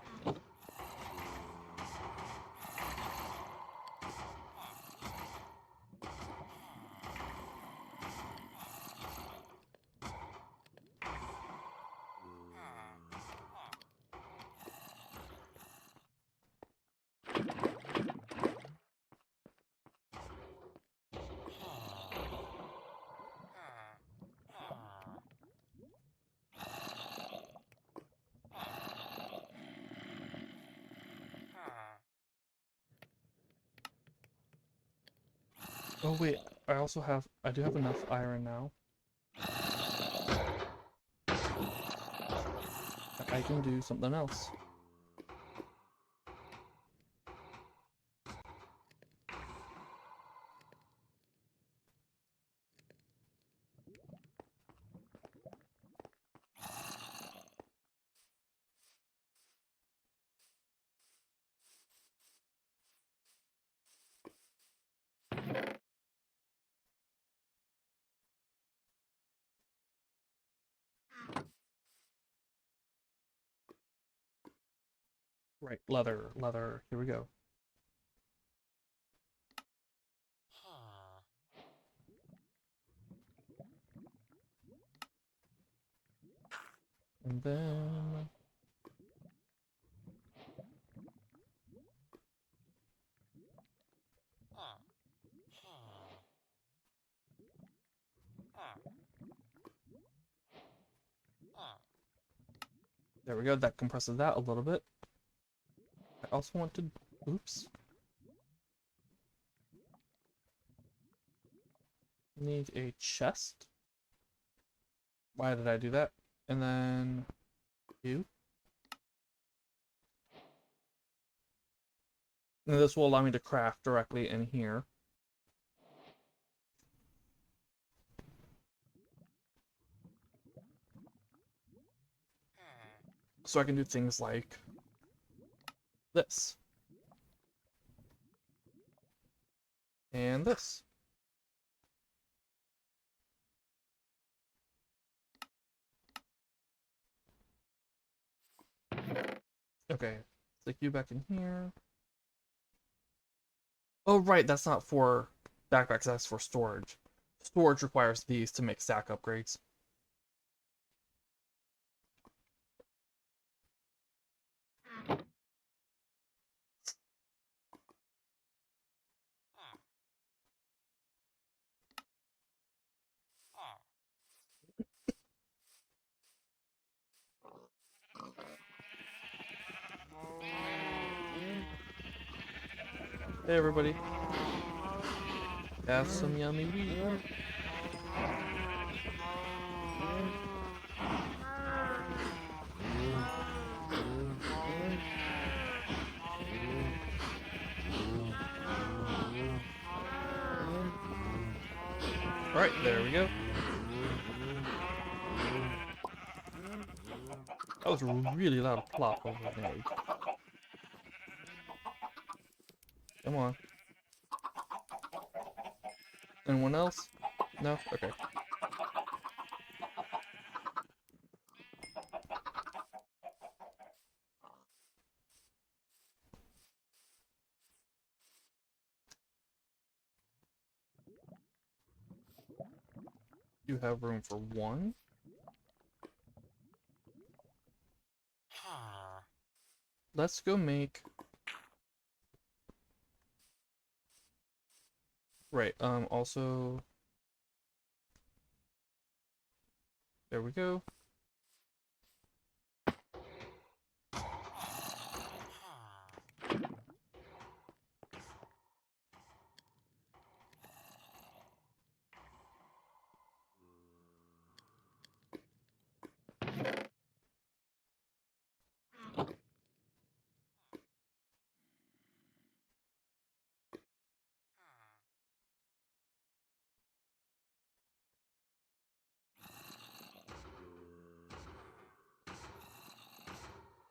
Oh wait, I do have enough iron now. I can do something else. Right, leather, here we go. And then... There we go, that compresses that a little bit. I also want to... Oops. Need a chest. Why did I do that? And then... You. And this will allow me to craft directly in here. So I can do things like this. And this. Okay, stick you back in here. Oh right, that's not for backpacks, that's for storage. Storage requires these to make stack upgrades. Hey everybody. Have some yummy weed. Alright, there we go. was a really loud plop of an egg. Come on. Anyone else? No? Okay. You have room for one. Let's go make... Right, also... There we go.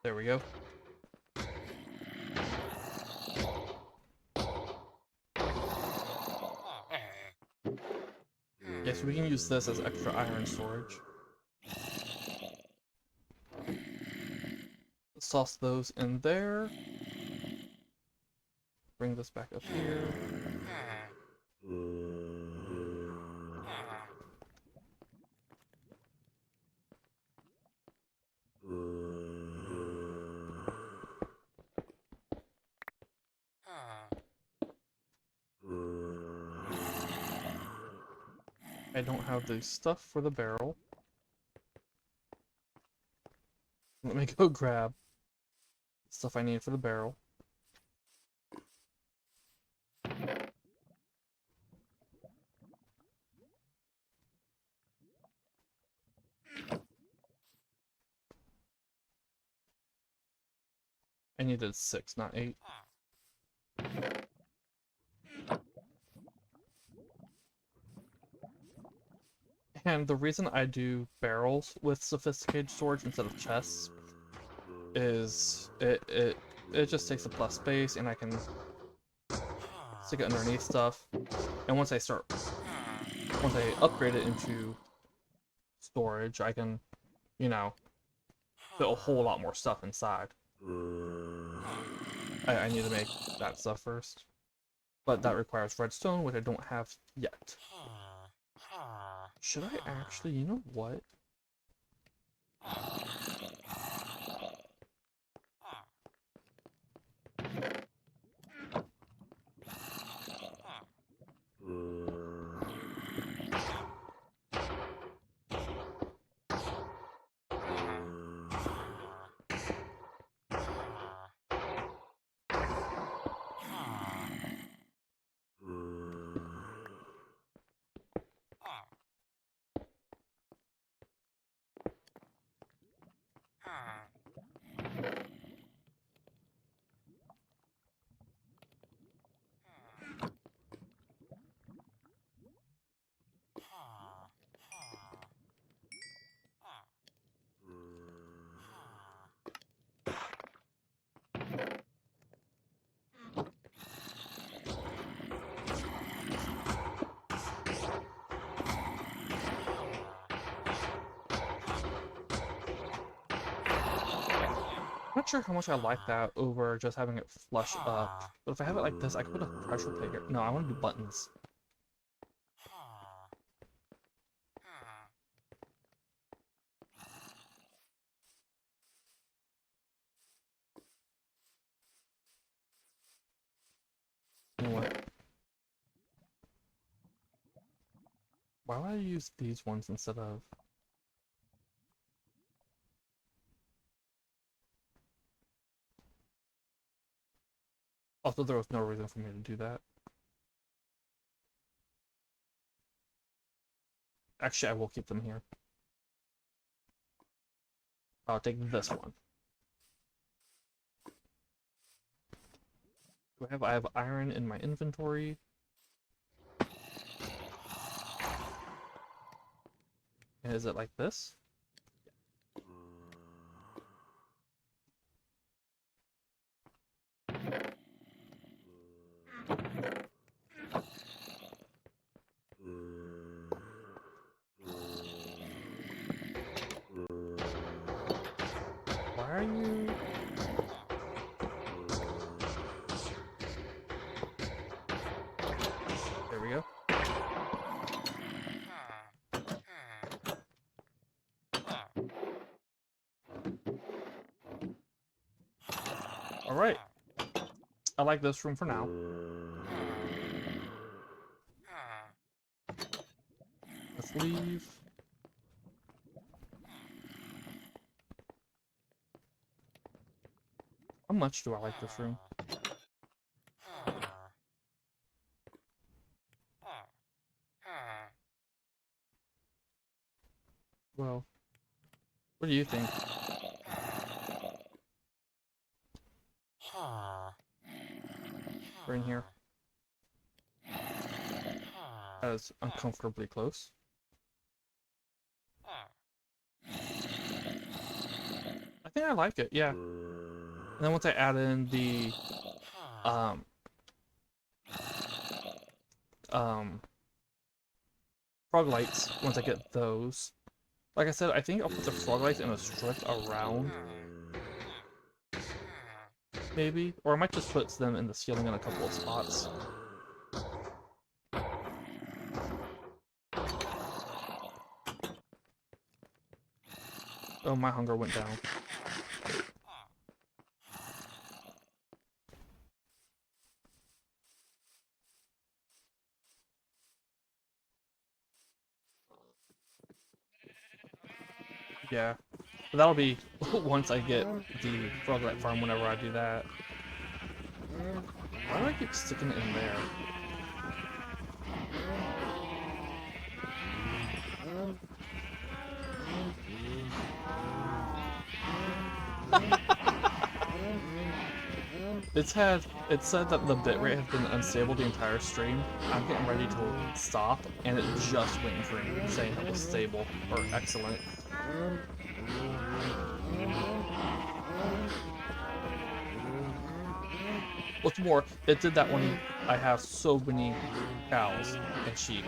There we go. Yes, we can use this as extra iron storage. Let's toss those in there. Bring this back up here. I don't have the stuff for the barrel. Let me go grab the stuff I need for the barrel. I needed 6, not 8. And the reason I do barrels with sophisticated storage instead of chests is it just takes up less space, and I can stick it underneath stuff. And once I upgrade it into storage, I can, you know, fit a whole lot more stuff inside. I need to make that stuff first. But that requires redstone, which I don't have yet. Should I actually, you know what? I'm not sure how much I like that over just having it flush up, but if I have it like this, I could put a pressure plate here. No, I want to do buttons. You know what? Why would I use these ones instead of... Also, there was no reason for me to do that. Actually, I will keep them here. I'll take this one. I have iron in my inventory. And is it like this? Alright. I like this room for now. Let's leave. How much do I like this room? Well, what do you think? We're in here. That is uncomfortably close. I think I like it, yeah. And then once I add in the frog lights, once I get those. Like I said, I think I'll put the frog lights in a strip around. Maybe. Or I might just put them in the ceiling in a couple of spots. Oh, my hunger went down. Yeah. But that'll be once I get the frog light farm whenever I do that. Why do I keep sticking it in there? It said that the bitrate has been unstable the entire stream. I'm getting ready to stop, and it just went green, saying it was stable or excellent. What's more, it did that when I have so many cows and sheep.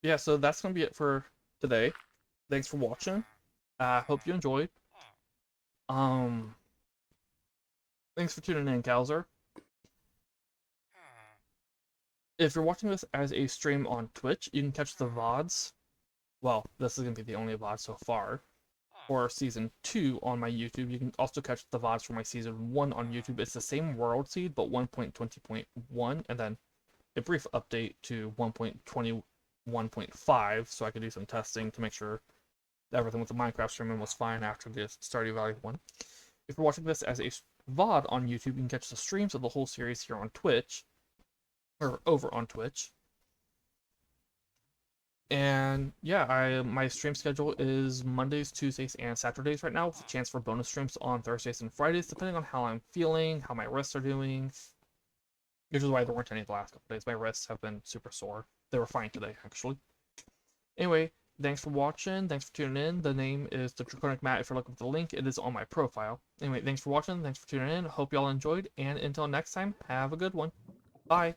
Yeah, so that's gonna be it for today. Thanks for watching. I hope you enjoyed. Thanks for tuning in, Cowser. If you're watching this as a stream on Twitch, you can catch the VODs. Well, this is gonna be the only VOD so far. For Season 2 on my YouTube. You can also catch the VODs for my Season 1 on YouTube. It's the same world seed, but 1.20.1, and then a brief update to 1.21.5, so I could do some testing to make sure that everything with the Minecraft streaming was fine after the Stardew Valley 1. If you're watching this as a VOD on YouTube, you can catch the streams of the whole series here on Twitch, or over on Twitch. And yeah, my stream schedule is Mondays, Tuesdays, and Saturdays right now, with a chance for bonus streams on Thursdays and Fridays, depending on how I'm feeling, how my wrists are doing. Which is why there weren't any the last couple days. My wrists have been super sore. They were fine today, actually. Anyway, thanks for watching. Thanks for tuning in. The name is the Draconic Matt. If you're looking for the link, it is on my profile. Anyway, thanks for watching. Thanks for tuning in. Hope y'all enjoyed. And until next time, have a good one. Bye.